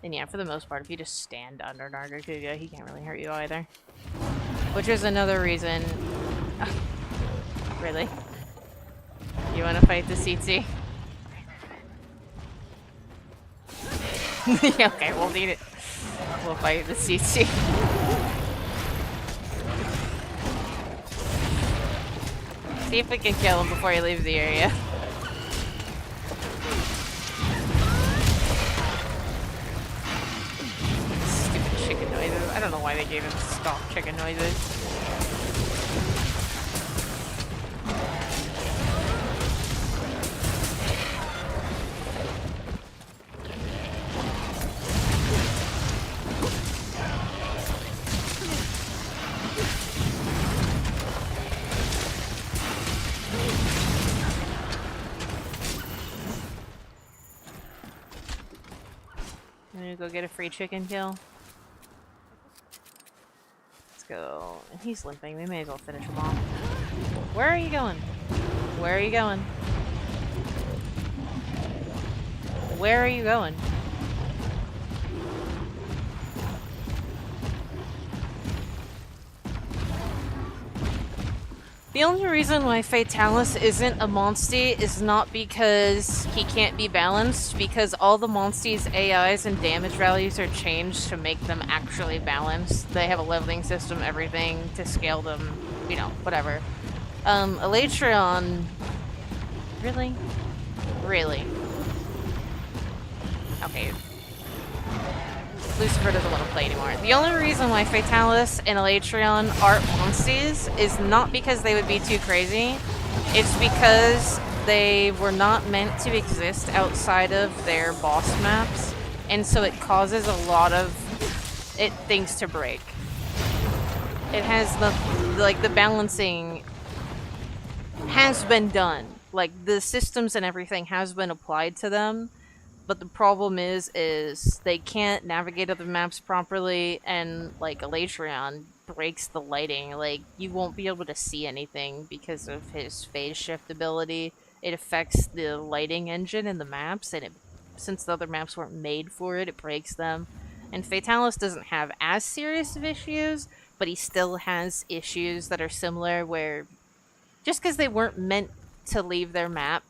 And yeah, for the most part, if you just stand under Nargacuga, he can't really hurt you either. Which is another reason... Really? You want to fight the Tsetse? Okay, we'll need it. We'll fight the Tsetse. See if we can kill him before he leaves the area. Stupid chicken noises. I don't know why they gave him stock chicken noises. Go get a free chicken kill. Let's go. And he's limping. We may as well finish him off. Where are you going? Where are you going? Where are you going? The only reason why Fatalis isn't a Monstie is not because he can't be balanced, because all the Monsties' AIs and damage values are changed to make them actually balanced. They have a leveling system, everything, to scale them, you know, whatever. Elytrion... Really? Really? Okay. Lucifer doesn't want to play anymore. The only reason why Fatalis and Elytrion aren't Monsties is not because they would be too crazy. It's because they were not meant to exist outside of their boss maps, and so it causes a lot of things to break. It has the balancing has been done. Like, the systems and everything has been applied to them. But the problem is they can't navigate other maps properly, and, like, Elytrion breaks the lighting. Like, you won't be able to see anything because of his phase shift ability. It affects the lighting engine in the maps, and since the other maps weren't made for it, it breaks them. And Fatalis doesn't have as serious of issues, but he still has issues that are similar, where just because they weren't meant to leave their map,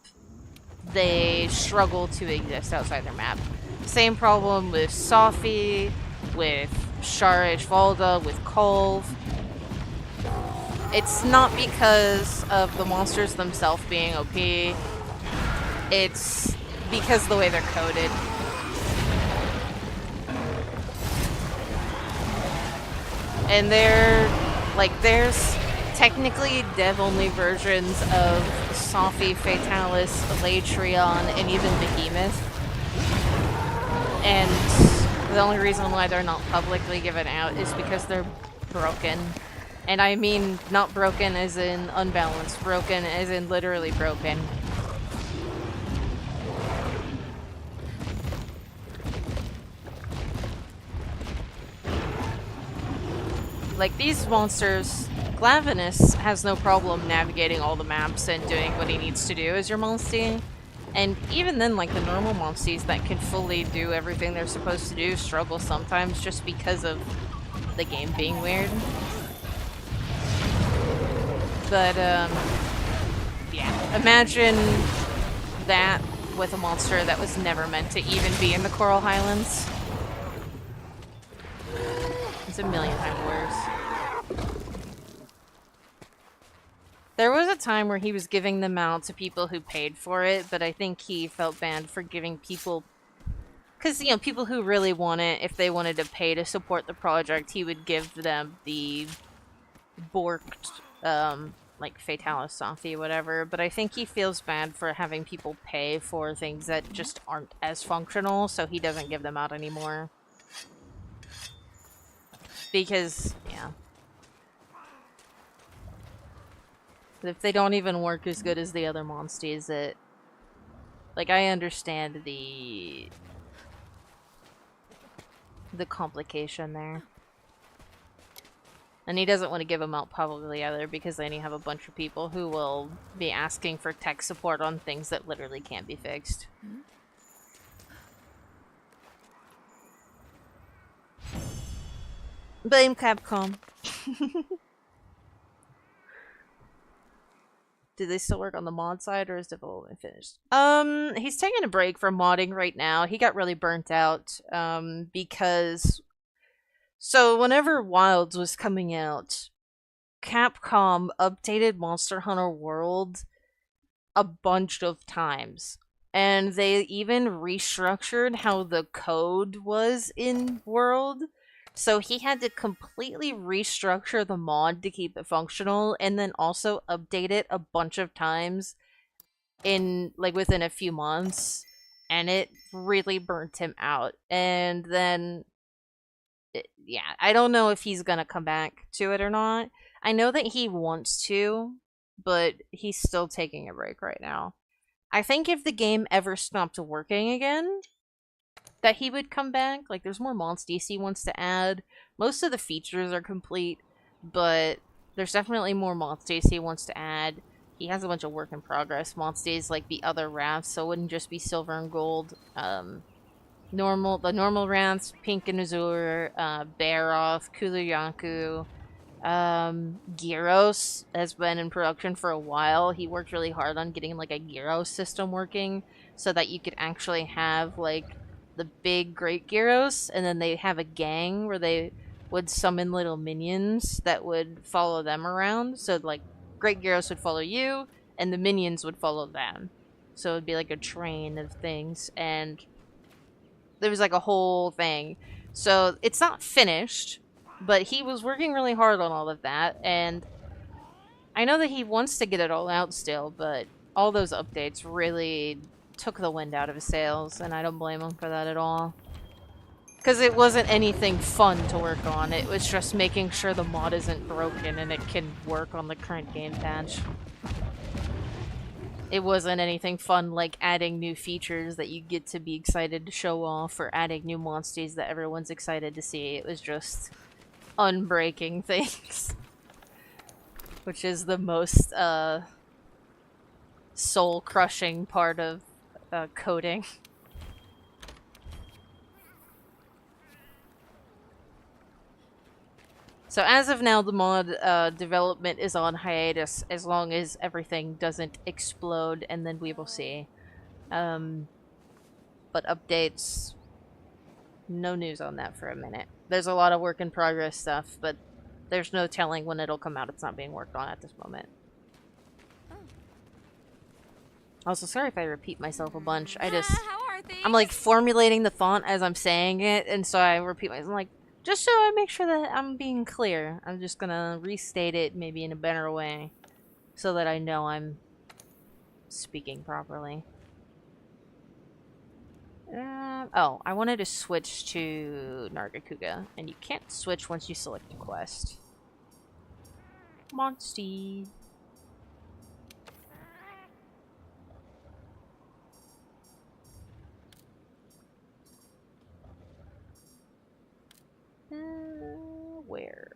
they struggle to exist outside their map. Same problem with Safi, with Sharish Valda, with Kolv. It's not because of the monsters themselves being OP, it's because of the way they're coded. And there's technically dev-only versions of Safi, Fatalis, Elytrion, and even Behemoth. And the only reason why they're not publicly given out is because they're broken. And I mean not broken as in unbalanced, broken as in literally broken. Like, these monsters, Glavenus has no problem navigating all the maps and doing what he needs to do as your Monstie. And even then, like, the normal Monsties that can fully do everything they're supposed to do struggle sometimes just because of the game being weird. But, yeah. Imagine that with a monster that was never meant to even be in the Coral Highlands. It's a million times worse. There was a time where he was giving them out to people who paid for it, but I think he felt bad for giving people... Because, you know, people who really want it, if they wanted to pay to support the project, he would give them the borked, like, Fatalis, Safi, whatever. But I think he feels bad for having people pay for things that just aren't as functional, so he doesn't give them out anymore. Because, yeah. If they don't even work as good as the other Monsties, it... Like, I understand the complication there. And he doesn't want to give them out publicly either, because then you have a bunch of people who will be asking for tech support on things that literally can't be fixed. Blame Capcom. Do they still work on the mod side, or is development finished? He's taking a break from modding right now. He got really burnt out, because... So, whenever Wilds was coming out, Capcom updated Monster Hunter World a bunch of times. And they even restructured how the code was in World. So he had to completely restructure the mod to keep it functional, and then also update it a bunch of times in, like, within a few months. And it really burnt him out. And then... yeah, I don't know if he's gonna come back to it or not. I know that he wants to, but he's still taking a break right now. I think if the game ever stopped working again, that he would come back. Like, there's more Monsties he wants to add. Most of the features are complete, but there's definitely more Monsties he wants to add. He has a bunch of work in progress Monsties, like the other rafts, so it wouldn't just be silver and gold. The normal rafts, Pink and Azure, Baroth, Kuluyanku, Gyros has been in production for a while. He worked really hard on getting, like, a Gyros system working so that you could actually have, like, the big Great Gyros, and then they have a gang where they would summon little minions that would follow them around. So, like, Great Gyros would follow you, and the minions would follow them. So it would be like a train of things, and there was like a whole thing. So it's not finished, but he was working really hard on all of that, and I know that he wants to get it all out still, but all those updates really took the wind out of his sails, and I don't blame him for that at all. Because it wasn't anything fun to work on, it was just making sure the mod isn't broken and it can work on the current game patch. It wasn't anything fun like adding new features that you get to be excited to show off, or adding new Monsties that everyone's excited to see. It was just unbreaking things. Which is the most soul-crushing part of coding. So as of now, the mod development is on hiatus as long as everything doesn't explode, and then we will see. But updates, no news on that for a minute. There's a lot of work in progress stuff, but there's no telling when it'll come out. It's not being worked on at this moment. Also, sorry if I repeat myself a bunch. I'm like formulating the font as I'm saying it, and so I repeat myself. I'm like, just so I make sure that I'm being clear, I'm just gonna restate it maybe in a better way, so that I know I'm speaking properly. Oh, I wanted to switch to Nargacuga, and you can't switch once you select a quest. Monstie. Where?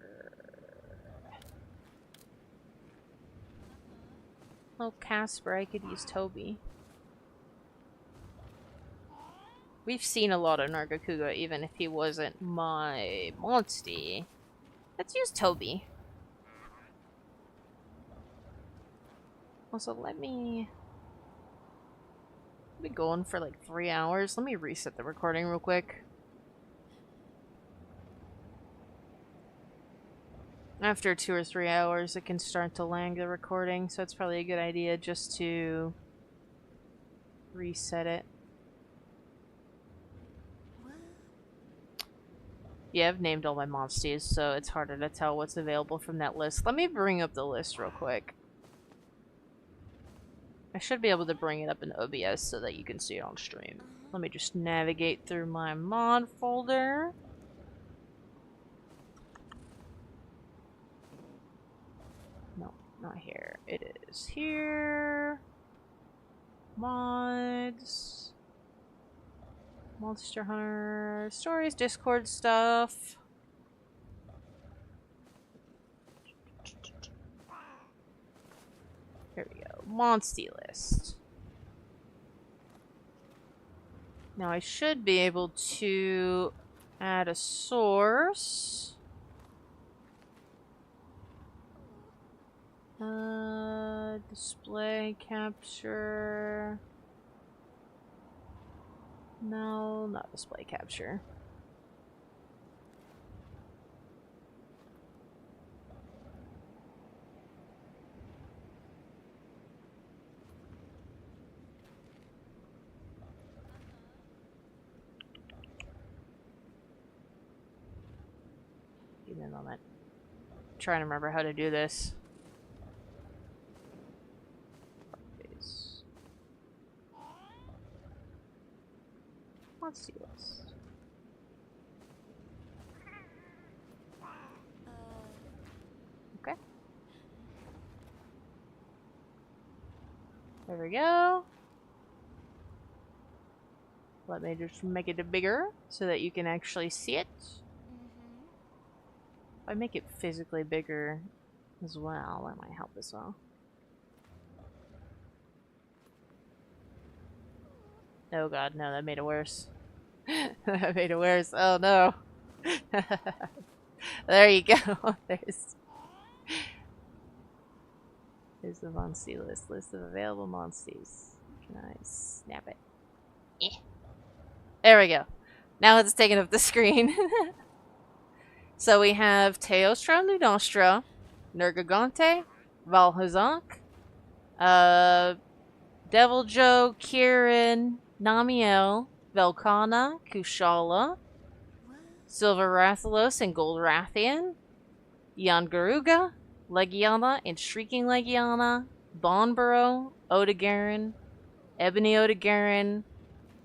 Oh, Casper, I could use Toby. We've seen a lot of Nargacuga, even if he wasn't my Monstie. Let's use Toby. Also, let me be going for like 3 hours. Let me reset the recording real quick. After 2 or 3 hours, it can start to lag the recording, so it's probably a good idea just to reset it. Yeah, I've named all my Monsties, so it's harder to tell what's available from that list. Let me bring up the list real quick. I should be able to bring it up in OBS so that you can see it on stream. Let me just navigate through my mod folder. Not here. It is here. Mods. Monster Hunter. Stories, Discord stuff. Here we go. Monstie list. Now I should be able to add a source. Display capture. No, not display capture. Give me a moment. I'm trying to remember how to do this. Monstie list. Okay. There we go. Let me just make it bigger so that you can actually see it. If I make it physically bigger as well, that might help as well. Oh god, no, that made it worse. That made it worse. Oh no. There you go. There's the Monstie list. List of available Monsties. Can I snap it? Eh. There we go. Now it's taking up the screen. So we have Teostra Ludostra, Nergigante, Valhazak, Devil Joe, Kieran, Namiel, Velkana, Kushala, Silver Rathalos and Gold Rathian, Yangaruga, Legiana and Shrieking Legiana, Bonborough, Odegarin, Ebony Odegarin,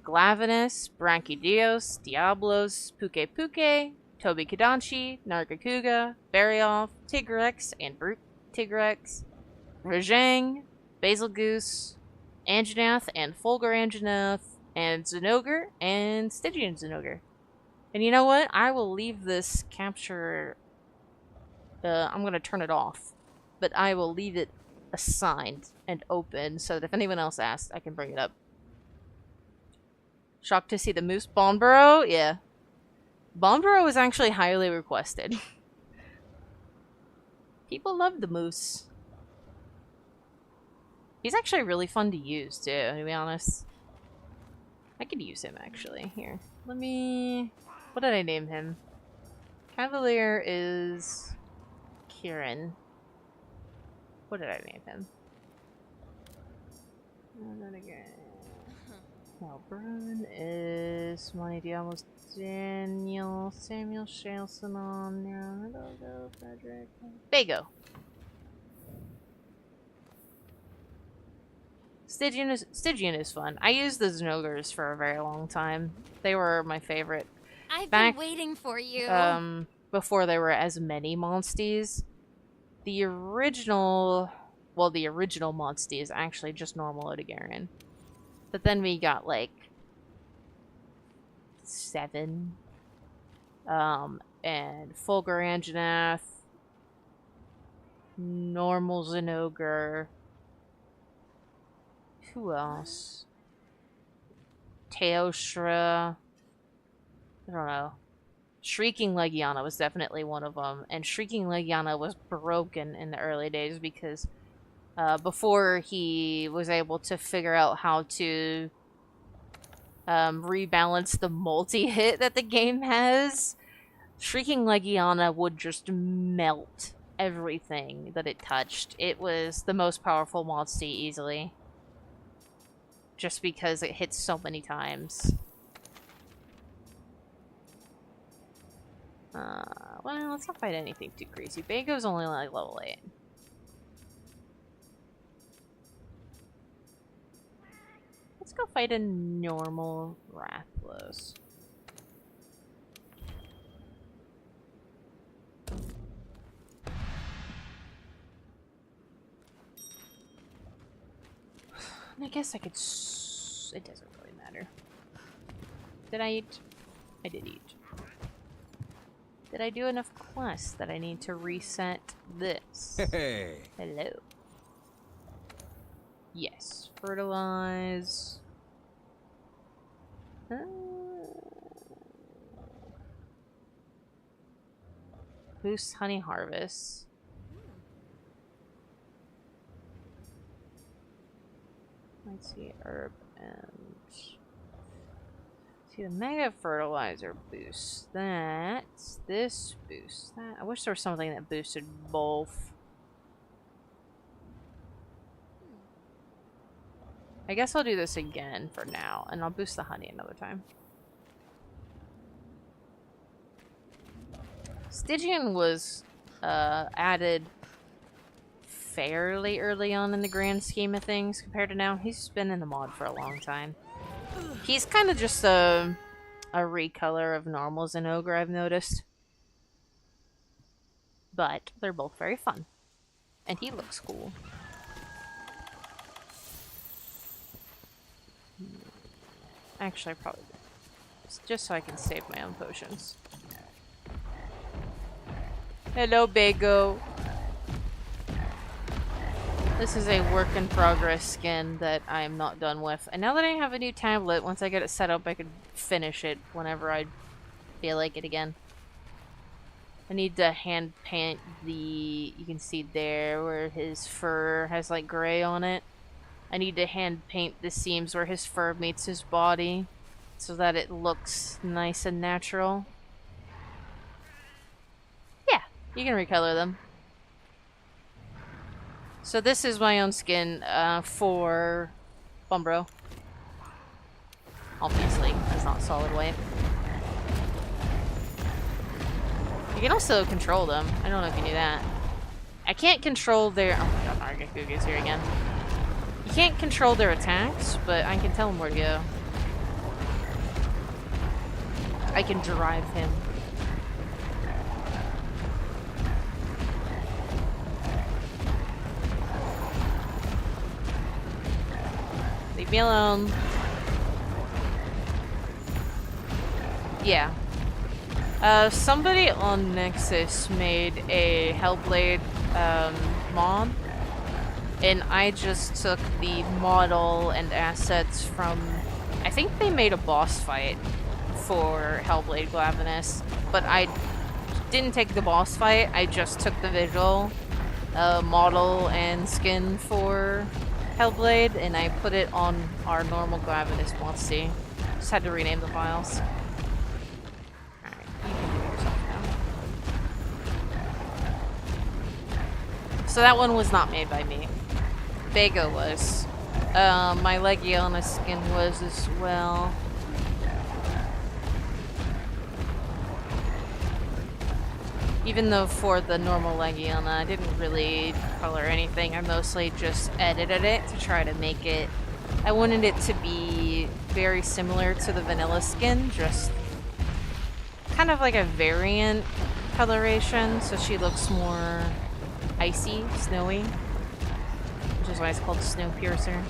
Glavinus, Branchidios, Diablos, Puke Puke, Toby Kadanchi, Nargacuga, Barioff, Tigrex and Brute Tigrex, Rajang, Basil Goose, Anjanath and Fulgur Anjanath, and Zenogre and Stygian Zenogre. And you know what? I will leave this capture. I'm going to turn it off. But I will leave it assigned and open so that if anyone else asks, I can bring it up. Shocked to see the moose. Bonborough? Yeah. Bonborough was actually highly requested. People love the moose. He's actually really fun to use, too, to be honest. I could use him, actually. Here. Let me... What did I name him? Cavalier is... Kieran. What did I name him? Brun is Monty Diablos, Daniel, Samuel Shalson on Leonardo, Frederick. Bago. Stygian is fun. I used the Znogres for a very long time. They were my favorite. I've been waiting for you. Before there were as many Monsties. The original Monstie is actually just normal Odegarin. But then we got like 7. And Fulgur Anjanath, normal Zenogre. Who else? Teostra. I don't know. Shrieking Legiana was definitely one of them. And Shrieking Legiana was broken in the early days because before he was able to figure out how to rebalance the multi-hit that the game has, Shrieking Legiana would just melt everything that it touched. It was the most powerful Monstie easily. Just because it hits so many times. Well, let's not fight anything too crazy. Bago's only like level 8. Let's go fight a normal Rathalos. I guess I could it doesn't really matter. Did I eat? I did eat. Did I do enough quests that I need to reset this? Hey. Hello. Yes. Fertilize. Boost honey harvest. Let's see, herb and... See, the mega fertilizer boosts that. This boosts that. I wish there was something that boosted both. I guess I'll do this again for now, and I'll boost the honey another time. Stygian was added fairly early on in the grand scheme of things compared to now. He's been in the mod for a long time. He's kind of just a recolor of normals and ogre, I've noticed. But they're both very fun. And he looks cool. Actually, I probably just so I can save my own potions. Hello, Bago. This is a work in progress skin that I am not done with. And now that I have a new tablet, once I get it set up, I can finish it whenever I feel like it again. I need to hand paint the... You can see there where his fur has like gray on it. I need to hand paint the seams where his fur meets his body so that it looks nice and natural. Yeah, you can recolor them. So this is my own skin for Bumbro. Obviously, it's not solid white. You can also control them. I don't know if you knew that. I can't control their... Oh my god, Nargacuga's here again. You can't control their attacks, but I can tell them where to go. I can drive him. Leave me alone. Yeah. Somebody on Nexus made a Hellblade mod. And I just took the model and assets from... I think they made a boss fight for Hellblade Glavenus, but I didn't take the boss fight, I just took the visual model and skin for Hellblade, and I put it on our normal Glavenus Monstie. Just had to rename the files. Alright, you can do yourself now. So that one was not made by me. Vega was. My Legiona skin was as well. Even though for the normal Legiona, I didn't really color anything. I mostly just edited it to try to make it... I wanted it to be very similar to the vanilla skin, just kind of like a variant coloration, so she looks more icy, snowy. Which is why it's called Snowpiercer.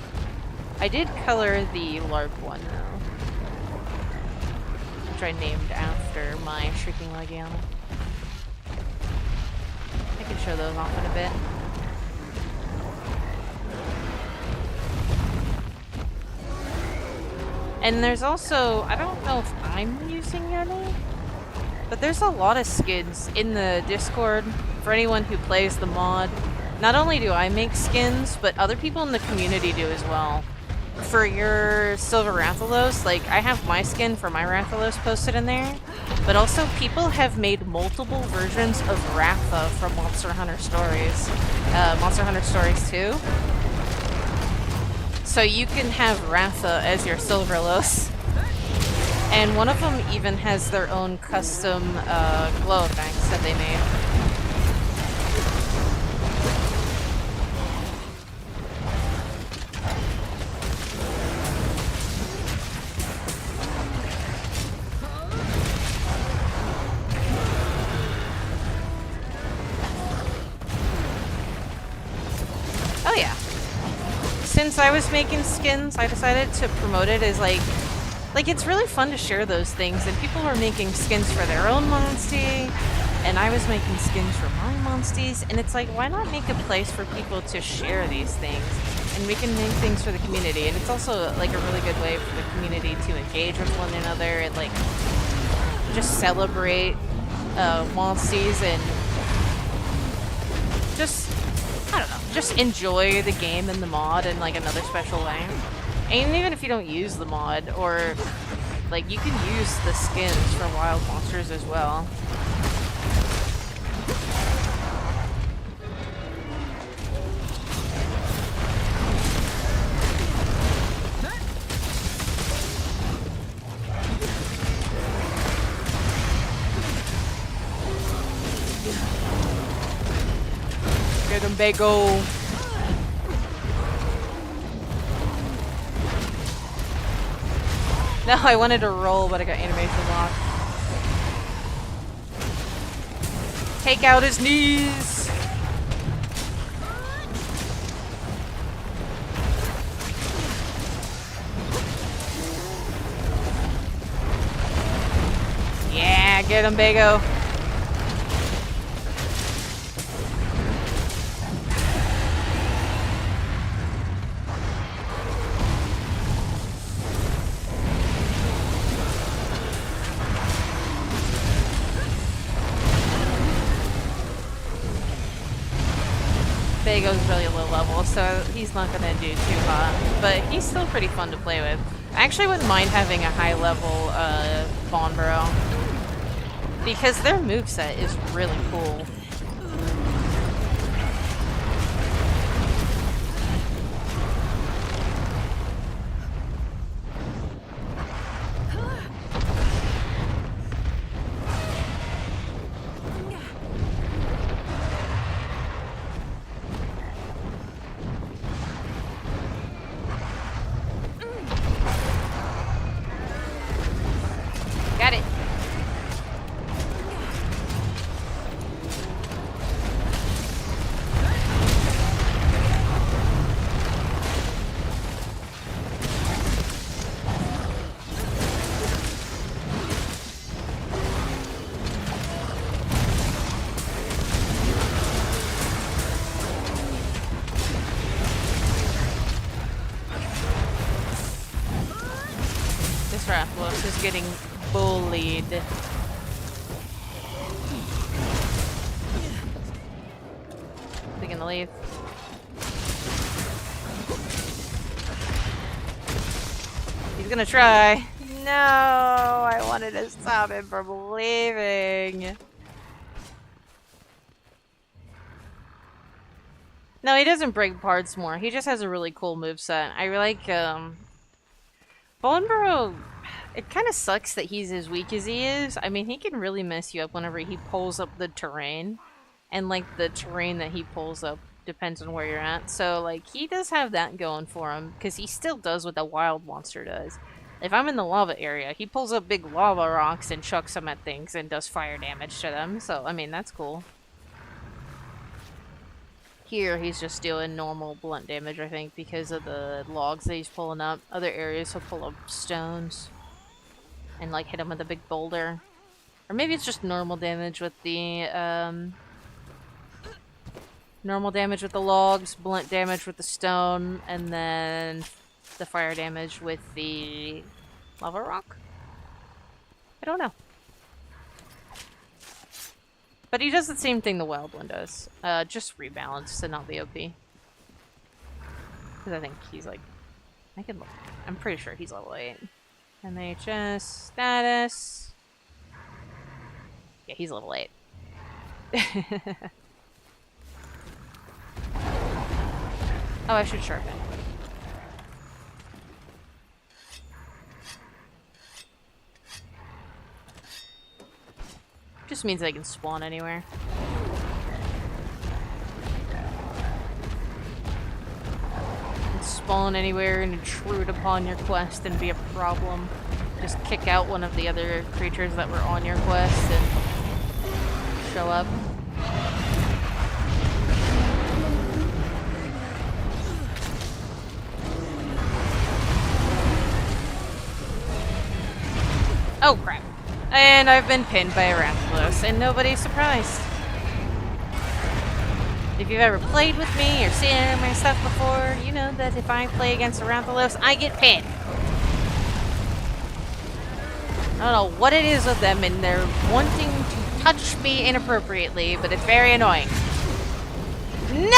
I did color the lark one though, which I named after my Shrieking Legiona. I can show those off in a bit. And there's also, I don't know if I'm using any, but there's a lot of skins in the Discord for anyone who plays the mod. Not only do I make skins, but other people in the community do as well. For your Silver Rathalos, like, I have my skin for my Rathalos posted in there, but also people have made multiple versions of Ratha from Monster Hunter Stories. Monster Hunter Stories 2. So you can have Ratha as your Silverlos. And one of them even has their own custom glow effects that they made. since I was making skins, I decided to promote it as like it's really fun to share those things, and people were making skins for their own Monstie, and I was making skins for my Monsties, and it's like, why not make a place for people to share these things, and we can make things for the community, and it's also like a really good way for the community to engage with one another, and like, just celebrate Monsties, and just, I don't know, just enjoy the game and the mod in like another special way. And even if you don't use the mod, or like you can use the skins for wild monsters as well. Get him, Bago. No, I wanted to roll, but I got animation locked. Take out his knees! Yeah, get him, Bago. Bago's really low level, so he's not gonna do too hot, but he's still pretty fun to play with. I actually wouldn't mind having a high level Bonbro, because their moveset is really cool. Got it. This Rathalos is getting bullied. They're gonna leave. He's gonna try. No, I wanted to stop him from leaving. No, he doesn't break parts more. He just has a really cool moveset. I like, Boneborough, it kind of sucks that he's as weak as he is. I mean, he can really mess you up whenever he pulls up the terrain. And, like, the terrain that he pulls up depends on where you're at. So, like, he does have that going for him, because he still does what the wild monster does. If I'm in the lava area, he pulls up big lava rocks and chucks them at things and does fire damage to them. So, I mean, that's cool. Here, he's just doing normal blunt damage, I think, because of the logs that he's pulling up. Other areas, he'll pull up stones and, like, hit him with a big boulder. Or maybe it's just normal damage with the, normal damage with the logs, blunt damage with the stone, and then the fire damage with the lava rock? I don't know. But he does the same thing the wild one does. Just rebalance to not be OP. Because I think he's like... I'm pretty sure he's level 8. MHS status... Yeah, he's level 8. Oh, I should sharpen. Just means I can spawn anywhere. Spawn anywhere and intrude upon your quest and be a problem. Just kick out one of the other creatures that were on your quest and show up. Oh crap. And I've been pinned by a Rathalos, and nobody's surprised. If you've ever played with me or seen my stuff before, you know that if I play against a Rathalos, I get pinned. I don't know what it is with them, and they're wanting to touch me inappropriately, but it's very annoying. No!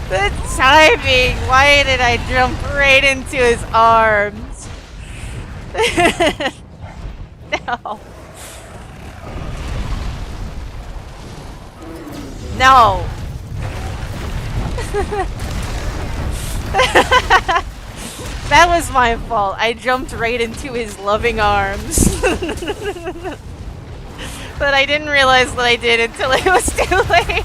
The timing! Why did I jump right into his arms? No. No! That was my fault. I jumped right into his loving arms. But I didn't realize what I did until it was too late.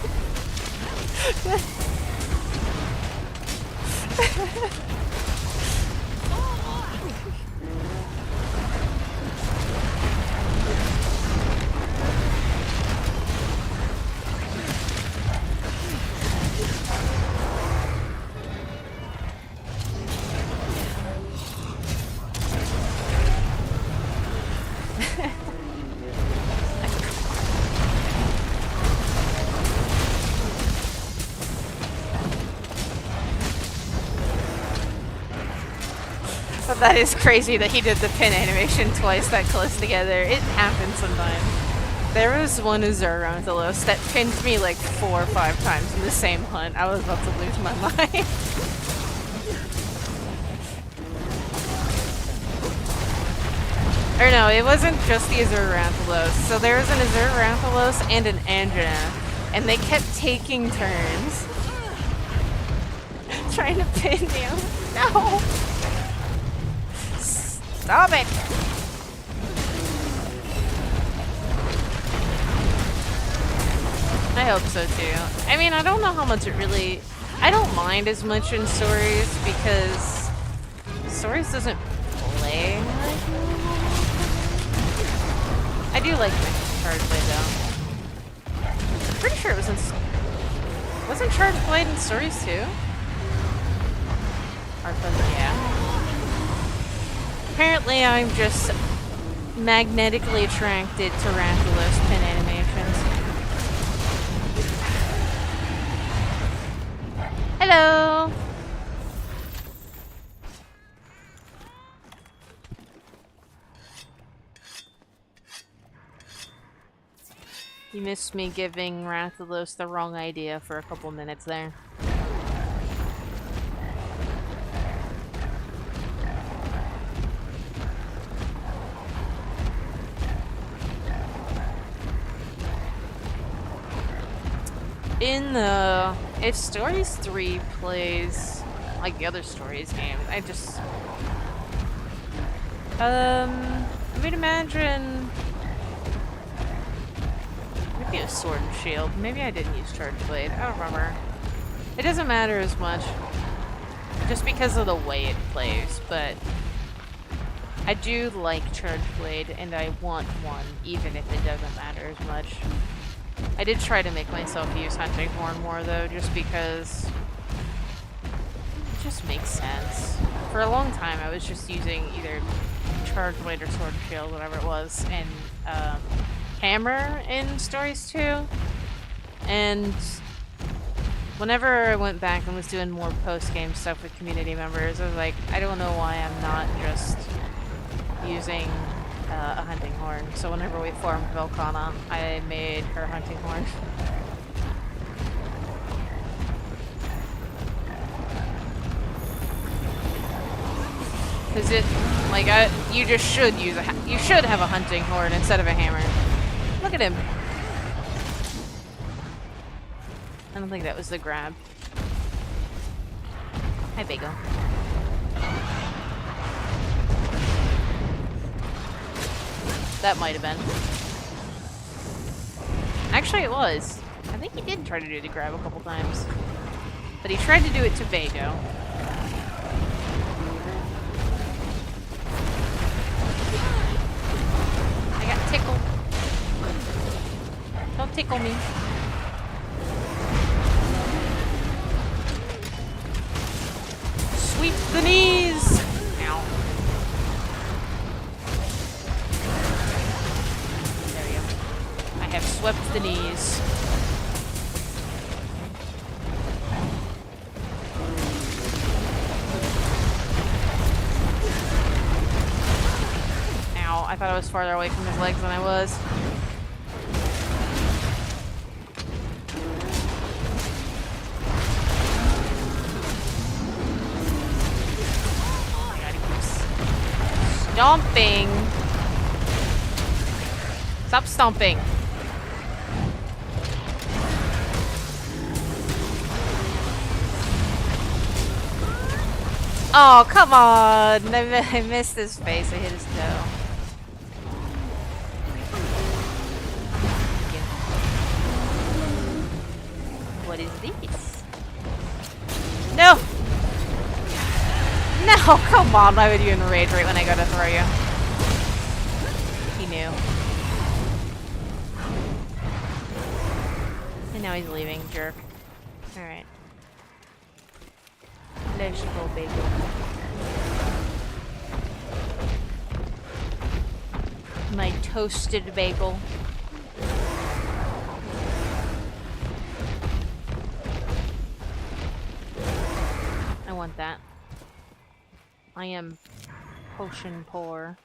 But that is crazy that he did the pin animation twice that close together. It happens sometimes. There was one Rathalos that pinned me like 4 or 5 times in the same hunt. I was about to lose my mind. Or no, it wasn't just the Rathalos. So there was an Rathalos and an Angina, and they kept taking turns trying to pin me. No! Stop it! I hope so too. I mean, I don't know how much it really... I don't mind as much in stories because stories doesn't play like I do like Charge Blade though. I'm pretty sure it was in... Wasn't Charge Blade in stories too? Yeah. Apparently I'm just magnetically attracted to Rathalos pin animations. Hello! You missed me giving Rathalos the wrong idea for a couple minutes there. If Stories 3 plays like the other Stories games, I would imagine maybe a Sword and Shield. Maybe I didn't use Charge Blade. I don't remember. It doesn't matter as much just because of the way it plays, but I do like Charge Blade and I want one even if it doesn't matter as much. I did try to make myself use Hunting Horn more though, just because it just makes sense. For a long time I was just using either Charge Blade or Sword and Shield, whatever it was, and Hammer in Stories 2. And whenever I went back and was doing more post-game stuff with community members, I was like, I don't know why I'm not just using a Hunting Horn. So whenever we formed Velkana, I made her Hunting Horn. Cause it, like, you just should use you should have a Hunting Horn instead of a hammer. Look at him. I don't think that was the grab. Hi, Bagel. That might have been. Actually, it was. I think he did try to do the grab a couple times. But he tried to do it to Vago. I got tickled. Don't tickle me. Sweep. The knees! Ow. There we go. I have swept the knees. Ow, I thought I was farther away from his legs than I was. Stomping. Stop stomping. Oh, come on. I missed his face. I hit his toe. What is this? No! No, come on. Why would you enrage right when I go to throw you? He knew. And now he's leaving, jerk. Alright. Let's go, baby. My toasted bagel. I want that. I am potion poor.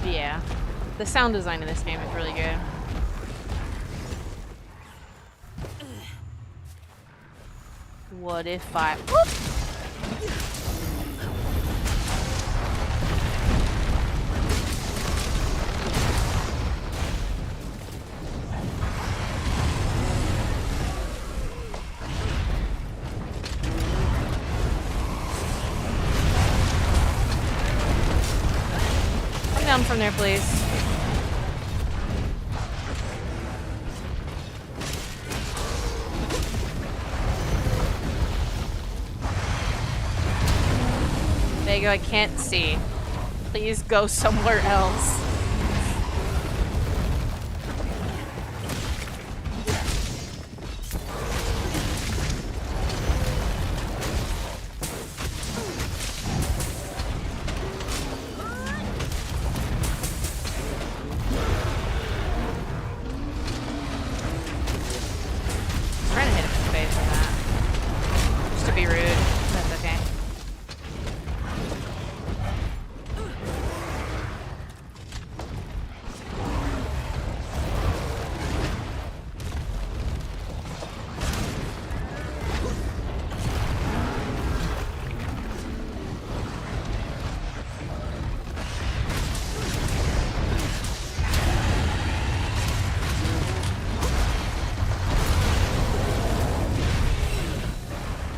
Yeah. The sound design in this game is really good. What if I... Whoop! Come down from there, please. There you go, I can't see. Please go somewhere else.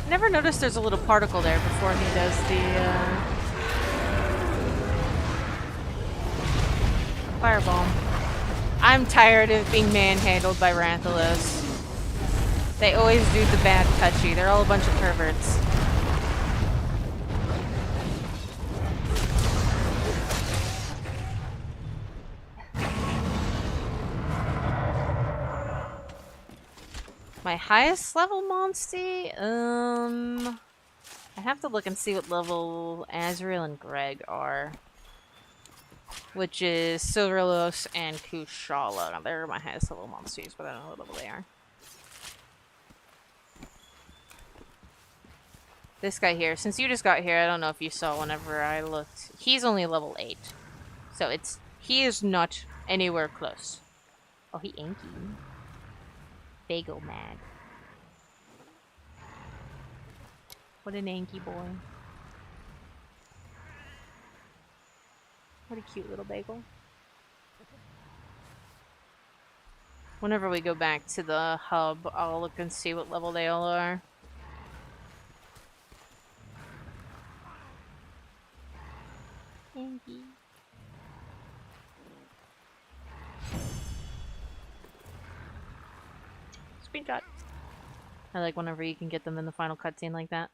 Never noticed there's a little particle there before he does the firebomb. I'm tired of being manhandled by Ranthalos. They always do the bad touchy. They're all a bunch of perverts. My highest level Monstie? I have to look and see what level Azrael and Greg are. Which is Silverlos and Kushala. They're my highest level Monsties, but I don't know what level they are. This guy here, since you just got here, I don't know if you saw whenever I looked. He's only level 8. So he is not anywhere close. Oh, he inky. Bagel mad. What an anky boy. What a cute little bagel. Whenever we go back to the hub, I'll look and see what level they all are. Anky. Screenshot. I like whenever you can get them in the final cutscene like that.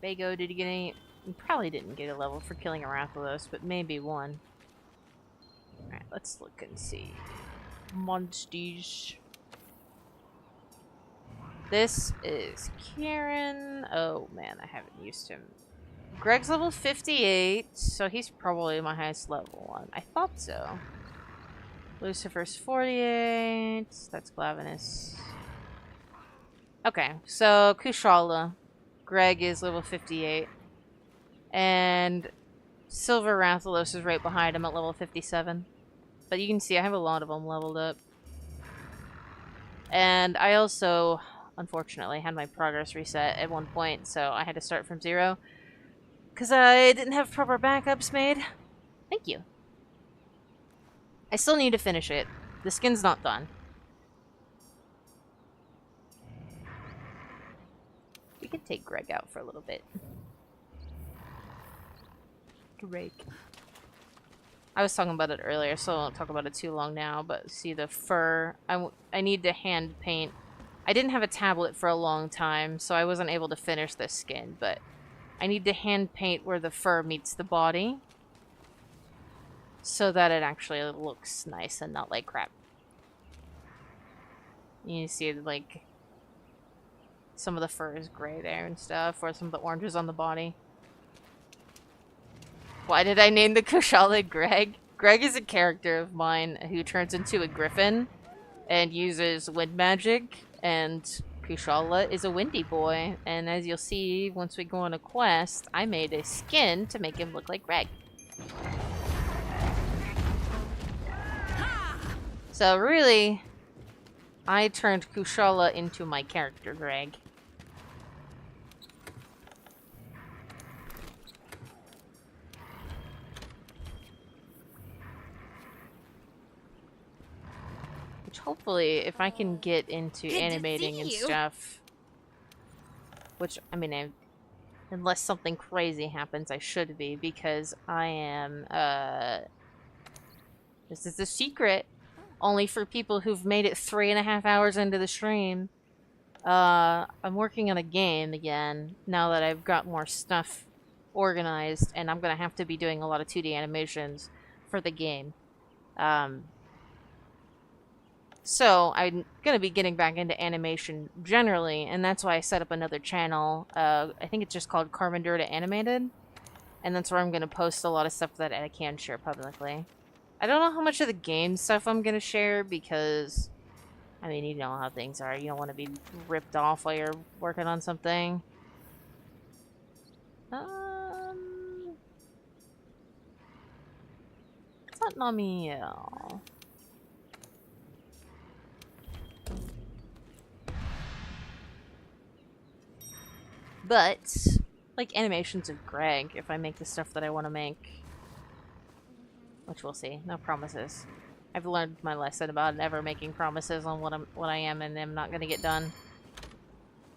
Bago, did you get any? You probably didn't get a level for killing a Rathalos, but maybe one. Alright, let's look and see. Monsties. This is Kieran. Oh man, I haven't used him. Greg's level 58, so he's probably my highest level one. I thought so. Lucifer's 48. That's Glavinus. Okay, so Kushala. Greg is level 58. And Silver Rathalos is right behind him at level 57. But you can see I have a lot of them leveled up. And I also, unfortunately, had my progress reset at one point, so I had to start from 0. Because I didn't have proper backups made. Thank you. I still need to finish it. The skin's not done. We could take Greg out for a little bit. Greg. I was talking about it earlier, so I won't talk about it too long now, but see the fur. I need to hand paint. I didn't have a tablet for a long time, so I wasn't able to finish this skin, but I need to hand paint where the fur meets the body so that it actually looks nice and not like crap. You see, like, some of the fur is gray there and stuff, or some of the oranges on the body. Why did I name the Kushala Greg? Greg is a character of mine who turns into a griffin and uses wind magic, and Kushala is a windy boy. And as you'll see, once we go on a quest, I made a skin to make him look like Greg. So really, I turned Kushala into my character, Greg. Which hopefully, if I can get into animating and stuff, which, I mean, unless something crazy happens, I should be, because I am, this is a secret, only for people who've made it 3.5 hours into the stream. I'm working on a game again, now that I've got more stuff organized, and I'm gonna have to be doing a lot of 2D animations for the game. So, I'm going to be getting back into animation generally, and that's why I set up another channel. I think it's just called Carmendirta Animated, and that's where I'm going to post a lot of stuff that I can share publicly. I don't know how much of the game stuff I'm going to share, because, I mean, you know how things are. You don't want to be ripped off while you're working on something. It's not Namiel. But, like, animations of Greg, if I make the stuff that I want to make. Which we'll see. No promises. I've learned my lesson about never making promises on what I am and am not going to get done.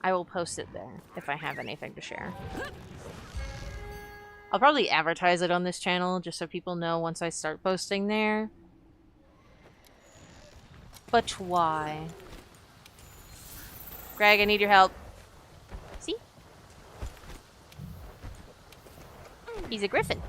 I will post it there, if I have anything to share. I'll probably advertise it on this channel, just so people know once I start posting there. But why? Greg, I need your help. See? He's a griffin.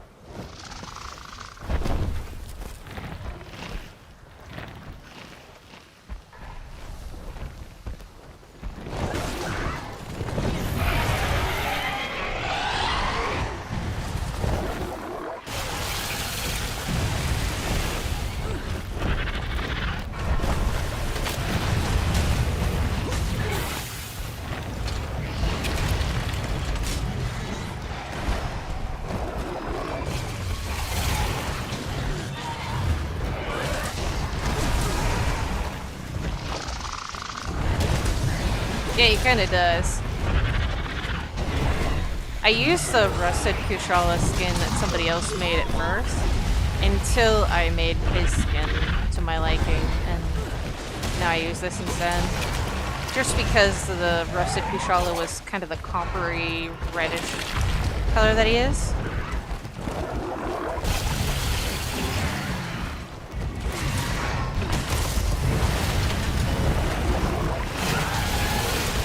Yeah, he kinda does. I used the rusted Kushala skin that somebody else made at first, until I made his skin to my liking, and now I use this instead. Just because the rusted Kushala was kind of the coppery, reddish color that he is.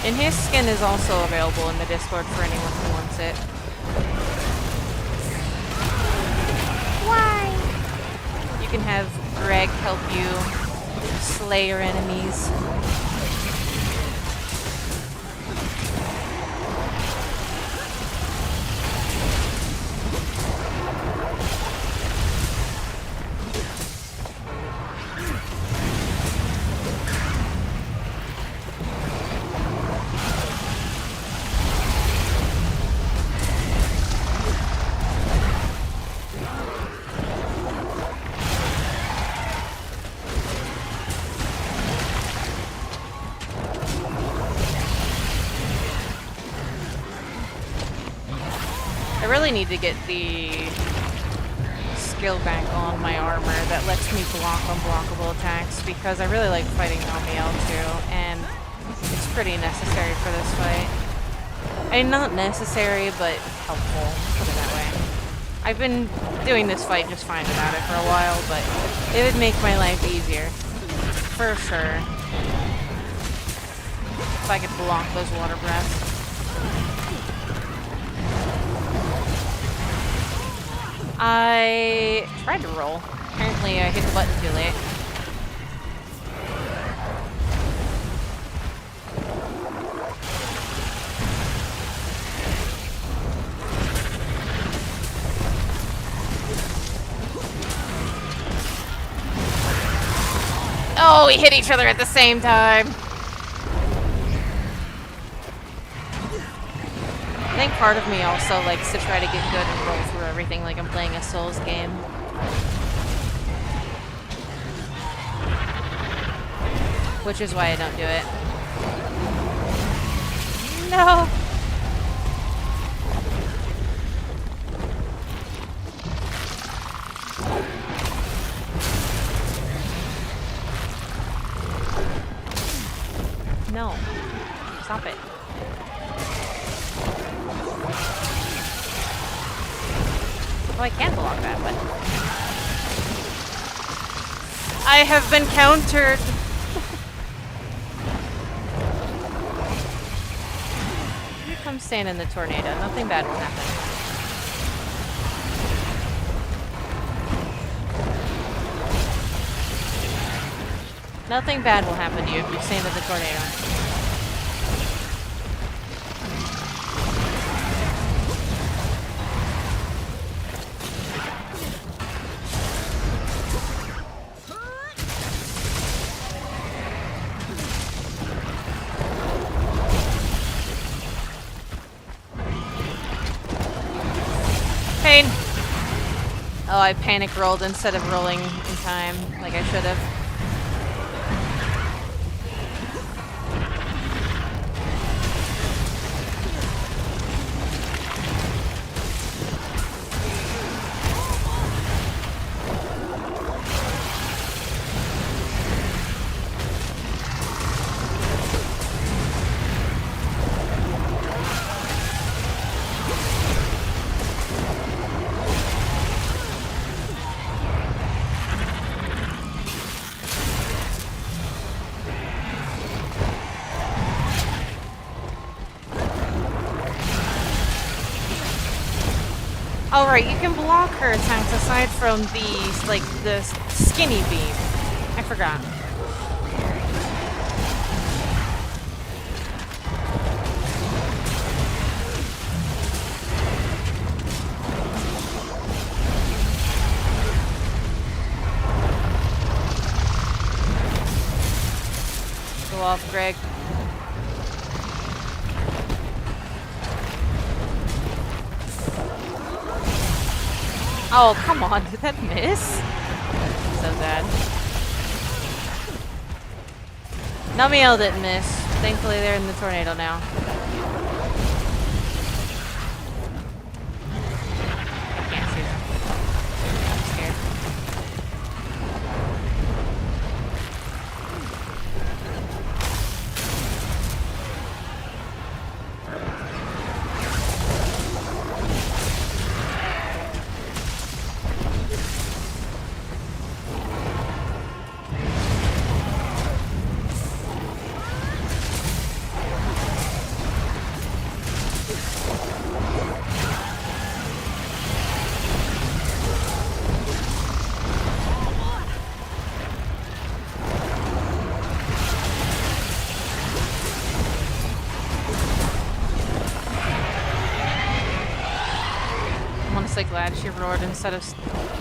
And his skin is also available in the Discord for anyone who wants it. Why? You can have Greg help you slay your enemies. I really need to get the skill back on my armor that lets me block unblockable attacks because I really like fighting Namiel too, and it's pretty necessary for this fight. I mean, not necessary, but helpful, put it that way. I've been doing this fight just fine without it for a while, but it would make my life easier. For sure. If I could block those water breaths. I tried to roll. Apparently I hit the button too late. Oh, we hit each other at the same time. I think part of me also likes to try to get good and roll through everything like I'm playing a Souls game. Which is why I don't do it. No! No. Stop it. Well, I can block that, but... I have been countered! You come stand in the tornado. Nothing bad will happen. Nothing bad will happen to you if you stand in the tornado. Pain! Oh, I panic rolled instead of rolling in time, like I should have. Oh right, you can block her attacks aside from the, like, the skinny beam. I forgot. Go off, Greg. Oh, come on, did that miss? So sad. Namiel didn't miss. Thankfully they're in the tornado now. I can't see them. I'm scared. actually glad she roared instead of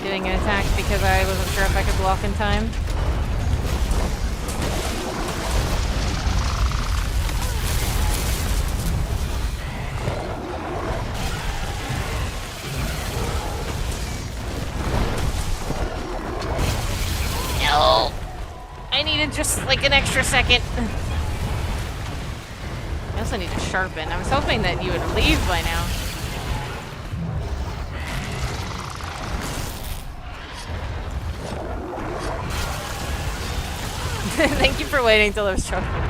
doing an attack because I wasn't sure if I could block in time. No! I needed just like an extra second. I also need to sharpen. I was hoping that you would leave by now. Thank you for waiting till I was sharpened.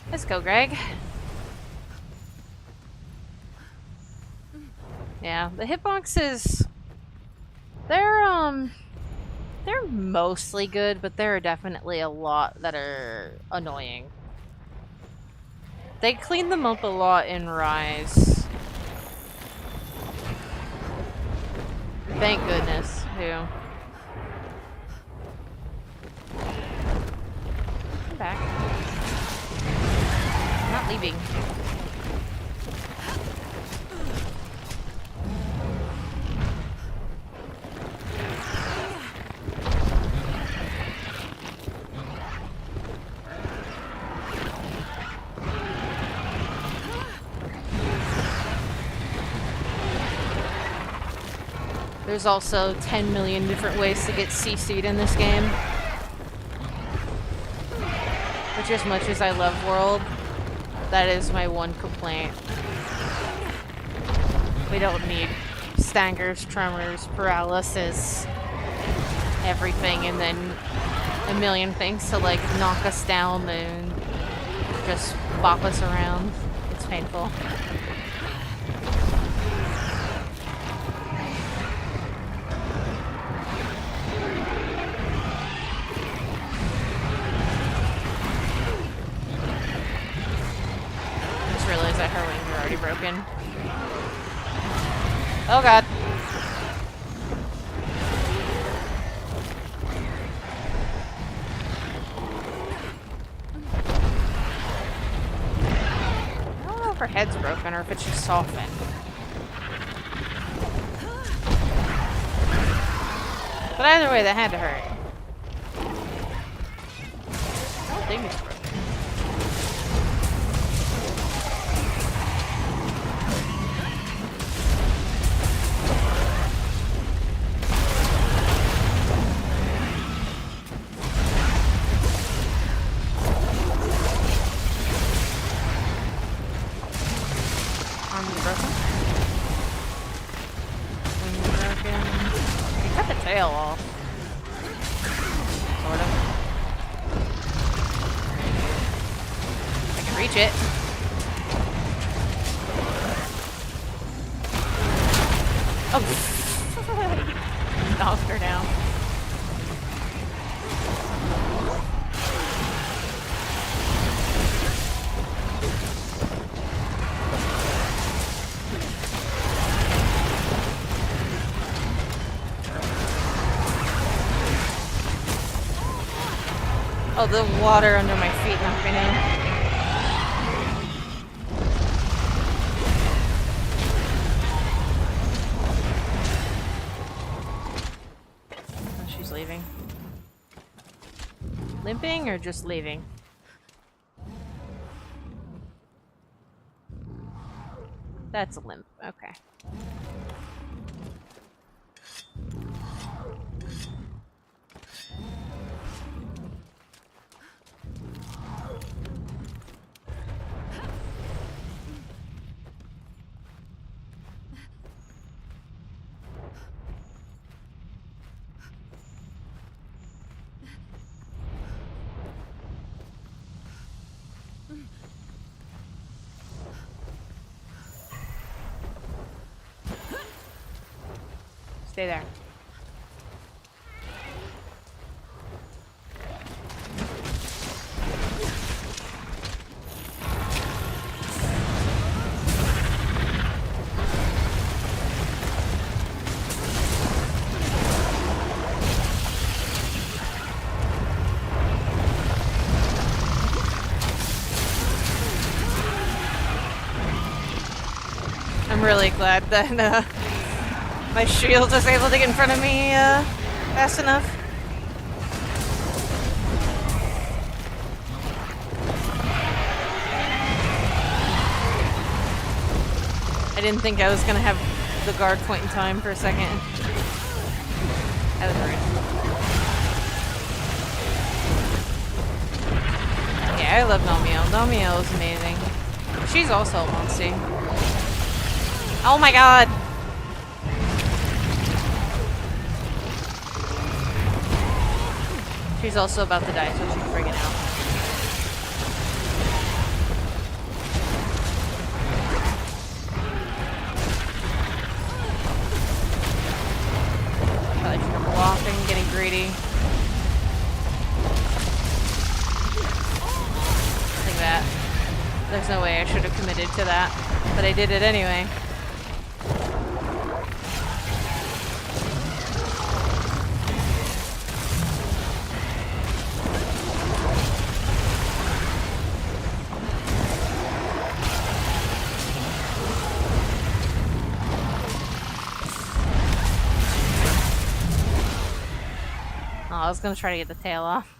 Let's go, Greg. Yeah, the hitboxes, they're mostly good, but there are definitely a lot that are annoying. They cleaned them up a lot in Rise. Thank goodness, too. Come back. I'm not leaving. There's also 10 million different ways to get CC'd in this game. Which, as much as I love World, that is my one complaint. We don't need staggers, tremors, paralysis, everything, and then a million things to like knock us down and just bop us around. It's painful. Realize that her wings are already broken. Oh god. I don't know if her head's broken or if it's just softened. But either way, that had to hurt. I don't think it's broken. Tail off. Sort of. I can reach it. Oh! Knocked her down. Oh, the water under my feet knocked me down. Oh, she's leaving. Limping or just leaving? That's a limp. Okay. Stay there. I'm really glad that my shield was able to get in front of me fast enough. I didn't think I was gonna have the guard point in time for a second. That was rude. Yeah, I love Nomiel. Nomiel is amazing. She's also a Monstie. Oh my god! She's also about to die, so she's freaking out. Probably just blocking, getting greedy. Like that. There's no way I should have committed to that, but I did it anyway. I was gonna try to get the tail off.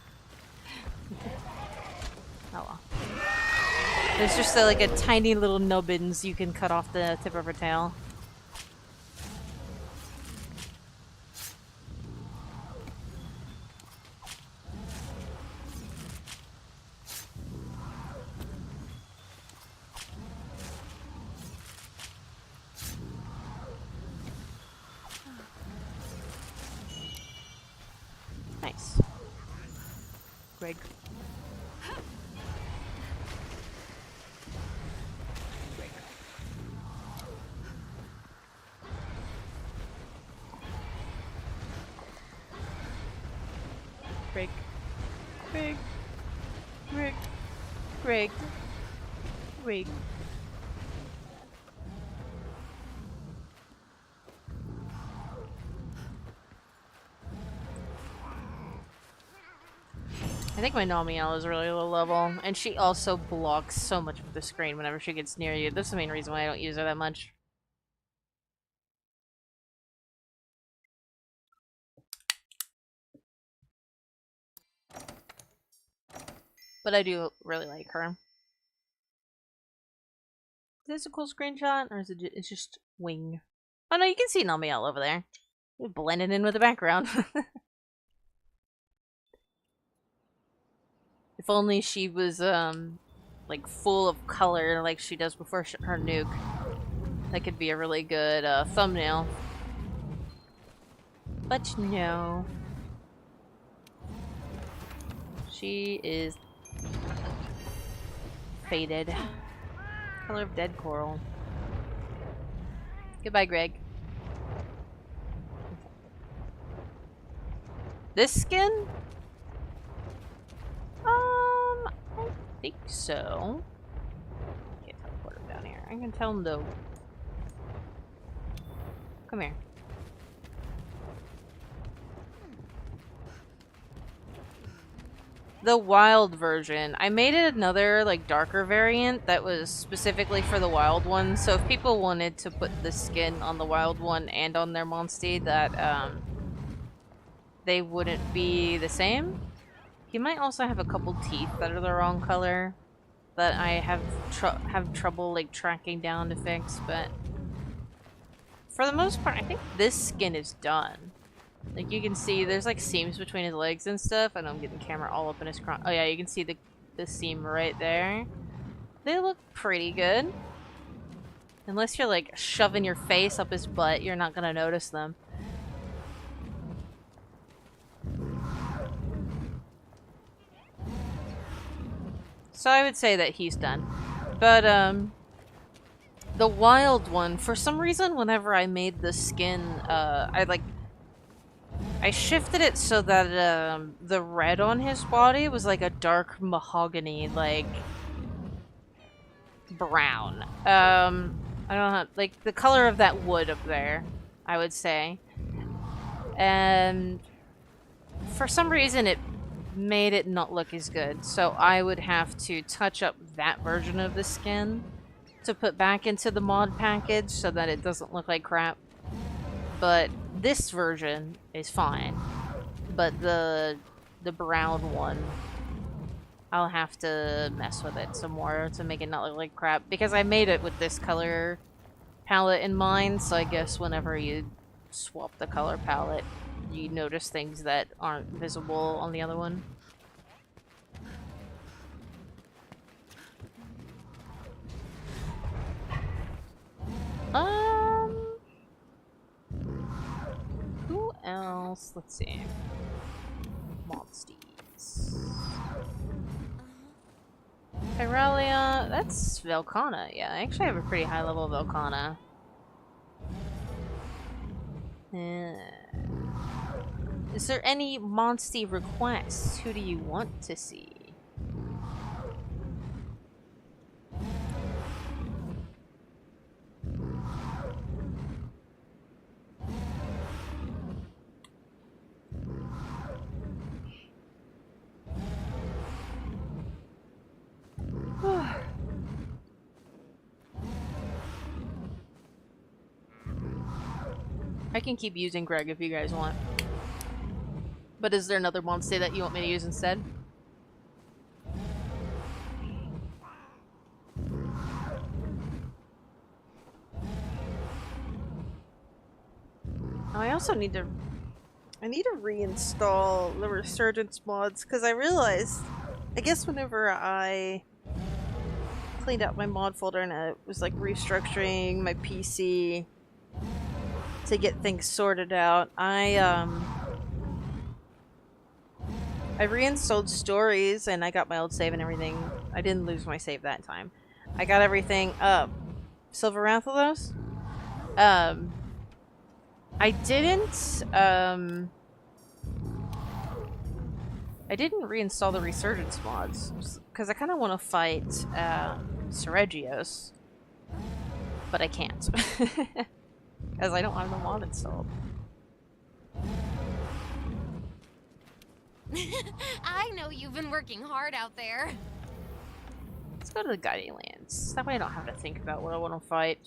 Oh well. There's just like a tiny little nubbins you can cut off the tip of her tail. Nice. Greg. Greg. Greg. Greg. Greg. Greg. I think my Nomiel is really low level, and she also blocks so much of the screen whenever she gets near you. That's the main reason why I don't use her that much. But I do really like her. Is this a cool screenshot, or is it it's just wing? Oh no, you can see Nomiel over there. You're blending in with the background. If only she was, like, full of color like she does before her nuke. That could be a really good, thumbnail. But no. She is faded. Color of dead coral. Goodbye, Greg. This skin? I think so. Can't teleport him down here. I can tell him though. Come here. The wild version. I made it another, like, darker variant that was specifically for the wild one. So if people wanted to put the skin on the wild one and on their Monstie, that, they wouldn't be the same. He might also have a couple teeth that are the wrong color that I have trouble, like, tracking down to fix, but for the most part, I think this skin is done. Like, you can see there's, like, seams between his legs and stuff. I know I'm getting the camera all up in his crotch. Oh yeah, you can see the seam right there. They look pretty good. Unless you're, like, shoving your face up his butt, you're not gonna notice them. So I would say that he's done. But, The wild one, for some reason, whenever I made the skin, I shifted it so that the red on his body was like a dark mahogany, like brown. I don't know how, like the color of that wood up there, I would say. And for some reason it made it not look as good, so I would have to touch up that version of the skin to put back into the mod package so that it doesn't look like crap. But this version is fine. But the brown one, I'll have to mess with it some more to make it not look like crap. Because I made it with this color palette in mind, so I guess whenever you swap the color palette, you notice things that aren't visible on the other one. Who else? Let's see. Monsties. Irelia, that's Velcana. Yeah, I actually have a pretty high level of Velcana. Is there any Monstie requests? Who do you want to see? I can keep using Greg if you guys want. But is there another Monstie that you want me to use instead? I also need to... I need to reinstall the Resurgence mods, because I realized... I guess whenever I cleaned out my mod folder and I was like restructuring my PC to get things sorted out, I reinstalled stories and I got my old save and everything. I didn't lose my save that time. I got everything up. Silver Rathalos? I didn't reinstall the Resurgence mods because I kind of want to fight Seregios, but I can't as I don't have the mod installed. I know you've been working hard out there. Let's go to the Guiding Lands. That way I don't have to think about what I want to fight.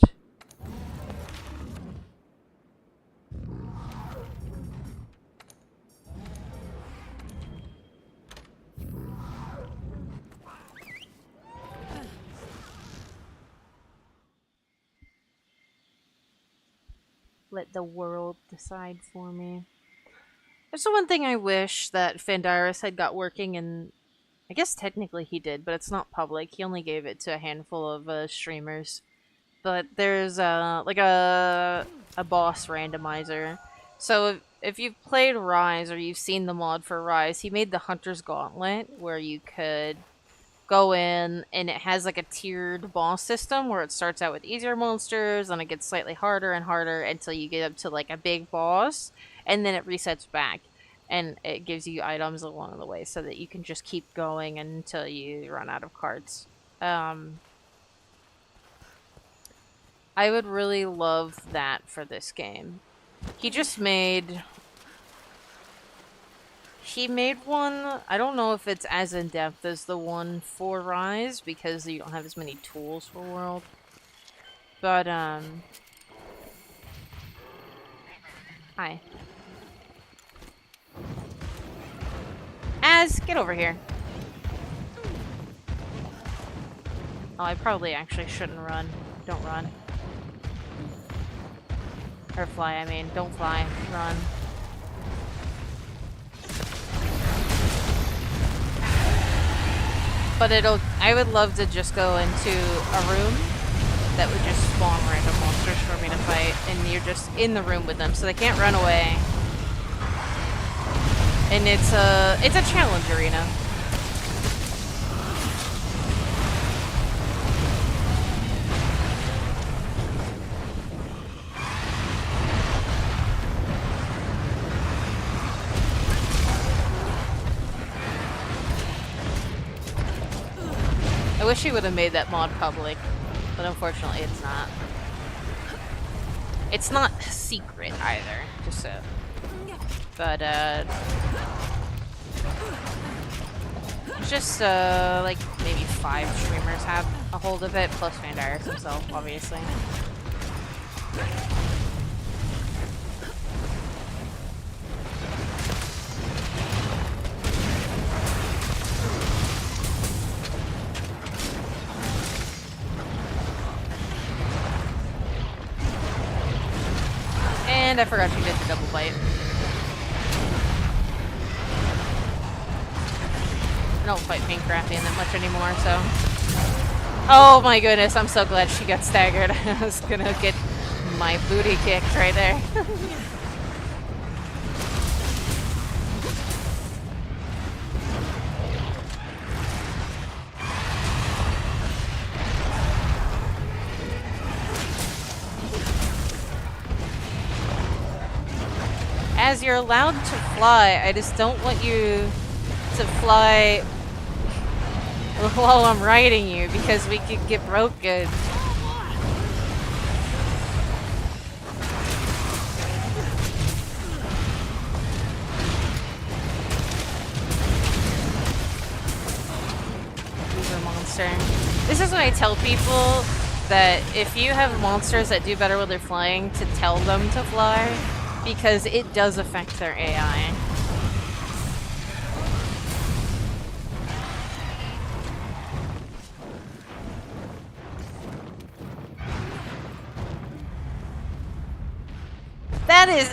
Let the world decide for me. There's the one thing I wish that Fandaris had got working, and I guess technically he did, but it's not public. He only gave it to a handful of streamers. But there's like a boss randomizer. So if you've played Rise or you've seen the mod for Rise, he made the Hunter's Gauntlet where you could go in and it has like a tiered boss system where it starts out with easier monsters and it gets slightly harder and harder until you get up to like a big boss, and then it resets back and it gives you items along the way so that you can just keep going until you run out of cards. I would really love that for this game. He made one, I don't know if it's as in-depth as the one for Rise, because you don't have as many tools for World. But, hi. Get over here. Oh, I probably actually shouldn't run. Don't run. Or fly, I mean. Don't fly. Run. But I would love to just go into a room that would just spawn random monsters for me to fight, and you're just in the room with them, so they can't run away. And it's a challenge arena. wish he would have made that mod public, but unfortunately it's not. It's not secret either, just so. But just like maybe 5 streamers have a hold of it, plus Vandaris himself, obviously. And I forgot she did the double bite. I don't fight Pink Rathian that much anymore, so. Oh my goodness, I'm so glad she got staggered. I was gonna get my booty kicked right there. As you're allowed to fly, I just don't want you to fly while I'm riding you because we could get broken. User monster. This is what I tell people, that if you have monsters that do better when they're flying, to tell them to fly, because it does affect their AI. That is...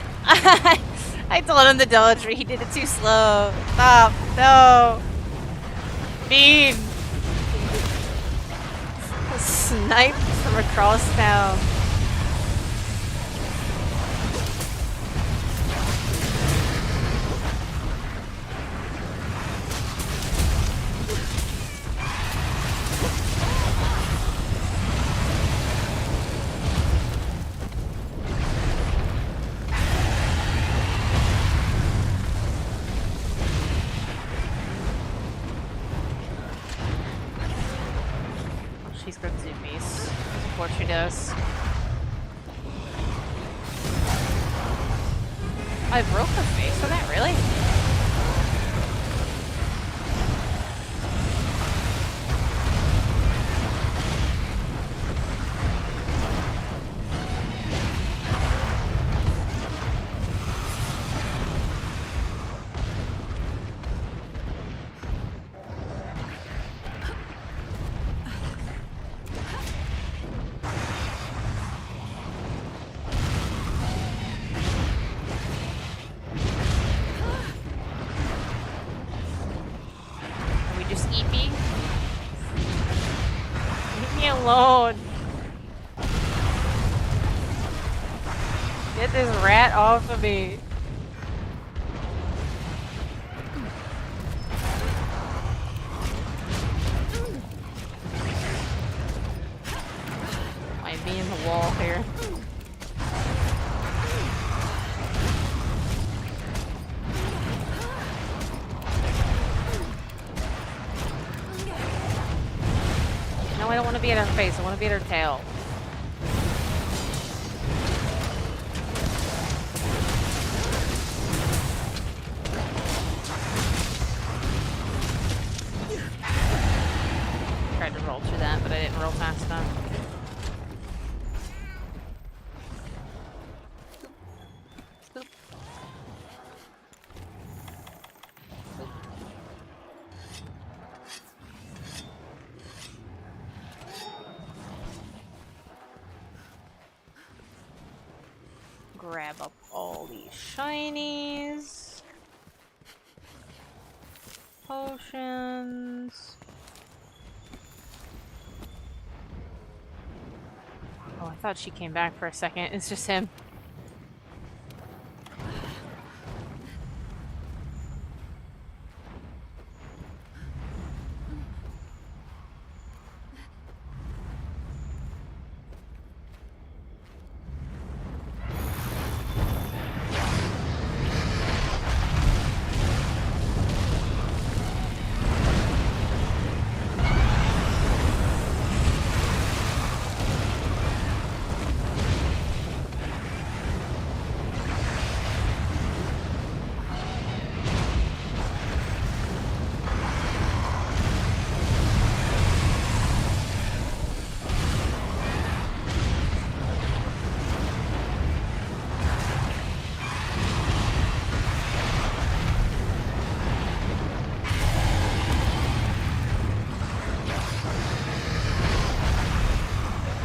I told him to dodge, but he did it too slow. Stop. No. Mean. Sniped from across town. She's got zoomies. That's what she does. I broke her face for that, really? Alone. Get this rat off of me. Might be in the wall here. No, I don't want to be at her face. I want to be at her tail. Tried to roll through that, but I didn't roll fast enough. Grab up all these shinies. Potions. Oh, I thought she came back for a second. It's just him.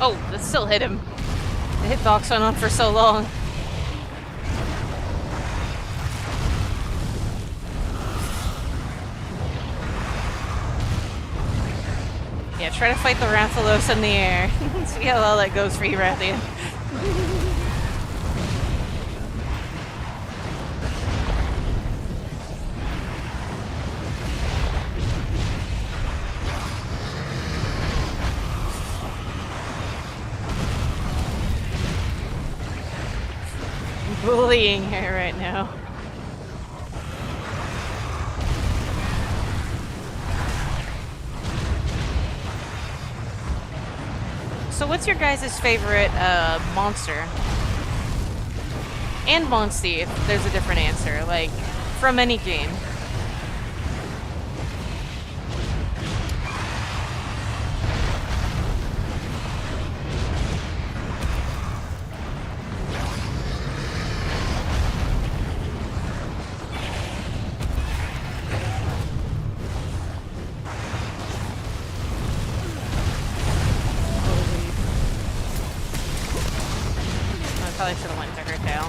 Oh, that still hit him. The hitbox went on for so long. Yeah, try to fight the Rathalos in the air. See how well that goes for you, Rathian. Bullying her right now. So what's your guys' favorite monster? And Monstie, if there's a different answer, like, from any game. Probably should have went to her tail.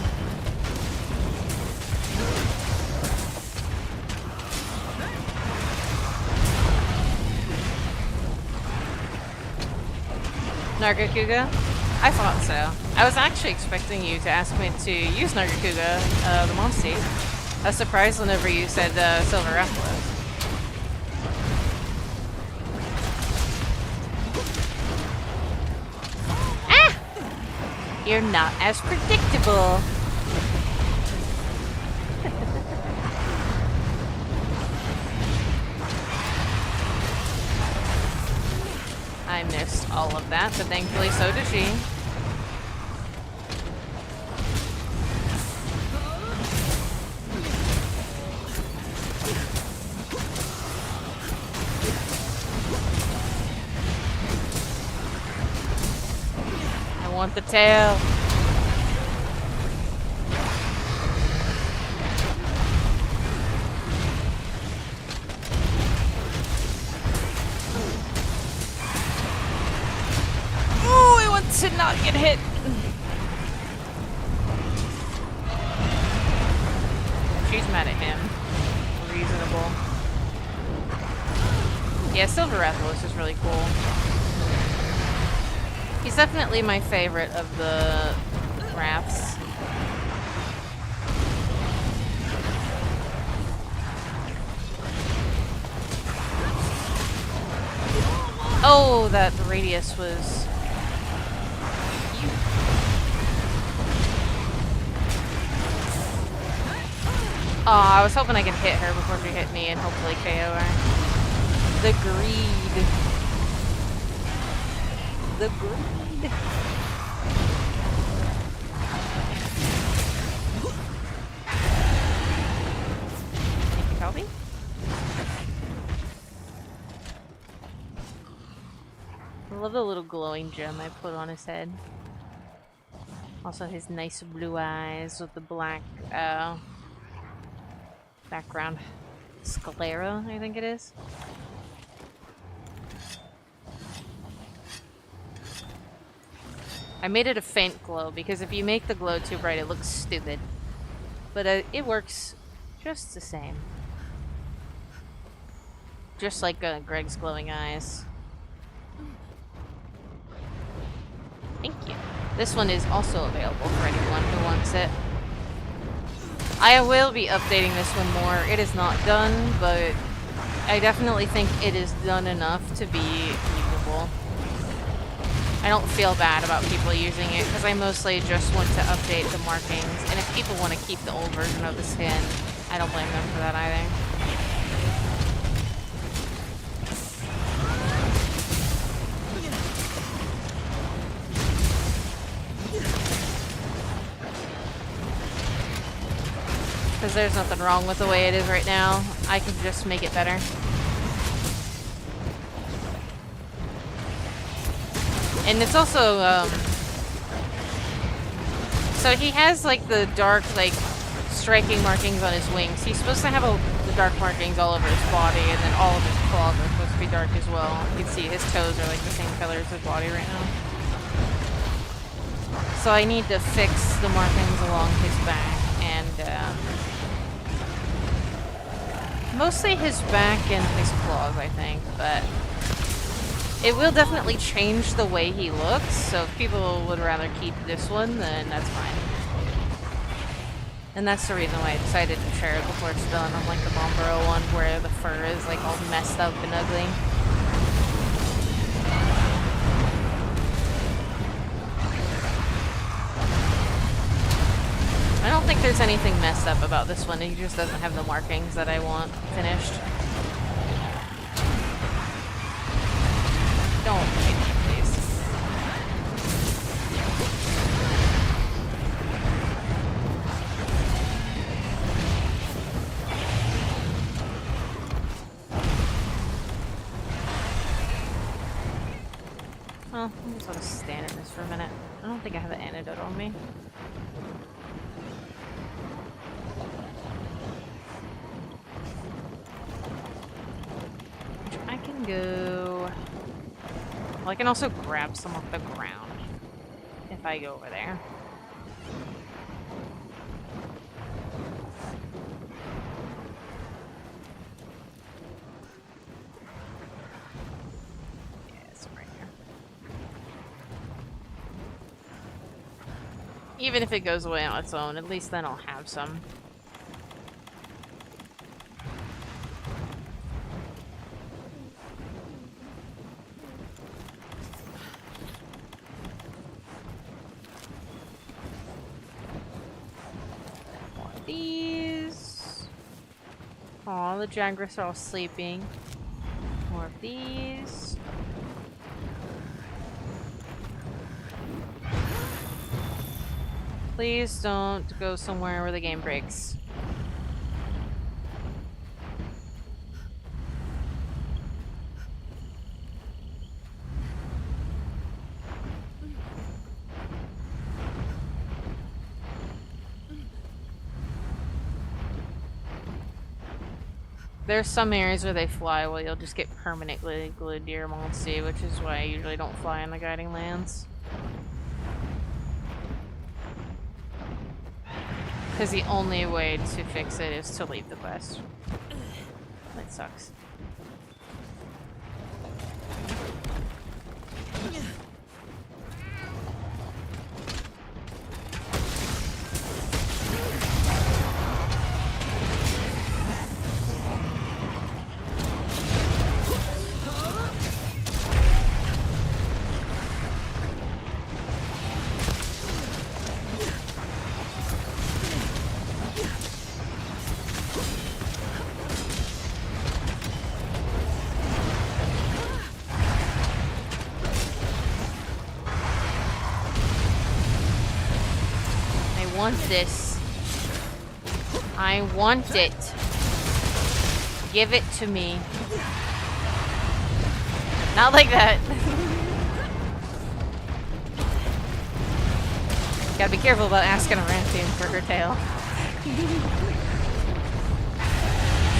Nargacuga? I thought so. I was actually expecting you to ask me to use Nargacuga, the Monstie. I was surprised whenever you said Silver Rathalos. You're not as predictable. I missed all of that, but thankfully so did she. I want the tail. Oh, I want to not get hit. She's mad at him. Reasonable. Yeah, Silver Rathalos is really cool. He's definitely my favorite of the Wraths. Oh, that radius was... Oh, I was hoping I could hit her before she hit me and hopefully KO her. The greed. The greed. Thank you, Toby. I love the little glowing gem I put on his head. Also his nice blue eyes with the black background. Sclera, I think it is. I made it a faint glow because if you make the glow too bright it looks stupid. But it works just the same. Just like Greg's glowing eyes. Thank you. This one is also available for anyone who wants it. I will be updating this one more. It is not done, but I definitely think it is done enough to be usable. I don't feel bad about people using it because I mostly just want to update the markings, and if people want to keep the old version of the skin, I don't blame them for that either. Because there's nothing wrong with the way it is right now. I can just make it better. And it's also, so he has, like, the dark, like, striking markings on his wings. He's supposed to have the dark markings all over his body, and then all of his claws are supposed to be dark as well. You can see his toes are, like, the same color as his body right now. So I need to fix the markings along his back and mostly his back and his claws, I think, but it will definitely change the way he looks, so if people would rather keep this one, then that's fine. And that's the reason why I decided to share it before it's done, unlike the Bombero one where the fur is like all messed up and ugly. I don't think there's anything messed up about this one, he just doesn't have the markings that I want finished. Don't hit me, please. Well, I'm just gonna stand in this for a minute. I don't think I have an antidote on me. I can go... Well, I can also grab some off the ground if I go over there. Yes, right here. Even if it goes away on its own, at least then I'll have some. These. All the Jagras are all sleeping. More of these. Please don't go somewhere where the game breaks. There's some areas where they fly where you'll just get permanently glued to your Monstie, which is why I usually don't fly in the guiding lands. Because the only way to fix it is to leave the quest. That sucks. I want this. I want it. Give it to me. Not like that. Gotta be careful about asking Arantium for her tail.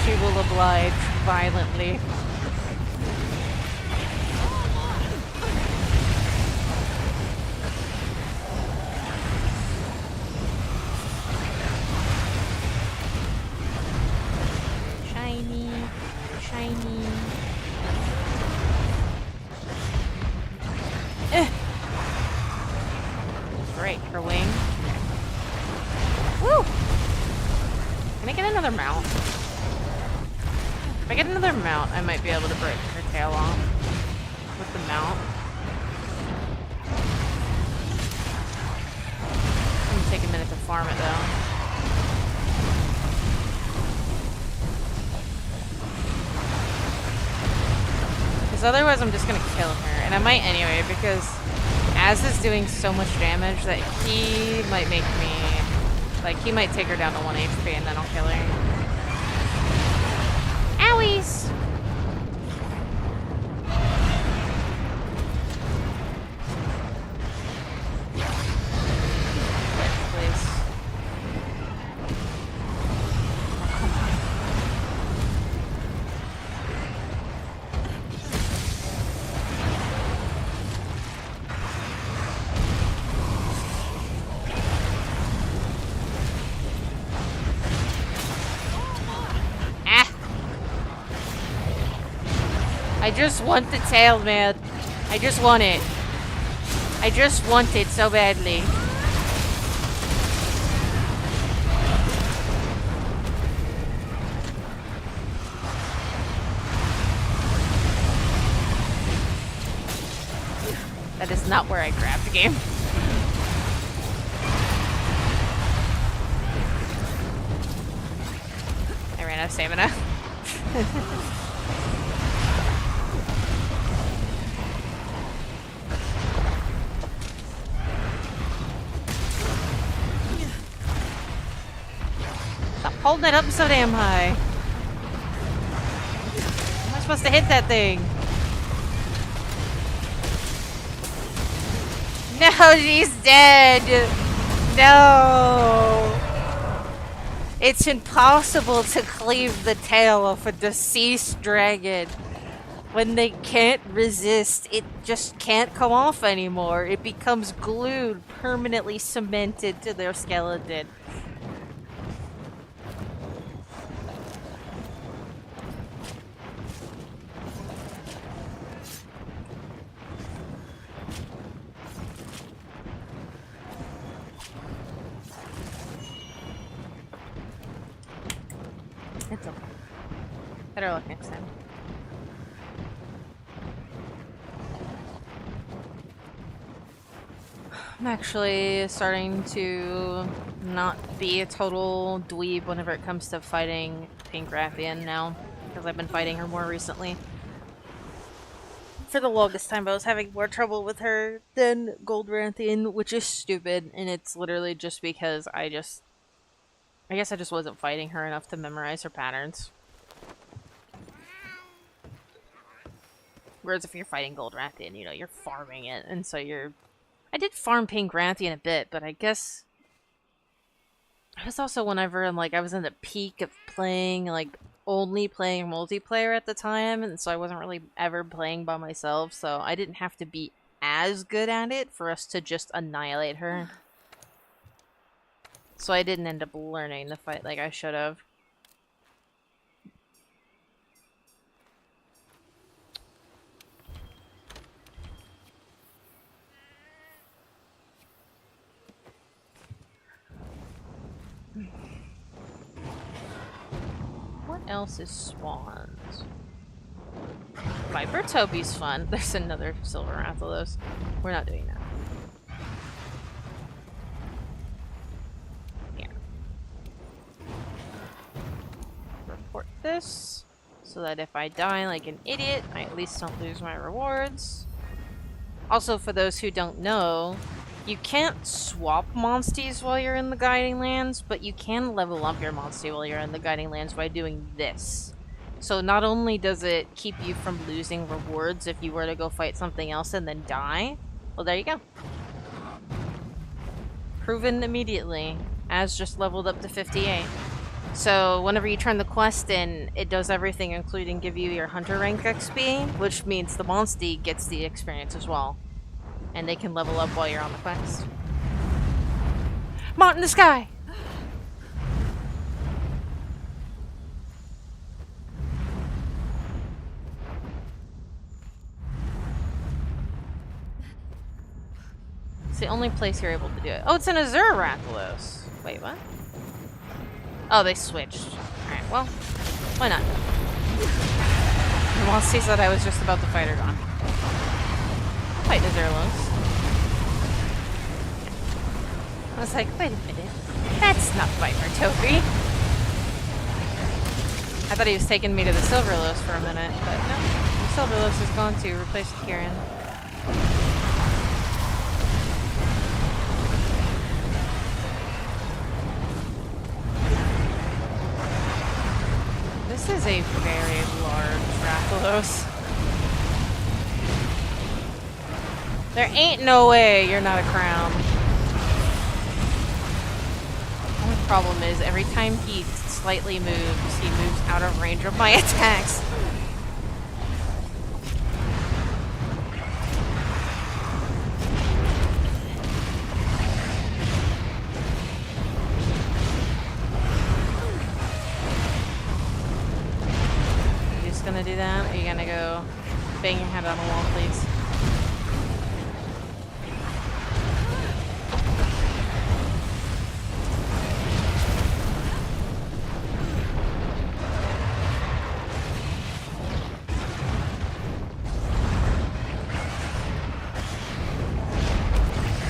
She will oblige violently. Great, her wing. Woo! Can I get another mount? If I get another mount, I might be able to break her tail off with the mount. It's gonna take a minute to farm it though. Because otherwise I'm just gonna kill her. And I might anyway, because Az is doing so much damage that he might make me... Like, he might take her down to 1 HP and then I'll kill her. Owies! Please. I just want the tail, man. I just want it. I just want it so badly. That is not where I grabbed the game. I ran out of stamina. Stop holding it up so damn high. How am I supposed to hit that thing? No, she's dead! No! It's impossible to cleave the tail of a deceased dragon. When they can't resist, it just can't come off anymore. It becomes glued, permanently cemented to their skeleton. It's okay. Better luck next time. I'm actually starting to not be a total dweeb whenever it comes to fighting Pancrathian now, because I've been fighting her more recently. For the longest time, I was having more trouble with her than Goldrathian, which is stupid, and it's literally just because I guess I just wasn't fighting her enough to memorize her patterns. Whereas if you're fighting Goldrathian, you know, you're farming it, and so you're... I did farm Pancrathian a bit, but I guess... It was also whenever I was in the peak of playing, only playing multiplayer at the time, and so I wasn't really ever playing by myself, so I didn't have to be as good at it for us to just annihilate her. So I didn't end up learning the fight like I should have. What else is spawns? Viper Toby's fun. There's another silver Rathalos. We're not doing that. Report this so that if I die like an idiot, I at least don't lose my rewards. Also, for those who don't know, you can't swap Monsties while you're in the Guiding Lands, but you can level up your Monstie while you're in the Guiding Lands by doing this. So not only does it keep you from losing rewards if you were to go fight something else and then die, well, there you go. Proven immediately, as just leveled up to 58. So whenever you turn the quest in, it does everything including give you your hunter rank XP, which means the Monstie gets the experience as well. And they can level up while you're on the quest. Mont in the sky! It's the only place you're able to do it. Oh, it's an Azure Rathalos. Wait, what? Oh, they switched. Alright, well, why not? The Monsties that I was just about to fight are gone. I'll fight Azurelos. I was like, wait a minute. That's not Viper Toby. I thought he was taking me to the Silverlos for a minute, but no. The Silverlos is gone to replace Kieran. This is a very large Rathalos. There ain't no way you're not a crown. The only problem is every time he slightly moves, he moves out of range of my attacks. Gonna do do that? Are you gonna go bang your head on the wall, please?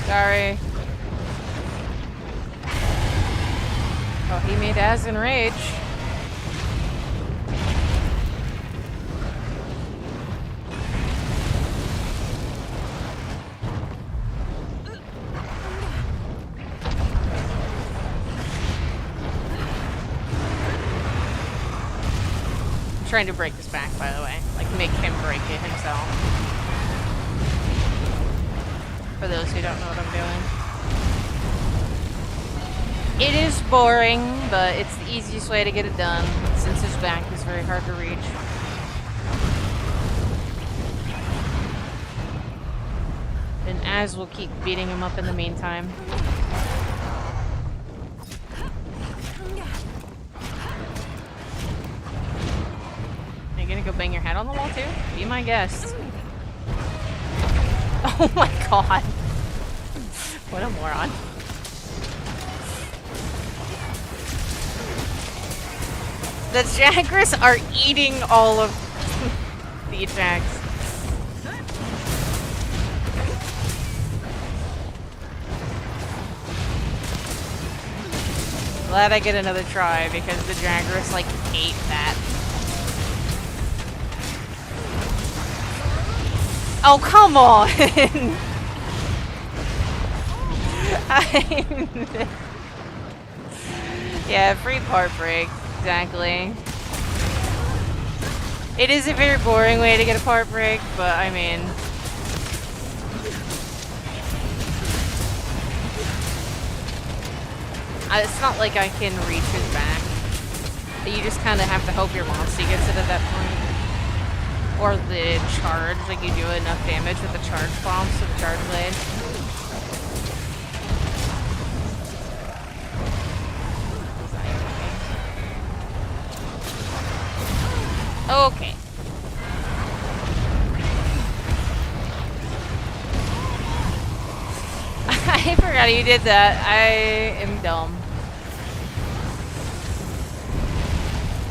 Sorry. Oh, he made Az enrage. I'm trying to break this back, by the way. Like, make him break it himself. For those who don't know what I'm doing. It is boring, but it's the easiest way to get it done, since his back is very hard to reach. And Az will keep beating him up in the meantime. Are you gonna go bang your head on the wall too? Be my guest. Oh my god. What a moron. The Jagras are eating all of the attacks. Glad I get another try because the Jagras like ate that. Oh, come on! Yeah, free part break. Exactly. It is a very boring way to get a part break, but I mean... it's not like I can reach his back. You just kind of have to hope your Monstie gets it at that point. Or the charge, like you do enough damage with the charge bombs to the charge blade. Okay. I forgot you did that. I am dumb.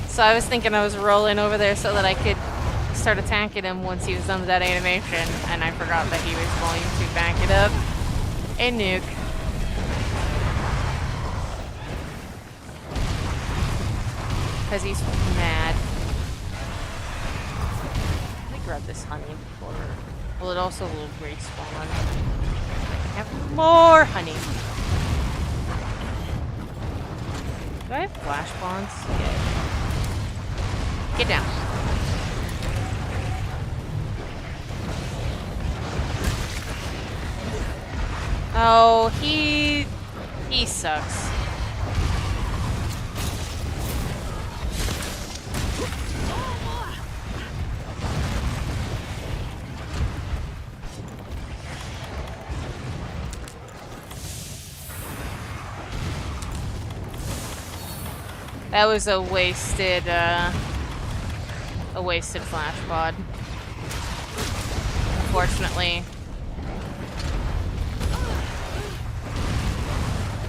So I was thinking I was rolling over there so that I could start attacking him once he was done with that animation, and I forgot that he was going to back it up and nuke. Because he's mad. Let me grab this honey before... Well, it also will respawn. I have more honey. Do I have flash bonds? Yeah. Get down. Oh, he sucks. That was a wasted flash pod. Unfortunately.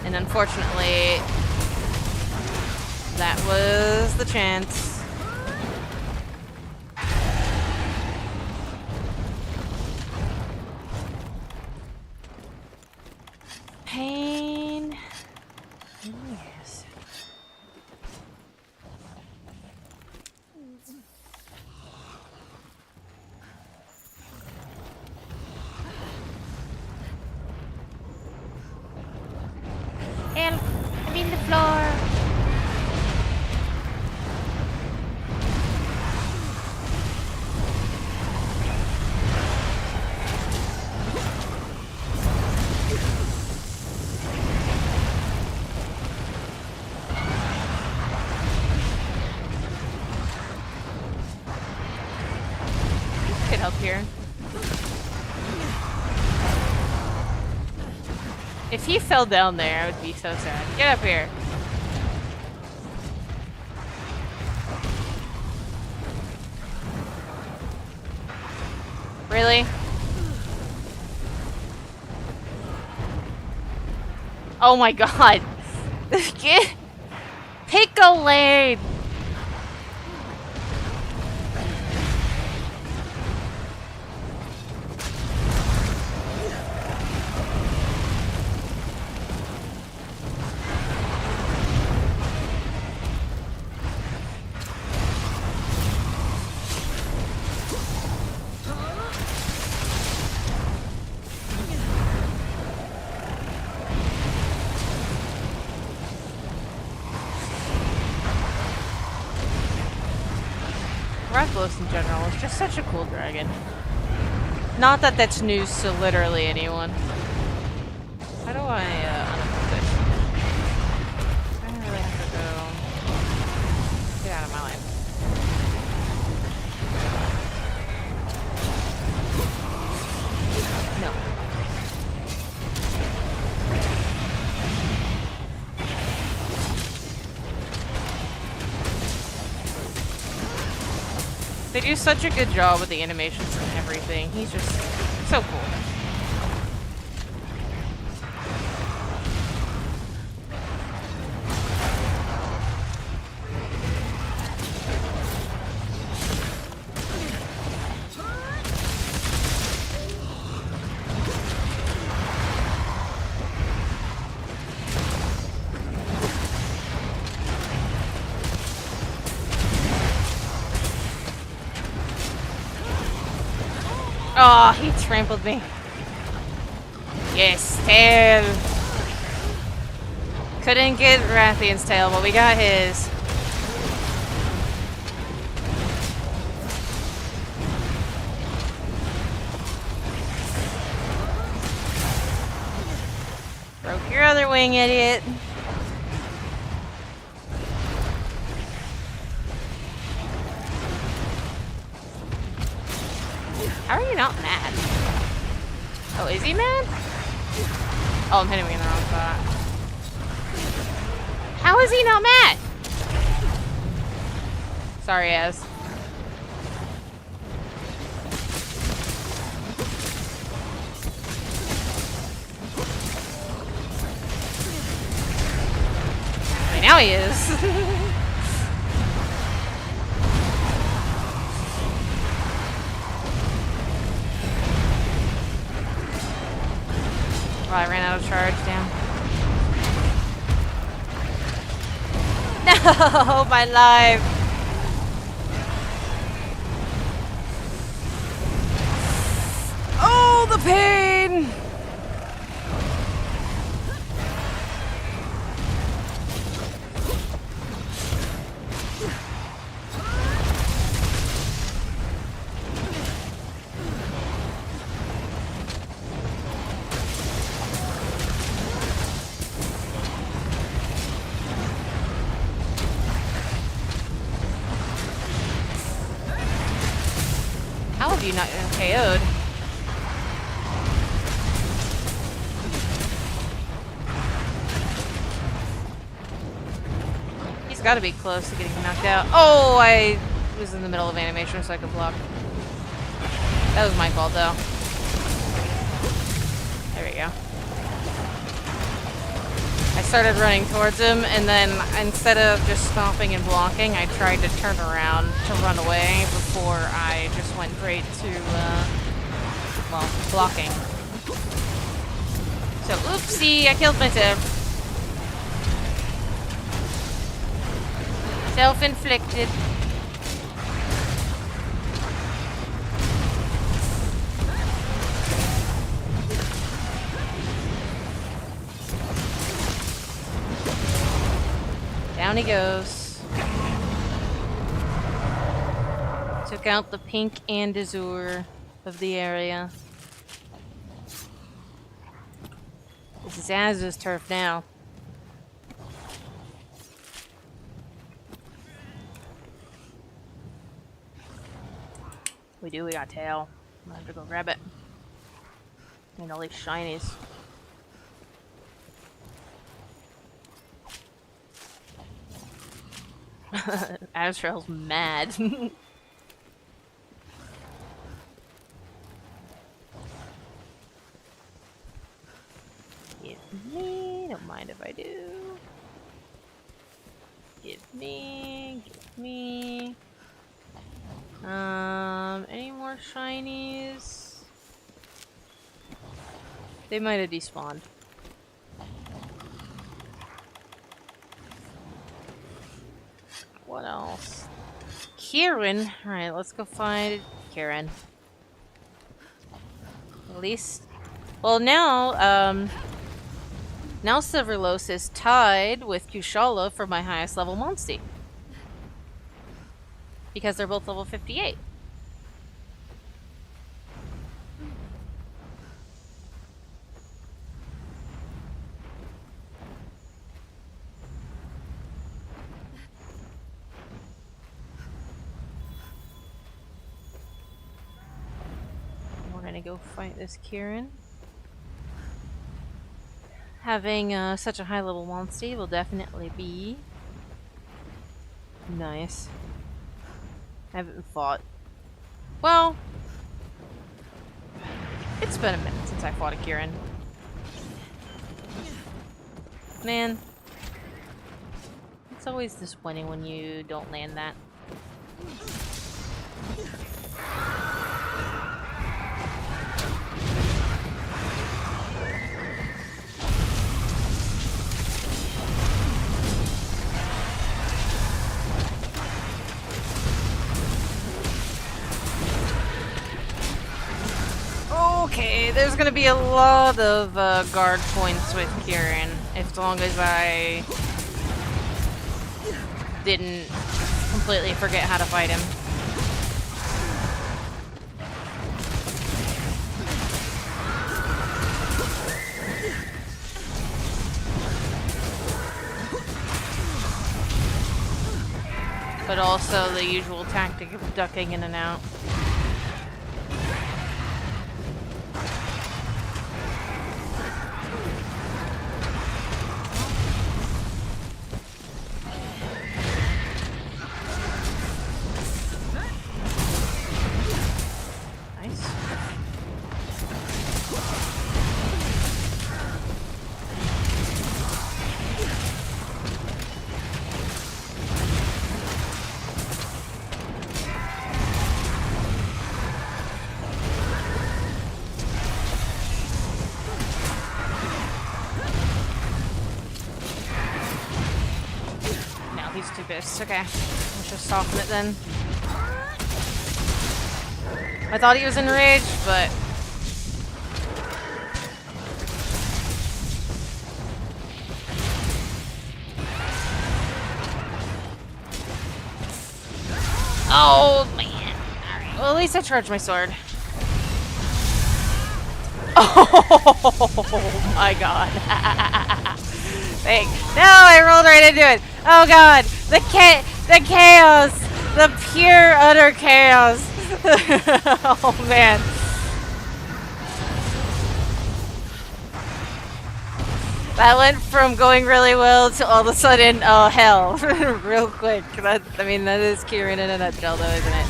And unfortunately, that was the chance. Pain. Yes. Help! I'm in the floor! Could help here. If he fell down there, I would be so sad. Get up here. Really? Oh my god. Pick a lane. Rathalos in general is just such a cool dragon. Not that that's news to literally anyone. How do I unequip this? I don't really have to go... Get out of my life. No. They do such a good job with the animations and everything. He's just so cool. Oh, he trampled me. Yes, tail. Couldn't get Rathian's tail, but we got his. Broke your other wing, idiot. How are you not mad? Oh, is he mad? Oh, I'm hitting me in the wrong spot. How is he not mad? Sorry, Az. Okay, now he is. I ran out of charge, damn. No, my life. Oh, the pain. How have you not KO'd? He's got to be close to getting knocked out. Oh, I was in the middle of animation so I could block. That was my fault, though. There we go. I started running towards him, and then instead of just stopping and blocking, I tried to turn around to run away before I just went straight to, well, blocking. So, oopsie, I killed myself. Self-inflicted. Down he goes. Took out the pink and azure of the area. This is Az's turf now. We got tail. I'm gonna have to go grab it. And all these shinies. Azrael's mad. me. Don't mind if I do. Give me. Give me. Any more shinies? They might have despawned. What else? Kieran. Alright, let's go find Kieran. At least. Well, now, now Silverlos is tied with Kushala for my highest level Monstie. Because they're both level 58. We're gonna go fight this Kieran. Having such a high level Monstie will definitely be nice. I haven't fought. Well, it's been a minute since I fought a Kieran. Man, it's always disappointing when you don't land that. Okay, there's gonna be a lot of guard points with Kieran, as long as I didn't completely forget how to fight him. But also the usual tactic of ducking in and out. Okay, let's just soften it then. I thought he was enraged, but... Oh, man. Alright, well at least I charged my sword. Oh my god. No, I rolled right into it. Oh god. The chaos! The pure, utter chaos! Oh, man. That went from going really well to all of a sudden, oh, hell. Real quick. That is Kieran in a nutshell, though, isn't it?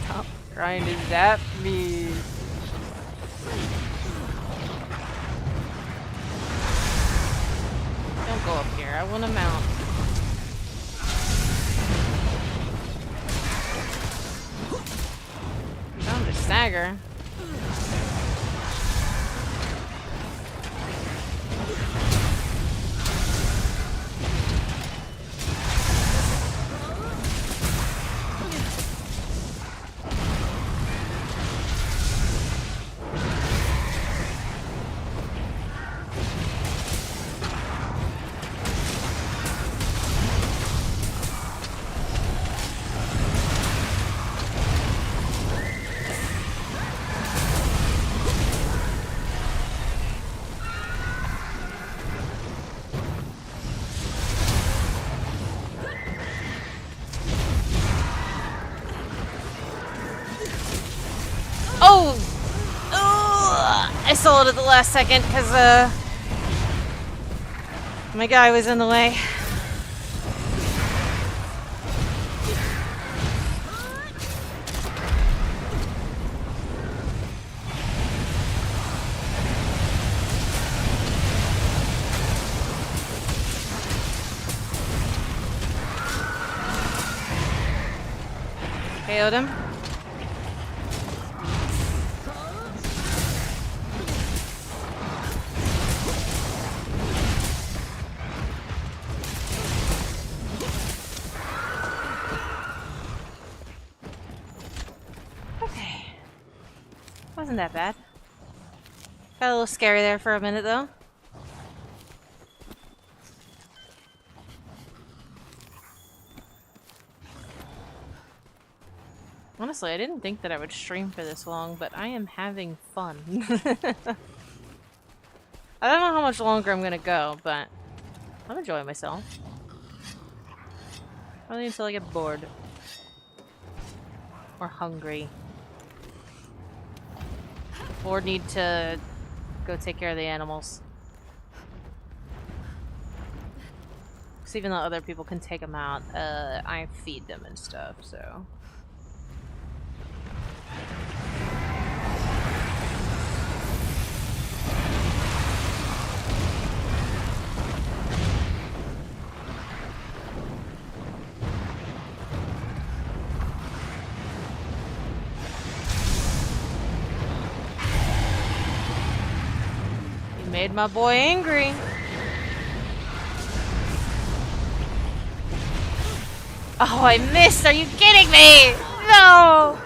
Stop trying to zap me. Don't go up here. I want to mount. Time to stagger. I sold it at the last second because my guy was in the way. KO'd him. Okay. Wasn't that bad. Got a little scary there for a minute though. Honestly, I didn't think that I would stream for this long, but I am having fun. I don't know how much longer I'm gonna go, but I'm enjoying myself. Probably until I get bored. Or hungry. Or need to go take care of the animals. Because even though other people can take them out, I feed them and stuff, so... Made my boy angry. Oh, I missed! Are you kidding me? No!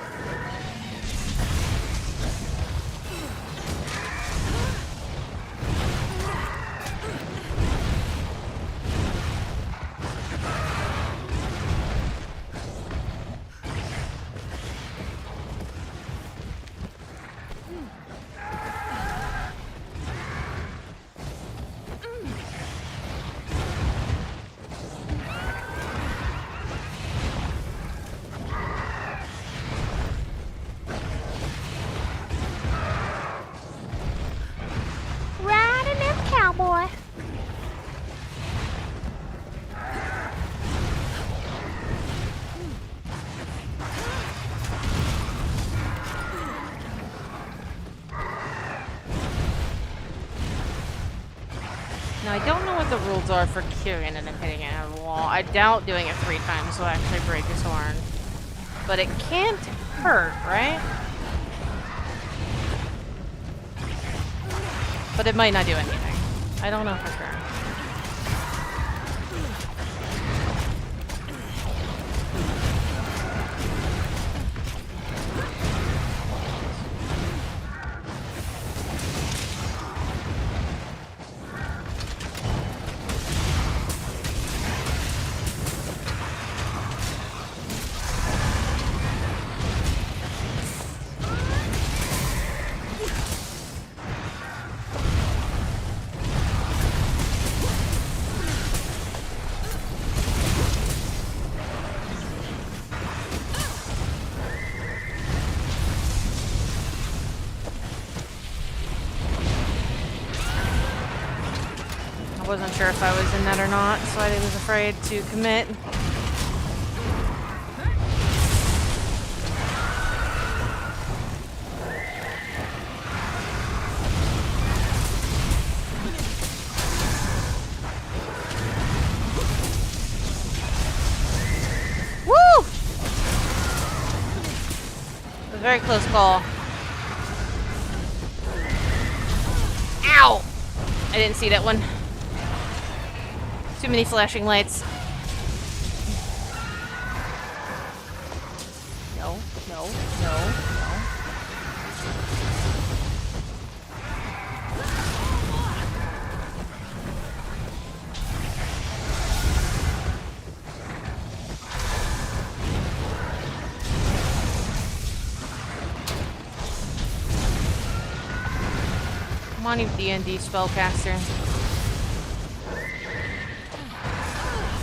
Now, I don't know what the rules are for curing and then hitting it out of the wall. I doubt doing it 3 times will actually break his horn. But it can't hurt, right? But it might not do anything. I don't know for sure. I wasn't sure if I was in that or not, so I was afraid to commit. Woo! It was a very close call. Ow! I didn't see that one. Too many flashing lights. No, no, no, no. Come on, you D&D spellcaster.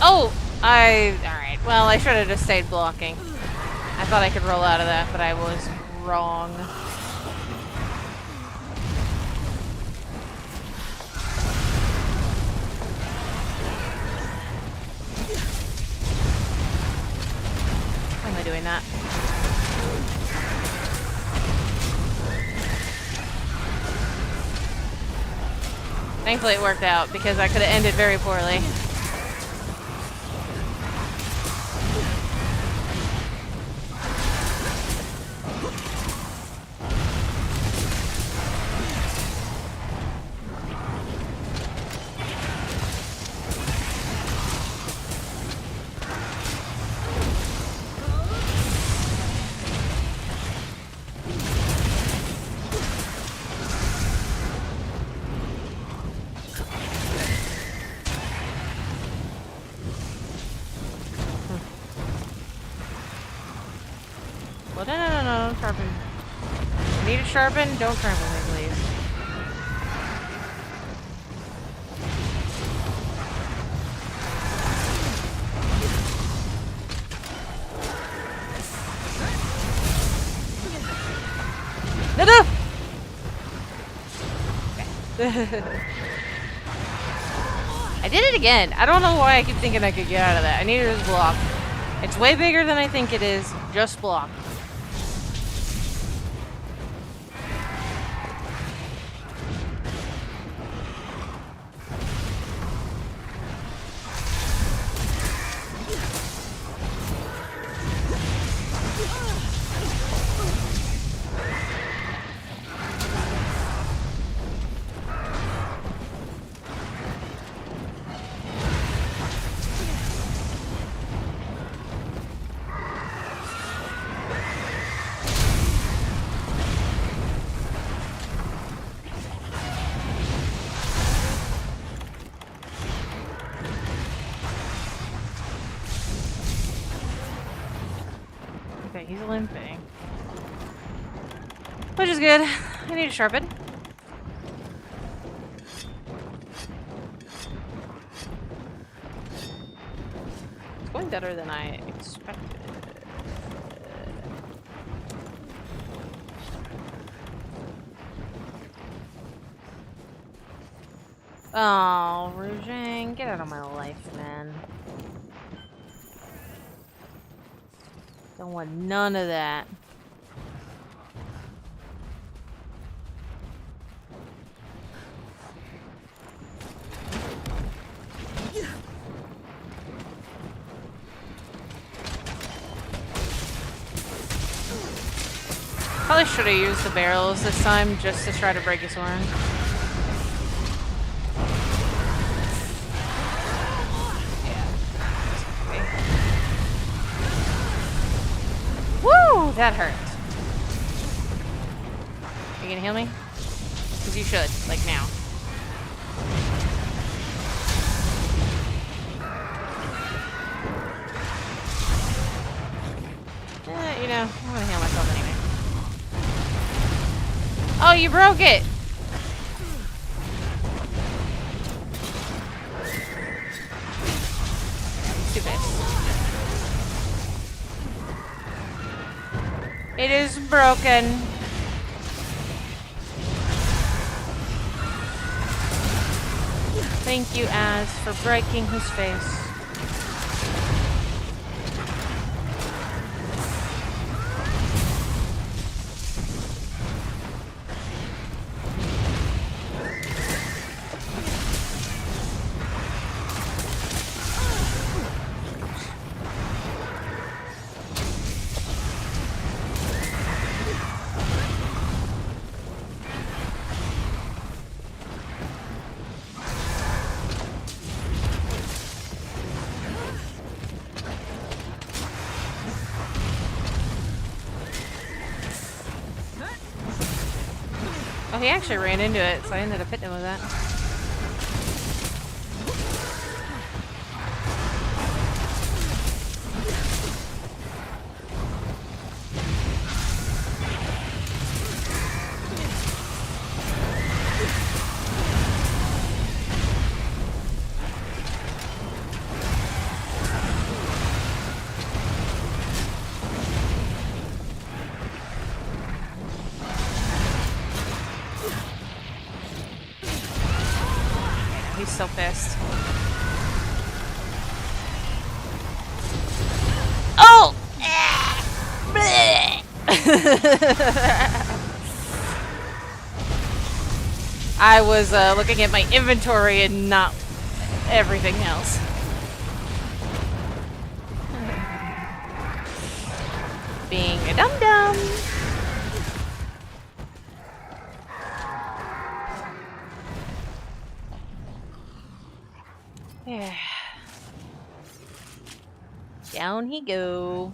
Oh! Alright, well, I should have just stayed blocking. I thought I could roll out of that, but I was wrong. Why am I doing that? Thankfully it worked out, because I could have ended very poorly. No, no, no, no, don't sharpen. I need to sharpen. Don't trample me, please. No, no! I did it again. I don't know why I keep thinking I could get out of that. I need to just block. It's way bigger than I think it is. Just block. Okay, he's limping. Which is good. I need to sharpen. It's going better than I expected. Oh, Rejoin, get out of my life, man. Don't want none of that. Probably should have used the barrels this time just to try to break his horn. Woo! That hurt. Are you gonna heal me? Because you should, like now. You know, I'm gonna heal myself anyway. Oh, you broke it! Stupid. It is broken. Thank you, Az, for breaking his face. Oh, he actually ran into it, so I ended up hitting him with that. He's so pissed. Oh! I was looking at my inventory and not everything else. Being a dum-dum. Yeah. Down he go.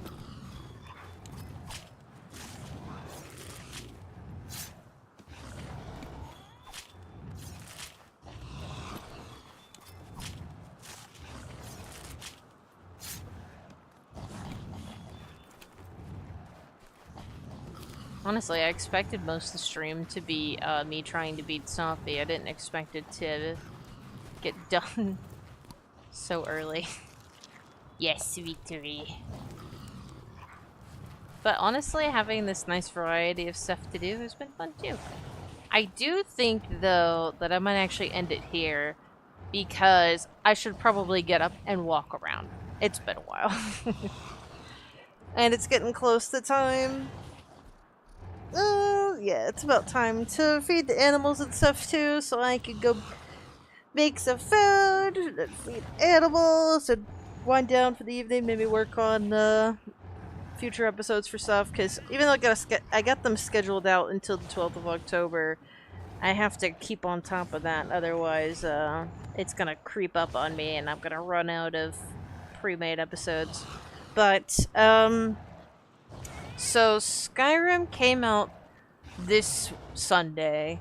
Honestly, I expected most of the stream to be me trying to beat Safi. I didn't expect it to get done so early. Yes, victory. But honestly, having this nice variety of stuff to do has been fun too. I do think, though, that I might actually end it here because I should probably get up and walk around. It's been a while. And it's getting close to time. Yeah, it's about time to feed the animals and stuff too, so I can go make some food, and feed animals, and wind down for the evening, maybe work on future episodes for stuff, because even though I got them scheduled out until the 12th of October, I have to keep on top of that, otherwise it's gonna creep up on me and I'm gonna run out of pre-made episodes. But, so Skyrim came out this Sunday,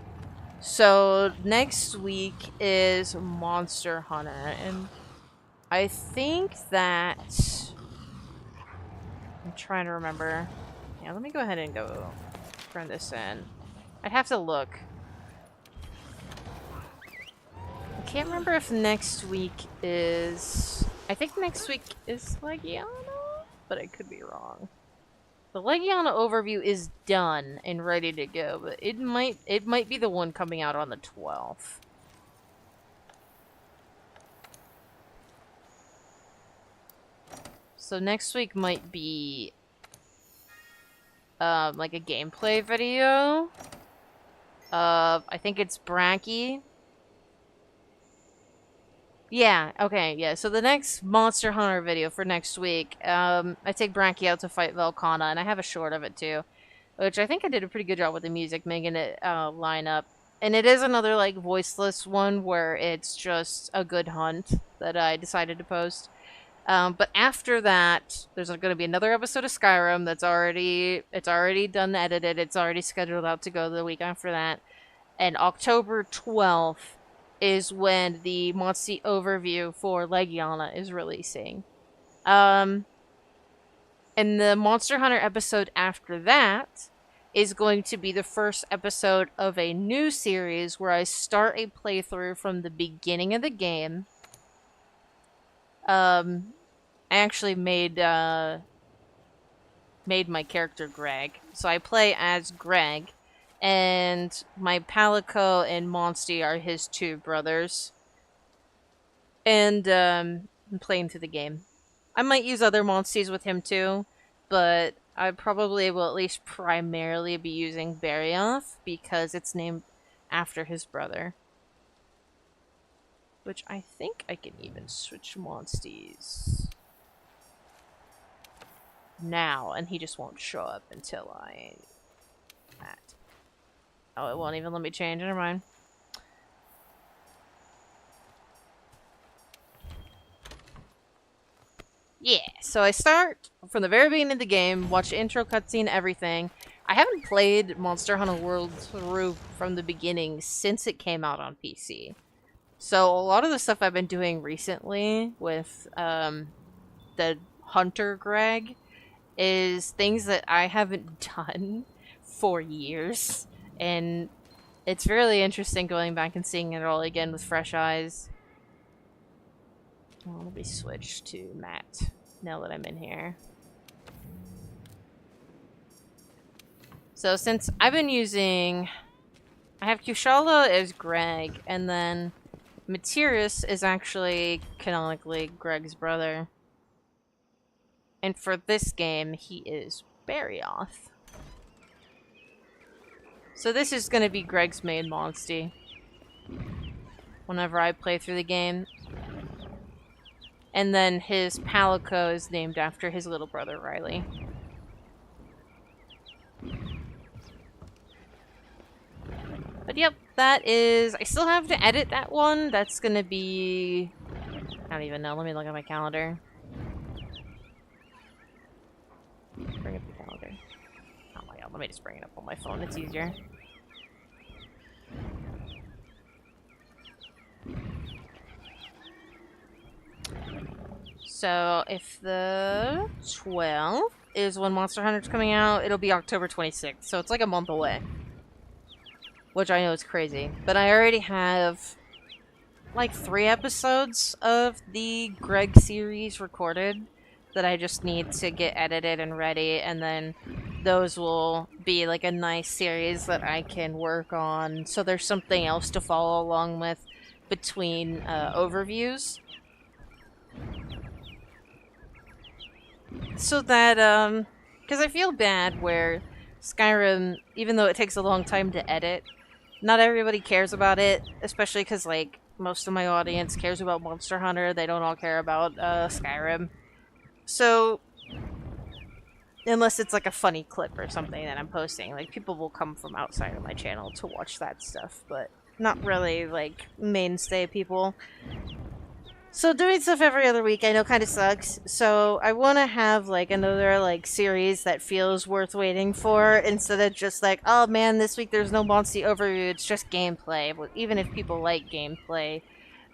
so next week is Monster Hunter, and I think that... I'm trying to remember. Yeah, let me go ahead and go turn this in. I'd have to look. I can't remember if next week is... I think next week is Legiana, but I could be wrong. The Legiana overview is done and ready to go, but it might be the one coming out on the 12th. So next week might be like a gameplay video. I think it's Bracky. Yeah, okay, yeah. So the next Monster Hunter video for next week, I take Bracky out to fight Velkhana, and I have a short of it too, which I think I did a pretty good job with the music, making it line up. And it is another like voiceless one where it's just a good hunt that I decided to post. But after that, there's going to be another episode of Skyrim that's already done edited. It's already scheduled out to go the week after that. And October 12th is when the Monstie overview for Legiana is releasing. And the Monster Hunter episode after that is going to be the first episode of a new series where I start a playthrough from the beginning of the game. I actually made my character Greg. So I play as Greg, and my Palico and Monstie are his two brothers. And I'm playing through the game. I might use other Monsties with him too, but I probably will at least primarily be using Barioth because it's named after his brother. Which I think I can even switch Monsties now, and he just won't show up until Oh, it won't even let me change. Never mind. Yeah, so I start from the very beginning of the game, watch the intro cutscene, everything. I haven't played Monster Hunter World through from the beginning since it came out on PC. So a lot of the stuff I've been doing recently with the Hunter Greg is things that I haven't done for years. And it's really interesting going back and seeing it all again with fresh eyes. Well, let me switch to Matt now that I'm in here. So since I've been using... I have Kushala as Greg, and then Materis is actually canonically Greg's brother. And for this game, he is Barioth. So this is going to be Greg's main Monstie whenever I play through the game. And then his Palico is named after his little brother, Riley. But yep, that is... I still have to edit that one. That's going to be... I don't even know. Let me look at my calendar. Bring up the calendar. Oh my god, let me just bring it up on my phone. It's easier. So, if the 12th is when Monster Hunter's coming out. It'll be October 26th, so it's like a month away. Which I know is crazy. But I already have like 3 episodes of the Greg series recorded that I just need to get edited and ready, and then those will be like a nice series that I can work on, so there's something else to follow along with between overviews. So that, because I feel bad where Skyrim, even though it takes a long time to edit, not everybody cares about it, especially because, like, most of my audience cares about Monster Hunter. They don't all care about Skyrim. So, unless it's like a funny clip or something that I'm posting, like, people will come from outside of my channel to watch that stuff, but not really, like, mainstay people. So doing stuff every other week I know kind of sucks, so I want to have, like, another, like, series that feels worth waiting for, instead of just like, oh man, this week there's no Monstie overview, it's just gameplay. Well, even if people like gameplay,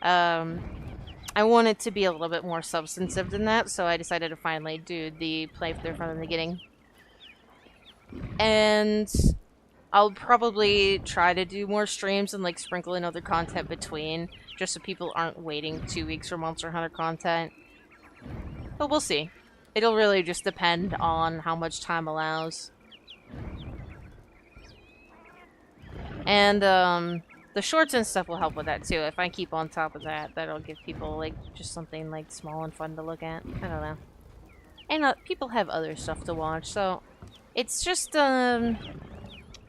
I want it to be a little bit more substantive than that, so I decided to finally do the playthrough from the beginning. And I'll probably try to do more streams and, like, sprinkle in other content between, just so people aren't waiting 2 weeks for Monster Hunter content. But we'll see. It'll really just depend on how much time allows. And, the shorts and stuff will help with that, too. If I keep on top of that, that'll give people, like, just something, like, small and fun to look at. I don't know. And, people have other stuff to watch, so it's just,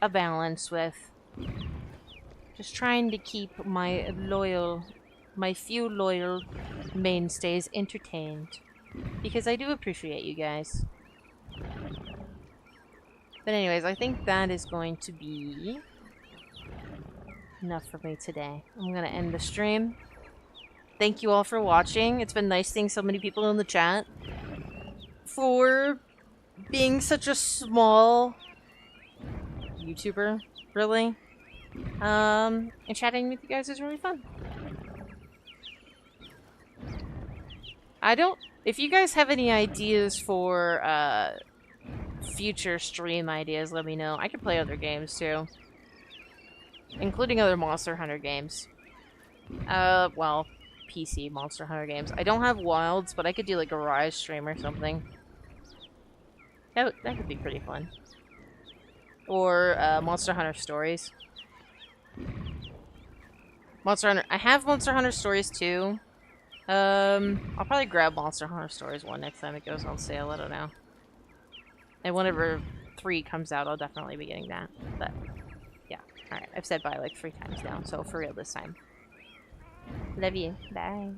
a balance with just trying to keep my few loyal mainstays entertained. Because I do appreciate you guys. But anyways, I think that is going to be enough for me today. I'm gonna end the stream. Thank you all for watching. It's been nice seeing so many people in the chat. For being such a small YouTuber, really. And chatting with you guys is really fun. If you guys have any ideas for, future stream ideas, let me know. I can play other games, too. Including other Monster Hunter games. Well, PC Monster Hunter games. I don't have Wilds, but I could do, like, a Rise stream or something. That could be pretty fun. Or, Monster Hunter Stories. Monster Hunter. I have Monster Hunter Stories too. I'll probably grab Monster Hunter Stories 1 next time it goes on sale. I don't know. And whenever 3 comes out, I'll definitely be getting that. But yeah, all right. I've said bye like 3 times now, so for real this time. Love you. Bye.